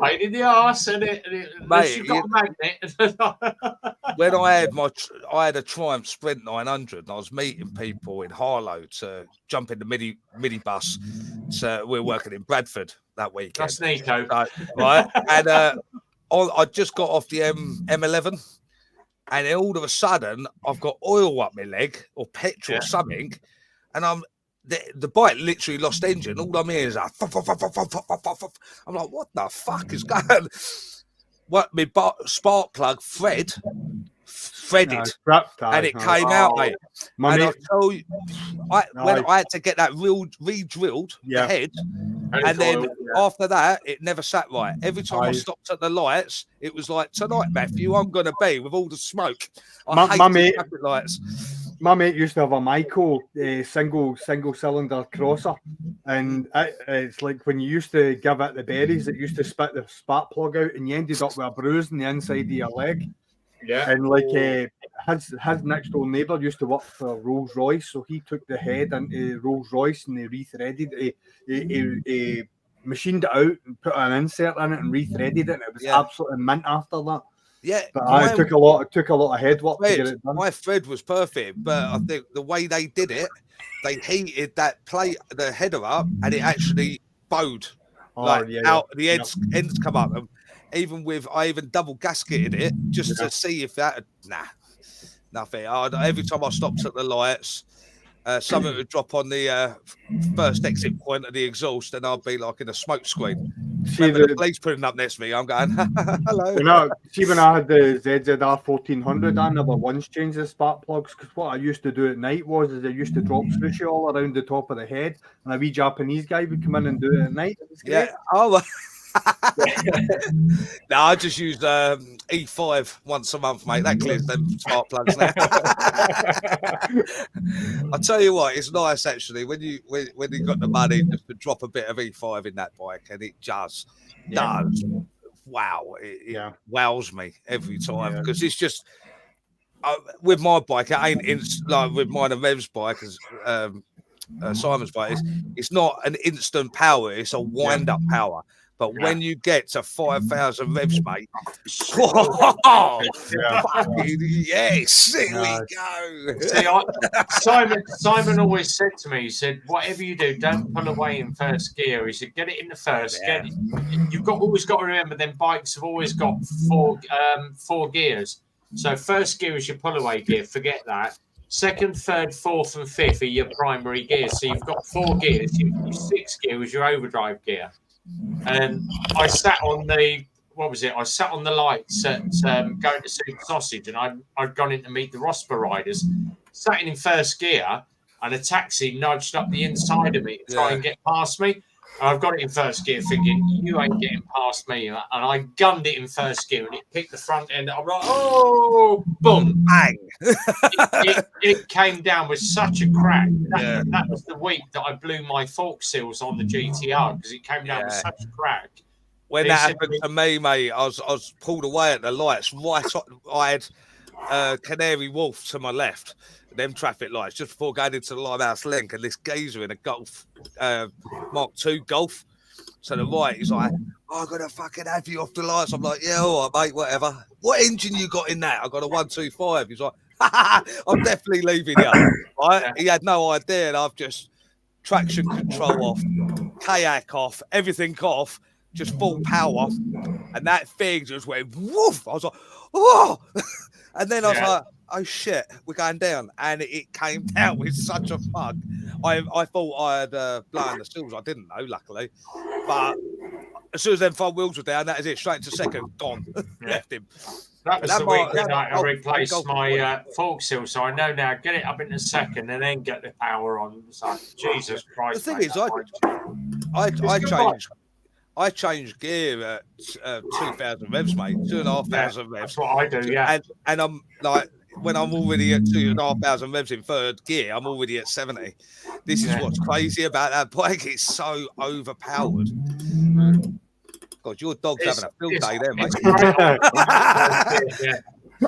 pain in the arse, and you got a magnet. When I had a Triumph Sprint 900, and I was meeting people in Harlow to jump in the mini bus. So we're working in Bradford that weekend. That's Nico, right? And I just got off the M11, and then all of a sudden I've got oil up my leg or petrol or something, and the bike literally lost engine. All I'm hearing is I'm like, what the fuck is going on? What, my spark plug threaded, and it came out, mate. And I tell you, I had to get that re-drilled, the head, and then after that, it never sat right. Every time I stopped at the lights, it was like, tonight, Matthew, I'm going to be with all the smoke. I hate traffic lights. My mate used to have a Myco single cylinder crosser, and it's like when you used to give it the berries, it used to spit the spark plug out, and you ended up with a bruise on the inside of your leg. Yeah, and like his next door neighbour used to work for Rolls Royce, so he took the head into Rolls Royce and they rethreaded it. He machined it out and put an insert in it and rethreaded it, and it was absolutely mint after that. Yeah, but it took a lot of head work to get it done. My thread was perfect, but I think the way they did it, they heated that plate, the header up, and it actually bowed out. The ends come up. I even double gasketed it just to see if that. Nothing. Every time I stopped at the lights, something would drop on the first exit point of the exhaust, and I'd be like in a smoke screen. Remember the police putting up next to me, I'm going, hello. See, when I had the ZZR 1400, I never once changed the spark plugs, because what I used to do at night I used to drop sushi all around the top of the head, and a wee Japanese guy would come in and do it at night. It was great. Yeah. Oh, no, I just use E5 once a month, mate. That clears them spark plugs now. I tell you what, it's nice actually when you got the money just to drop a bit of E5 in that bike, and it just does wow, it Yeah. wows me every time because it's just with my bike, it ain't like with mine and Rev's bike, as Simon's bike is. It's not an instant power; it's a wind-up power. But when you get to 5,000 revs, mate, yes, here we go. See, Simon always said to me, he said, whatever you do, don't pull away in first gear. He said, get it in the first. Yeah. You've always got to remember, them bikes have always got four gears. So first gear is your pull away gear. Forget that. Second, third, fourth, and fifth are your primary gears. So you've got 4 gears. Your 6th gear was your overdrive gear. And I sat on the I sat on the lights at going to Super Sausage, and I'd gone in to meet the Rosper riders, sat in first gear, and a taxi nudged up the inside of me to try and get past me. And I've got it in first gear, thinking you ain't getting past me, and I gunned it in first gear, and it picked the front end. I'm like, oh, boom, bang! it came down with such a crack. That was the week that I blew my fork seals on the GTR because it came down with such a crack. When that happened to me, mate, I was pulled away at the lights. I had Canary Wharf to my left, them traffic lights, just before going into the Limehouse Link, and this geezer in a Golf, Mark II Golf. So the right, he's like, I'm going to fucking have you off the lights. I'm like, yeah, all right, mate, whatever. What engine you got in that? I got a 125. He's like, I'm definitely leaving you. Right? He had no idea, and I've just traction control off, kayak off, everything off, just full power, and that thing just went woof. I was like, oh, and then I was like, oh shit, we're going down, and it came down with such a fuck. I thought I had blown the seals. I didn't know, luckily, but as soon as them 5 wheels were down, that is it, straight to second, gone. Left him. That was the week that I replaced my fork seal, so I know now. Get it up in a second, and then get the power on. It's like, Jesus Christ! The thing is, I changed gear at 2,000 revs, mate. 2,500 revs. That's what I do, yeah. And I'm like, when I'm already at 2,500 revs in third gear, I'm already at 70. This is what's crazy about that bike. It's so overpowered. God, your dog's having a field day there, mate.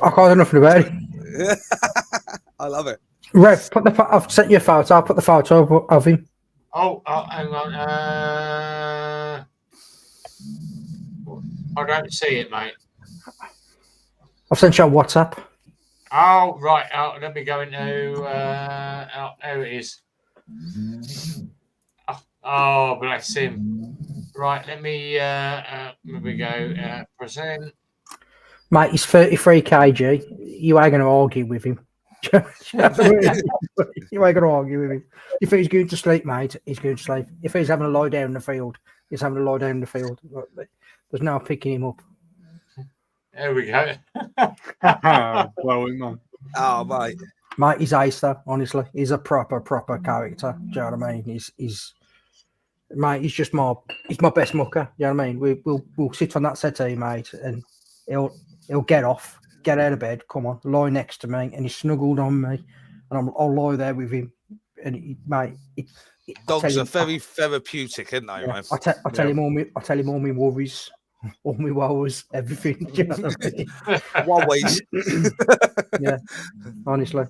I can't do nothing about it. I love it. Rev, I've sent you a photo. I'll put the photo of him. Oh, hang on. I don't see it, mate. I've sent you a WhatsApp. Oh, right. Oh, let me go into. There it is. Oh, bless him. Right, let me. Here we go. Present. Mate, he's 33 kg. You ain't going to argue with him. You ain't going to argue with him. If he's going to sleep, mate, he's going to sleep. If he's having a lie down in the field, he's having a lie down in the field. There's no picking him up. There we go. Well, man. Oh, mate. Mate, he's ace though, honestly. He's a proper character. Do you know what I mean? He's mate, he's my best mucker. You know what I mean? We'll sit on that settee, mate, and he'll get off, get out of bed, come on, lie next to me, and he's snuggled on me, and I'll lie there with him. And mate, dogs are very therapeutic, aren't they, man? I tell him all my worries, all my woes, everything. Do you know what I mean? Wowies. Yeah, honestly.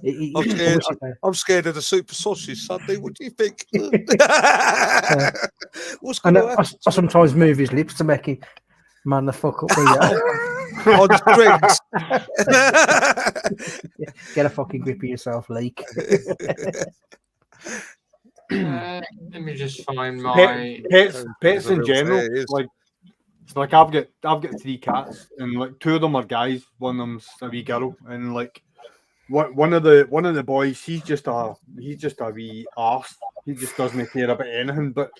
I'm scared of the Super Sausage Sunday. What do you think? What's I going on? I sometimes move his lips to make him man the fuck up. On strings. Get a fucking grip of yourself, Leak. Let me just find my pets in general. Like I've got 3 cats, and like 2 of them are guys, one of them's a wee girl, and like one of the boys, he's just a wee arse. He just doesn't care about anything. But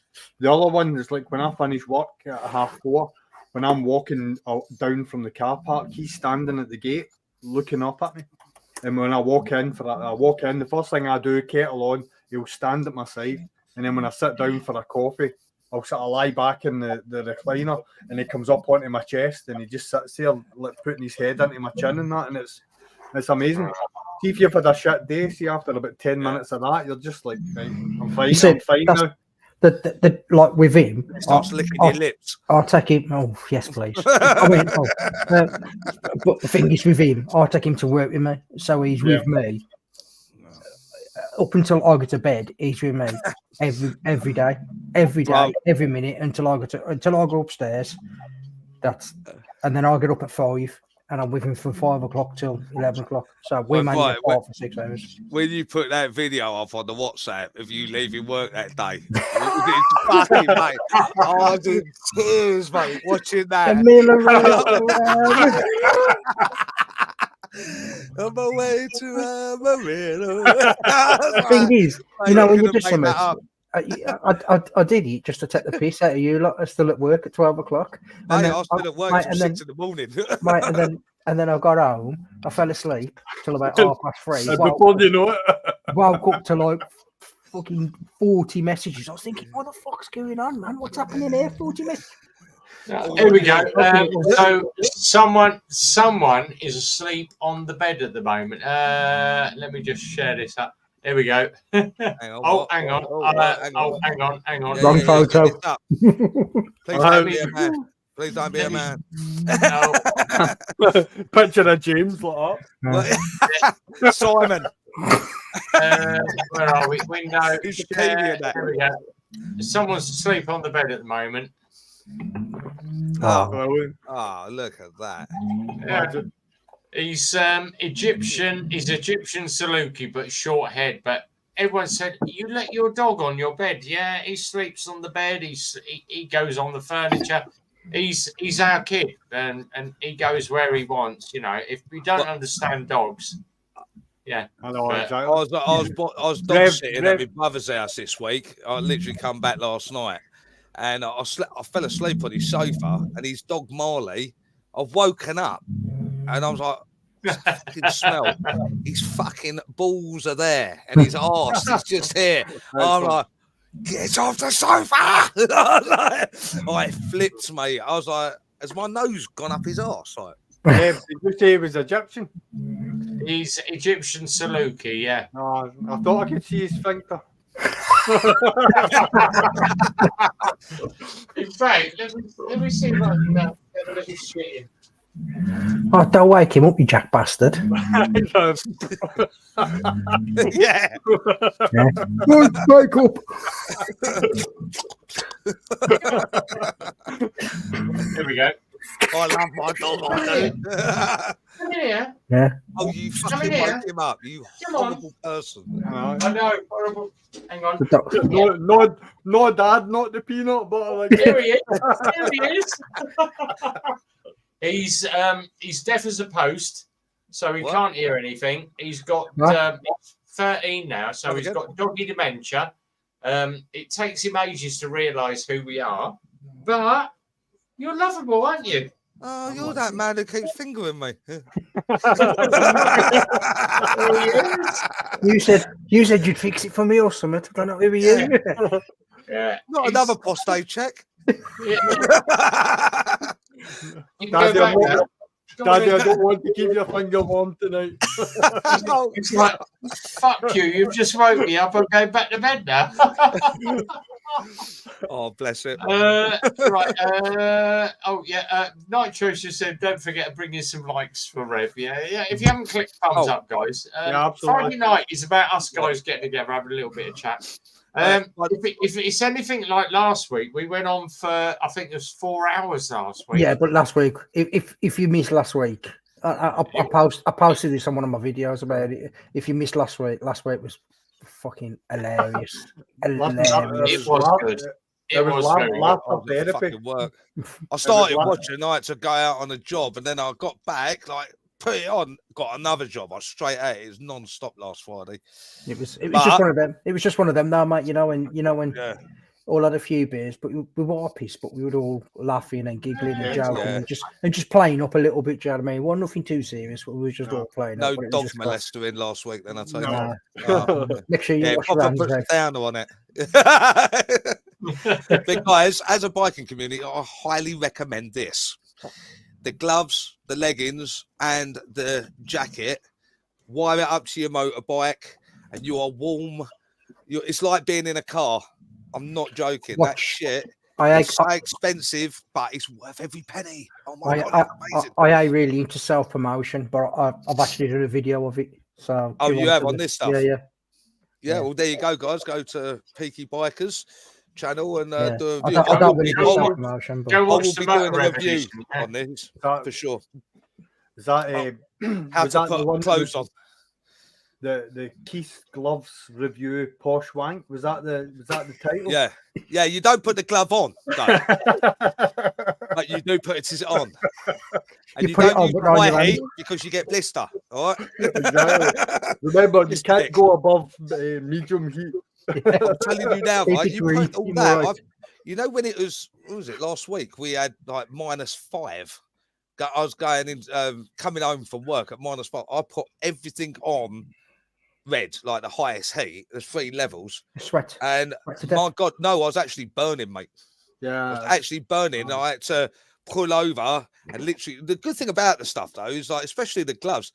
the other one is like when I finish work at 4:30, when I'm walking down from the car park, he's standing at the gate looking up at me. And when I walk in, the first thing I do, kettle on, he'll stand at my side. And then when I sit down for a coffee, I'll sort of lie back in the recliner, and he comes up onto my chest, and he just sits there, like putting his head into my chin and that, and it's amazing. See if you've had a shit day, see after about 10 minutes of that, you're just like, right, I'm fine now. like with him, It starts licking your lips. I'll take him. Oh yes, please. I mean, but the thing is with him, I'll take him to work with me, so he's with me up until I go to bed. He's with me every day, every minute until I go upstairs. And then I get up at 5. And I'm with him from 5 o'clock till 11 o'clock. So we managed to for 6 hours. When you put that video up on the WhatsApp of you leaving work that day, it's fucking, mate. I was in tears, mate, watching that. On my way to Amarillo. The thing is, you know, when you do something, I did it just to take the piss out of you. Lot are still at work at 12 o'clock. And I was still at work till 6 in the morning. And then I got home. I fell asleep till about 3:30. And before you know it, woke up to like fucking 40 messages. I was thinking, what the fuck's going on, man? What's happening here? 40 messages. Here we go. So someone is asleep on the bed at the moment. Let me just share this up. There we go. Hang on. Hang on. Wrong photo. Please don't be a man. Please don't be a man. No. Picture of James like that. Simon. Where are we? Window. There we go. Someone's asleep on the bed at the moment. Oh, look at that. Yeah. He's Egyptian. He's Egyptian Saluki, but short head. But everyone said, "You let your dog on your bed." Yeah, he sleeps on the bed. He goes on the furniture. He's our kid, and he goes where he wants. You know, if we don't understand dogs, yeah. I know. I was dog sitting at my brother's house this week. I literally come back last night, and I fell asleep on his sofa, and his dog Marley. I've woken up, and I was like, fucking smell. His fucking balls are there, and his arse is just here. I'm like, get off the sofa! It flipped, mate. I was like, has my nose gone up his arse? Like, did you say he was Egyptian? He's Egyptian Saluki, yeah. No, I thought I could see his sphincter. In fact, let me see if I can get a little shit in. Oh, don't wake him up, you jack bastard. Yeah. Wake up. Here we go. I love my dog. Come here. Yeah. Oh, you fucking woke him up, you horrible person. I know, horrible. Hang on. No, Dad, not the peanut butter. Like Here he is. Here he is. He's deaf as a post, so he can't hear anything. He's got 13 now, so he's got doggy dementia. It takes him ages to realise who we are, but you're lovable, aren't you? Oh, you're that man who keeps fingering me. You said you'd fix it for me or something. I don't know who he is. Yeah. Not another prostate check. Daddy, I don't want to keep your finger warm tonight. It's like, fuck you, you've just woke me up. I'm going back to bed now. Oh, bless it. Nitro just said, don't forget to bring in some likes for Rev. Yeah. If you haven't clicked thumbs up, guys. Friday night is about us guys getting together, having a little bit of chat. If it's anything like last week, we went on for I think it was 4 hours last week. Yeah, but last week, if you missed last week, I posted this on one of my videos about it. If you missed last week was fucking hilarious. It was good. It was very fucking work. I started watching. I had to go out on a job, and then I got back, like put it on, got another job. I was straight at it. It was non-stop last Friday. It was just one of them. It was just one of them, though, mate. You know when all had a few beers, but we were pissed, but we were all laughing and giggling and joking and just playing up a little bit. Do you know what I mean? Well, nothing too serious, but we were just all playing. No up, dog molester in last week. Then I tell you. Make sure you put the down on it. But guys, as a biking community, I highly recommend this. The gloves, the leggings, and the jacket. Wire it up to your motorbike, and you are warm. It's like being in a car. I'm not joking. That Watch. shit I is so expensive, but it's worth every penny. Oh my god, it's amazing. I really into self promotion, but I've actually done a video of it. So Oh, you have on this stuff? Yeah. Well, there you go, guys. Go to Peaky Bikers channel and do a review. I don't really do self promotion, but Go I watch will the be doing Motor a review Revolution, yeah. on this That- for sure. Is that How was to that the put one clothes on. the Keith Gloves review Posh Wank? Was that the title? Yeah. You don't put the glove on, though, but you do put it on. And you put it don't on, use but not on high your heat hand. because you get blister. All right. Exactly. Remember, you Just can't stick. go above medium heat. I'm telling you now, Keep right? it You green, put all you're that. right. You know when it was, what was it, last week? We had like -5. I was going in, coming home from work at -5. I put everything on red, like the highest heat. There's 3 levels. Sweat. And Sweat to death. my God, no, I was actually burning, mate. I Yeah. was actually burning. I had to pull over and literally. The good thing about the stuff though is like, especially the gloves.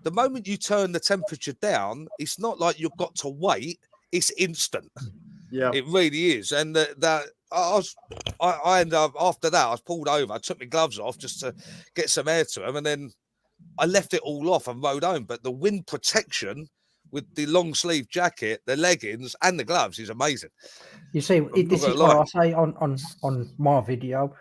The moment you turn the temperature down, it's not like you've got to wait. It's instant. Yeah. It really is. And I ended up after that. I was pulled over. I took my gloves off just to get some air to them, and then I left it all off and rode home. But the wind protection with the long sleeve jacket, the leggings, and the gloves is amazing. You see, this not is gonna what I say on my video.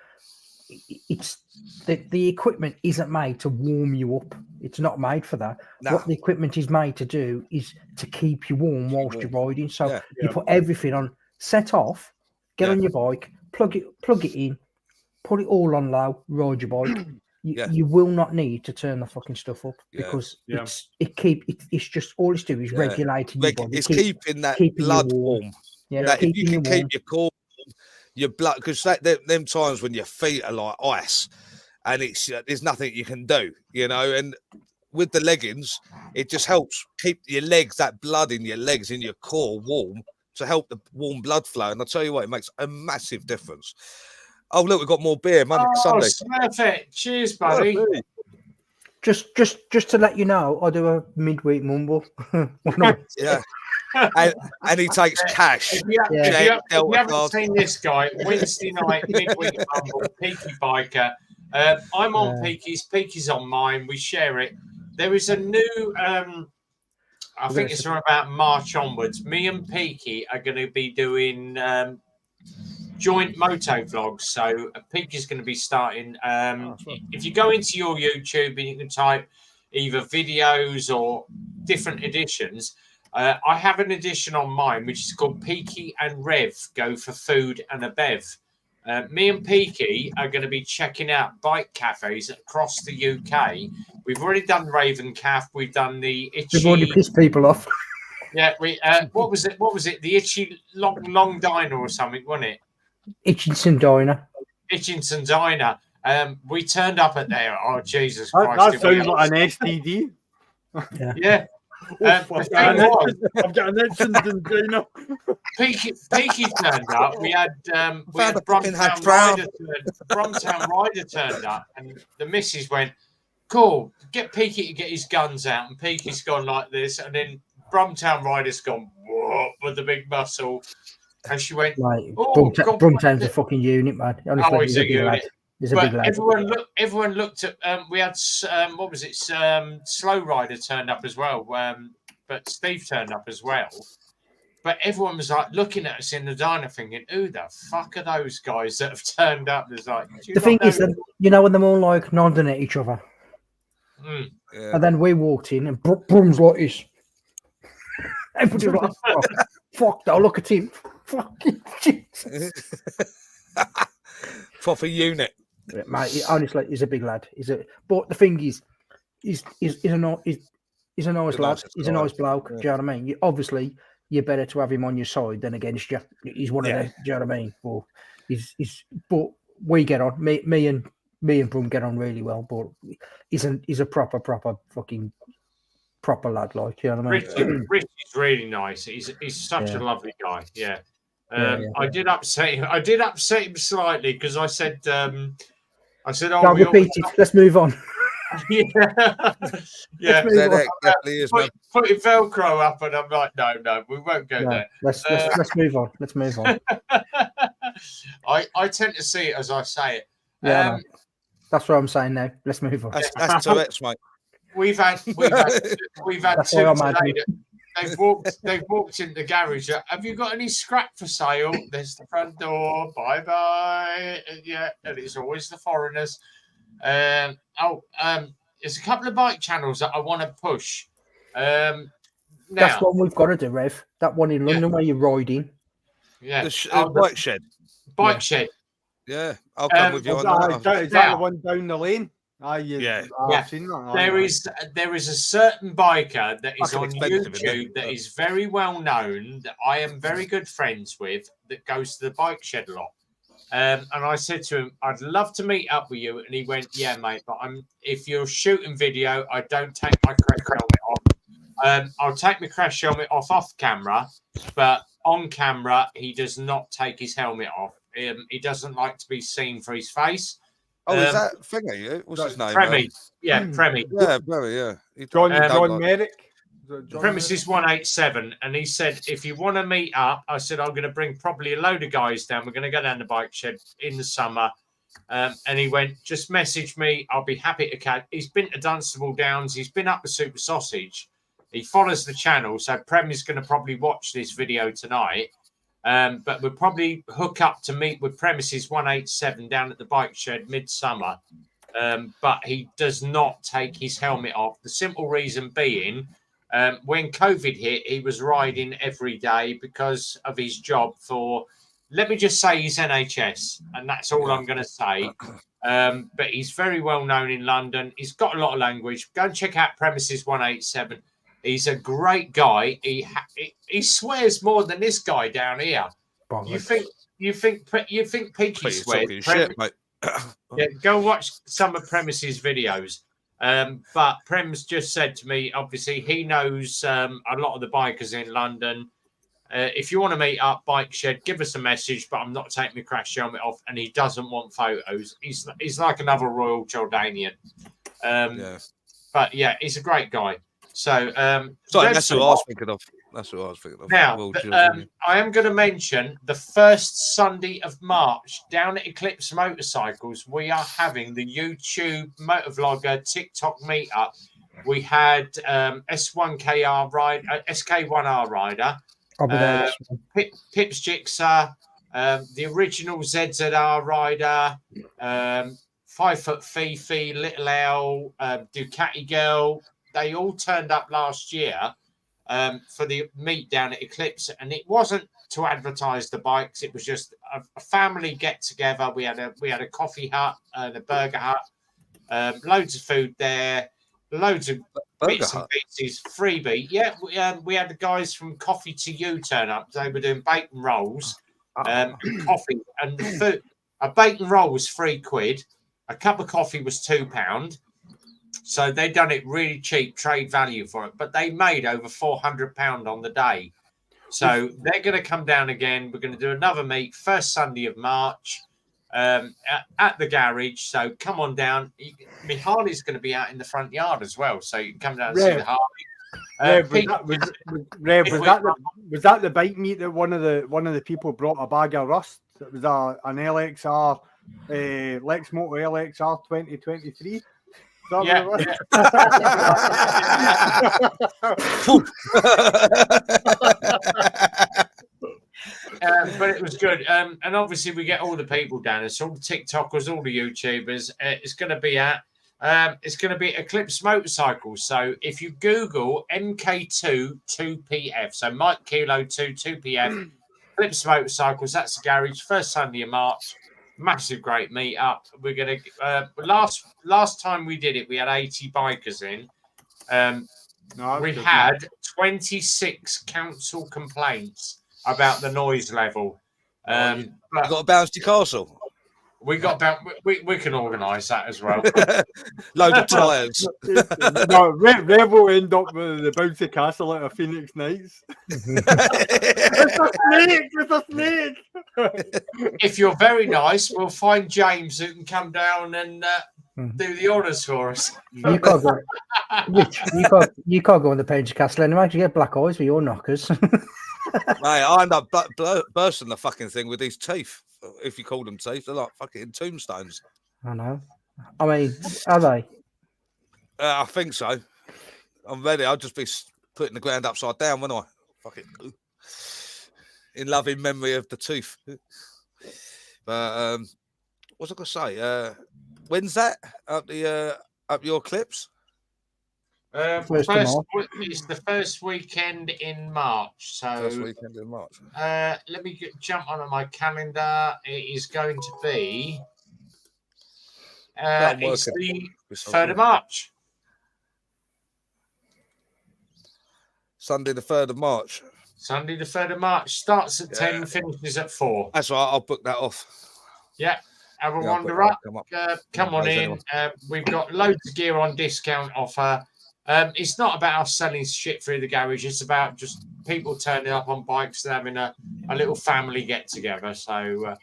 It's the equipment isn't made to warm you up. It's not made for that. No. What the equipment is made to do is to keep you warm whilst you're riding. So Yeah. you put everything on, set off, get on your bike, plug it in, put it all on low, ride your bike. You will not need to turn the fucking stuff up because it's just all it's doing is regulating your body. It's keeping that blood warm. Yeah, if you can keep your core warm, your blood, because them times when your feet are like ice and it's there's nothing you can do, you know. And with the leggings, it just helps keep your legs, that blood in your legs, in your core warm to help the warm blood flow. And I'll tell you what, it makes a massive difference. Oh, look, we've got more beer, Sunday. Perfect. Cheers, buddy. Just to let you know, I do a midweek mumble. Yeah. And he takes cash. If you haven't seen this guy, Wednesday night, midweek mumble, Peaky Biker. I'm on Peaky's, Peaky's on mine. We share it. There is a new, I think it's from about March onwards. Me and Peaky are going to be doing joint moto vlogs. So Peaky's going to be starting. If you go into your YouTube and you can type either videos or different editions, I have an edition on mine which is called Peaky and Rev Go for Food and a Bev. Me and Peaky are going to be checking out bike cafes across the UK. We've already done Raven Cafe. We've done the Itchy. We've already pissed people off. Yeah, we. What was it? What was it? The Itchy Long Diner or something, wasn't it? Itchinson Diner. Itchinson Diner. We turned up at there. Oh Jesus Christ! That sounds like an STD. Yeah. I've got an Itchinson Diner. Peaky turned up. We had Brumtown Rider turned up, and the missus went, "Cool, get Peaky to get his guns out." And Peaky's gone like this, and then Brumtown Rider's gone whoa, with the big muscle, and she went, Brumtown's a fucking unit, man. Honestly, he's a unit. He's a big lad. Everyone looked at. We had what was it? Slow Rider turned up as well, but Steve turned up as well. But everyone was like looking at us in the diner, thinking, "Who the fuck are those guys that have turned up?" There's like the thing is that when they're all like nodding at each other, and then we walked in and Brum's like this. Everybody was like, "Fuck that! Look at him, fucking Jesus." Proper unit. Mate, honestly, he's a big lad. But the thing is, he's a nice lad. He's a nice bloke. Do you know what I mean? Obviously, you're better to have him on your side than against you. He's one of them. Do you know what I mean? But we get on. Me and Brum get on really well. But he's a proper fucking proper lad. Like, you know what I mean? Rich is really nice. He's such a lovely guy. Yeah. I did upset him slightly because I said, "Oh, repeat it. Let's move on." Yeah, yeah. ZX definitely is, man. Putting Velcro up, and I'm like, no, we won't go there. Let's move on. Let's move on. I tend to see it as I say it. Yeah, no. That's what I'm saying now. Let's move on. That's Tourette's, mate. We've had two today. They've walked in the garage. Have you got any scrap for sale? There's the front door. Bye bye. Yeah, and it's always the foreigners. There's a couple of bike channels that I want to push. Now, that's one we've got to do, Rev. That one in London where you're riding. Yeah, the bike shed. Bike shed. Yeah, I'll come with you on that. Is that the one down the lane? I've seen that. There is a certain biker that is on YouTube that is very well known, that I am very good friends with, that goes to the bike shed a lot. And I said to him, I'd love to meet up with you. And he went, yeah, mate, but if you're shooting video, I don't take my crash helmet off. I'll take my crash helmet off camera, but on camera, he does not take his helmet off. He doesn't like to be seen for his face. Oh, is that Finger? What's his name? Premi. Yeah, Premi. Yeah, Premi, yeah. John Merrick. Premises 187, and he said, if you want to meet up, I said, I'm going to bring probably a load of guys down. We're going to go down the bike shed in the summer. And he went, just message me. I'll be happy to catch. He's been to Dunstable Downs. He's been up the Super Sausage. He follows the channel. So Prem is going to probably watch this video tonight. But we'll probably hook up to meet with Premises 187 down at the bike shed midsummer. But he does not take his helmet off. The simple reason being, when COVID hit, he was riding every day because of his job for, let me just say, he's NHS. And that's all I'm going to say. But he's very well known in London. He's got a lot of language. Go and check out Premises 187. He's a great guy. He swears more than this guy down here. You think Peaky swears? Shit, mate. Yeah, go watch some of Premises videos. But Prem's just said to me, obviously he knows a lot of the bikers in London. If you want to meet up, bike shed, give us a message. But I'm not taking my crash helmet off, and he doesn't want photos. He's like another Royal Jordanian. But yeah, he's a great guy. So, that's who I was thinking of. Now, I am going to mention the first Sunday of March down at Eclipse Motorcycles. We are having the YouTube Motovlogger TikTok meetup. We had S1KR ride, SK1R rider, Pips Jigsaw, the original ZZR rider, 5 Foot Fifi, Little L, Ducati Girl. They all turned up last year for the meet down at Eclipse, and it wasn't to advertise the bikes. It was just a family get together. We had a coffee hut and a burger hut, loads of food there, loads of bits and pieces, freebie. Yeah, we had the guys from Coffee to You turn up. They were doing bacon rolls, coffee, and the food. A bacon roll was £3. A cup of coffee was £2. So they done it really cheap, trade value for it. But they made over £400 on the day. So they're going to come down again. We're going to do another meet, first Sunday of March at the garage. So come on down. My Harley's going to be out in the front yard as well. So you can come down and see the Harley. Was that the bike meet that one of the people brought a bag of rust? It was an LXR, Lex Moto LXR 2023. Yeah. But it was good. And obviously we get all the people down. It's all the TikTokers, all the YouTubers. It's going to be at Eclipse Motorcycles. So if you Google MK2 2PF, so Mike Kilo 2PF, Eclipse Motorcycles, that's the garage, first Sunday of March. Massive great meetup. We're gonna last time we did it, we had 80 bikers in. We had 26 council complaints about the noise level. You got to bounce to castle. We can organise that as well. Load of tyres. No, Rev will end up with the bouncy castle at a Phoenix Nights. It's a snake. If you're very nice, we'll find James who can come down and do the honours for us. You can't go. Rich, you can't go on the Painter Castle anyway. You get black eyes with your knockers. Mate, I end up bursting the fucking thing with these teeth. If you call them teeth, they're like fucking tombstones. I know. I mean, are they? I think so. I'm ready. I'll just be putting the ground upside down, won't I? Fucking in loving memory of the tooth. But what's I gonna say? When's that? Up your clips? It's the first weekend in March. So First weekend in March. let me jump onto my calendar. It is going to be it's the 3rd of March. Sunday the 3rd of March. Sunday the 3rd of March. Starts at 10, finishes at 4. That's right. I'll book that off. Yeah. Have a Yeah, wander I'll up. book that. Come on in. We've got loads of gear on discount offer. It's not about us selling shit through the garage. It's about just people turning up on bikes and having a little family get together. So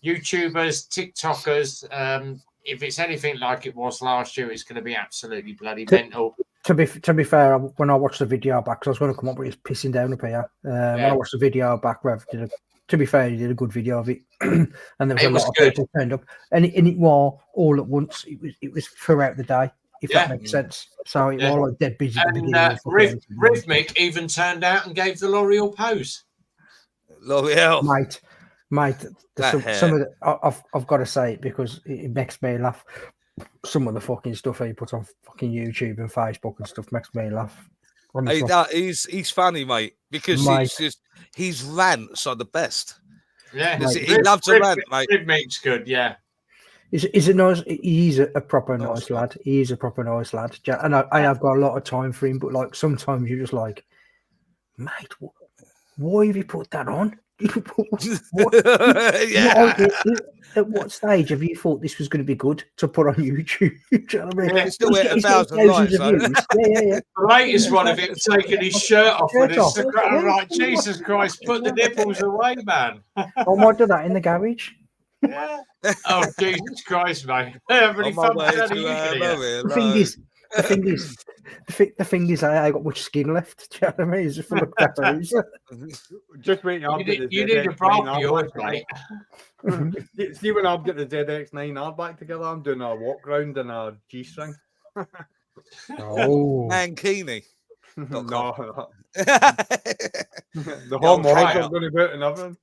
YouTubers, TikTokers, if it's anything like it was last year, it's going to be absolutely bloody mental. To be fair, when I watched the video back, 'cause I was going to come up with it pissing down up here. When I watched the video back, Rev did to be fair, he did a good video of it, and there was a lot of people turned up, and it was all at once. It was throughout the day, if that makes sense. So it was like dead busy. And Rhythmic even turned out and gave the L'Oreal pose. L'Oreal, mate. Some of the, I've got to say it because it makes me laugh. Some of the fucking stuff he puts on fucking YouTube and Facebook and stuff makes me laugh. He's funny, mate, because his rants are the best. Yeah, he loves a rant, mate. Rhythmic's good, yeah. Is it nice? He's a proper nice lad. He is a proper nice lad, and I have got a lot of time for him. But like sometimes you're just like, mate, why have you put that on? At what stage have you thought this was going to be good to put on YouTube? Do you know what I mean? It's still at 1,000 likes. The latest one of him taking his shirt off with his I'm like, Jesus Christ, put the nipples away, man. I might do that in the garage. Yeah. Oh, Jesus Christ, mate. Really fun the thing is, I got much skin left. Do you know what I mean? It's just full of tattoos. Just wait. You need a bra for yours, mate. See, when I've got the ZX9R back together, I'm doing a walk round and a G-string. Oh, Mankini. No. The whole morning I'm going to do it and everything.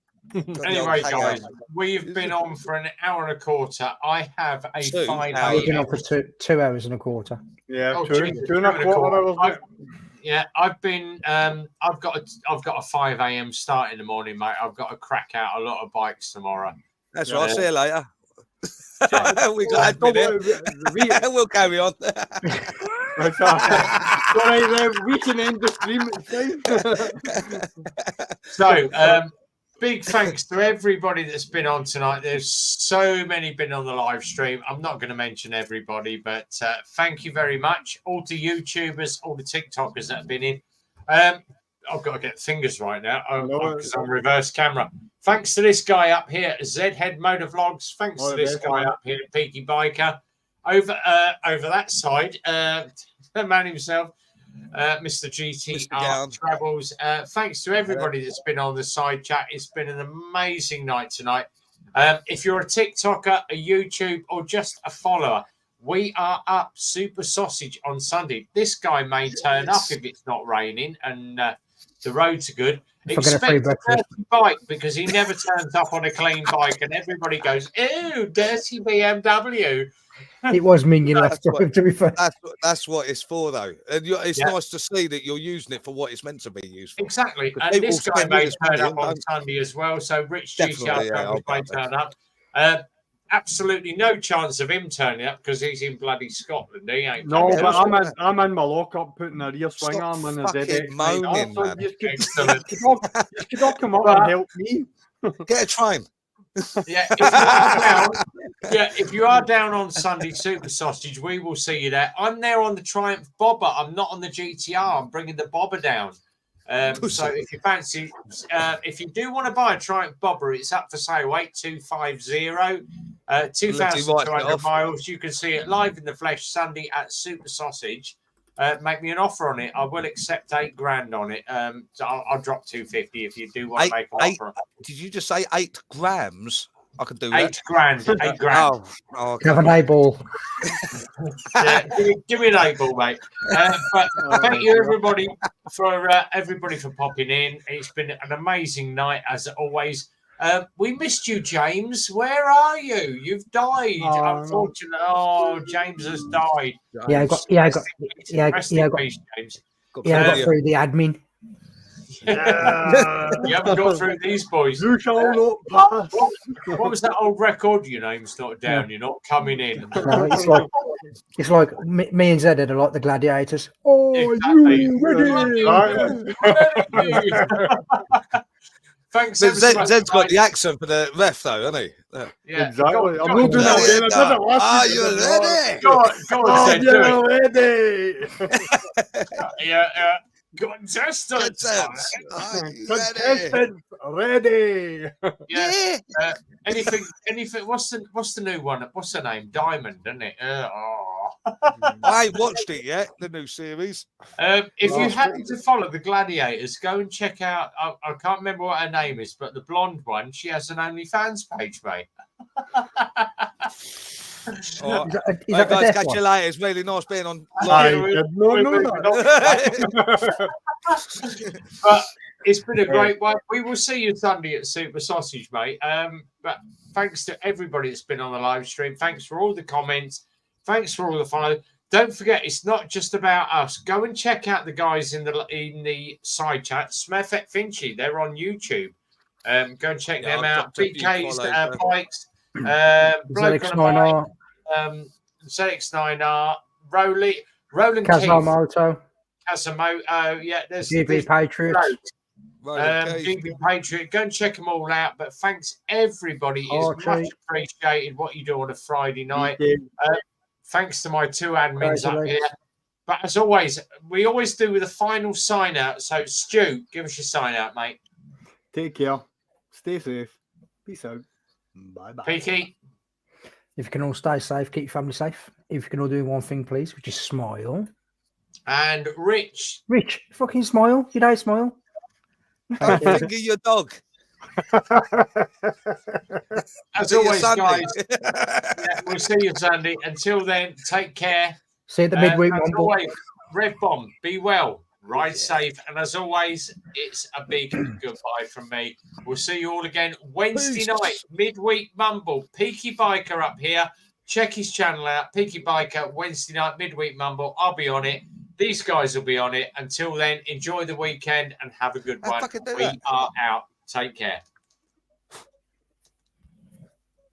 Anyway, guys, we've been on for an hour and a quarter. I have a 5 a.m. We've been on for 2 hours and a quarter. Yeah, two and a quarter. I've been. I've got a 5 a.m. start in the morning, mate. I've got to crack out a lot of bikes tomorrow. That's right. See you later. We got admin. We'll carry on. We can end the stream. So, big thanks to everybody that's been on tonight. There's so many been on the live stream. I'm not going to mention everybody, but thank you very much. All the YouTubers, all the TikTokers that have been in. I've got to get fingers right now because I'm reverse camera. Thanks to this guy up here, Zhead Motor Vlogs. Thanks to this guy up here, Peaky Biker. Over that side, the man himself, Mr. GTR Travels. Thanks to everybody that's been on the side chat. It's been an amazing night tonight. If you're a TikToker, a YouTube, or just a follower, we are up Super Sausage on Sunday. This guy may turn up if it's not raining and the roads are good. Expect a dirty bike because he never turns up on a clean bike and everybody goes, ew, dirty BMW. It was minging left, to be fair. That's what it's for, though. And it's nice to see that you're using it for what it's meant to be used for. Exactly. And this guy may turn up on Sunday as well. So Rich GTR may turn up. Absolutely no chance of him turning up because he's in bloody Scotland. He ain't. No, but I'm in my lockup putting a rear swing arm in a ZX. You could come up and help me. Get a train. If you are down on Sunday Super Sausage, we will see you there. I'm there on the Triumph Bobber. I'm not on the GTR. I'm bringing the Bobber down. So if you fancy, if you do want to buy a Triumph Bobber, it's up for sale 8250. 2,200 miles. You can see it live in the flesh Sunday at Super Sausage. Make me an offer on it. I will accept $8,000 on it. So I'll drop 250 if you do want to make an offer. Did you just say 8 grams? I can do $8 that. grand. $8,000. Okay. Have an eyeball. Yeah, give me an 8 ball, mate. But thank you everybody for popping in. It's been an amazing night as always. We missed you, James. Where are you? You've died. Unfortunately, James has died. I got Peace, James. I got through the admin. You haven't got through these boys. You shall not pass. What was that old record? Your name's not down. You're not coming in. No, it's like me and Zed are like the gladiators. Exactly. You ready? Thanks. Zed's got the accent for the ref, though, hasn't he? Yeah, Exactly. I'm not doing that again. I did it last Are week. you ready? Go on, Zed, do it. Ready. Yeah. Contestants. Are you ready? Contestants ready. Yeah. Anything? What's the new one? What's the name? Diamond, isn't it? I ain't watched it yet, the new series. If you happen to follow the Gladiators, go and check out. I can't remember what her name is, but the blonde one, she has an OnlyFans page, mate. All right. Is that the guys, death catch one? you later. It's really nice being on. But it's been a great one. We will see you Sunday at Super Sausage, mate. But thanks to everybody that's been on the live stream. Thanks for all the comments. Thanks for all the follow. Don't forget, it's not just about us. Go and check out the guys in the side chat. Smurfette Finchy, they're on YouTube. Go and check them out. BK's Pikes, ZX9R, ZX9R, Roland Kazamoto, Casamoto. Yeah, there's GB Patriots. GB Patriot. Go and check them all out. But thanks everybody. It's much appreciated what you do on a Friday night. Thanks to my 2 admins up here. But as always, we always do with a final sign out. So Stu, give us your sign out, mate. Take care. Stay safe. Peace out. Bye-bye. Peaky. If you can all stay safe, keep your family safe. If you can all do one thing, please, which is smile. And Rich, fucking smile. You know, smile. Finger your dog. as always, guys, we'll see you Sunday. Until then, take care. See you at the midweek as rumble. always, Red Bomb, be well, ride safe, and as always, it's a big goodbye from me. We'll see you all again Wednesday night, midweek mumble. Peaky Biker up here. Check his channel out, Peaky Biker, Wednesday night, midweek mumble. I'll be on it. These guys will be on it. Until then, enjoy the weekend and have a good one. We are out. Take care.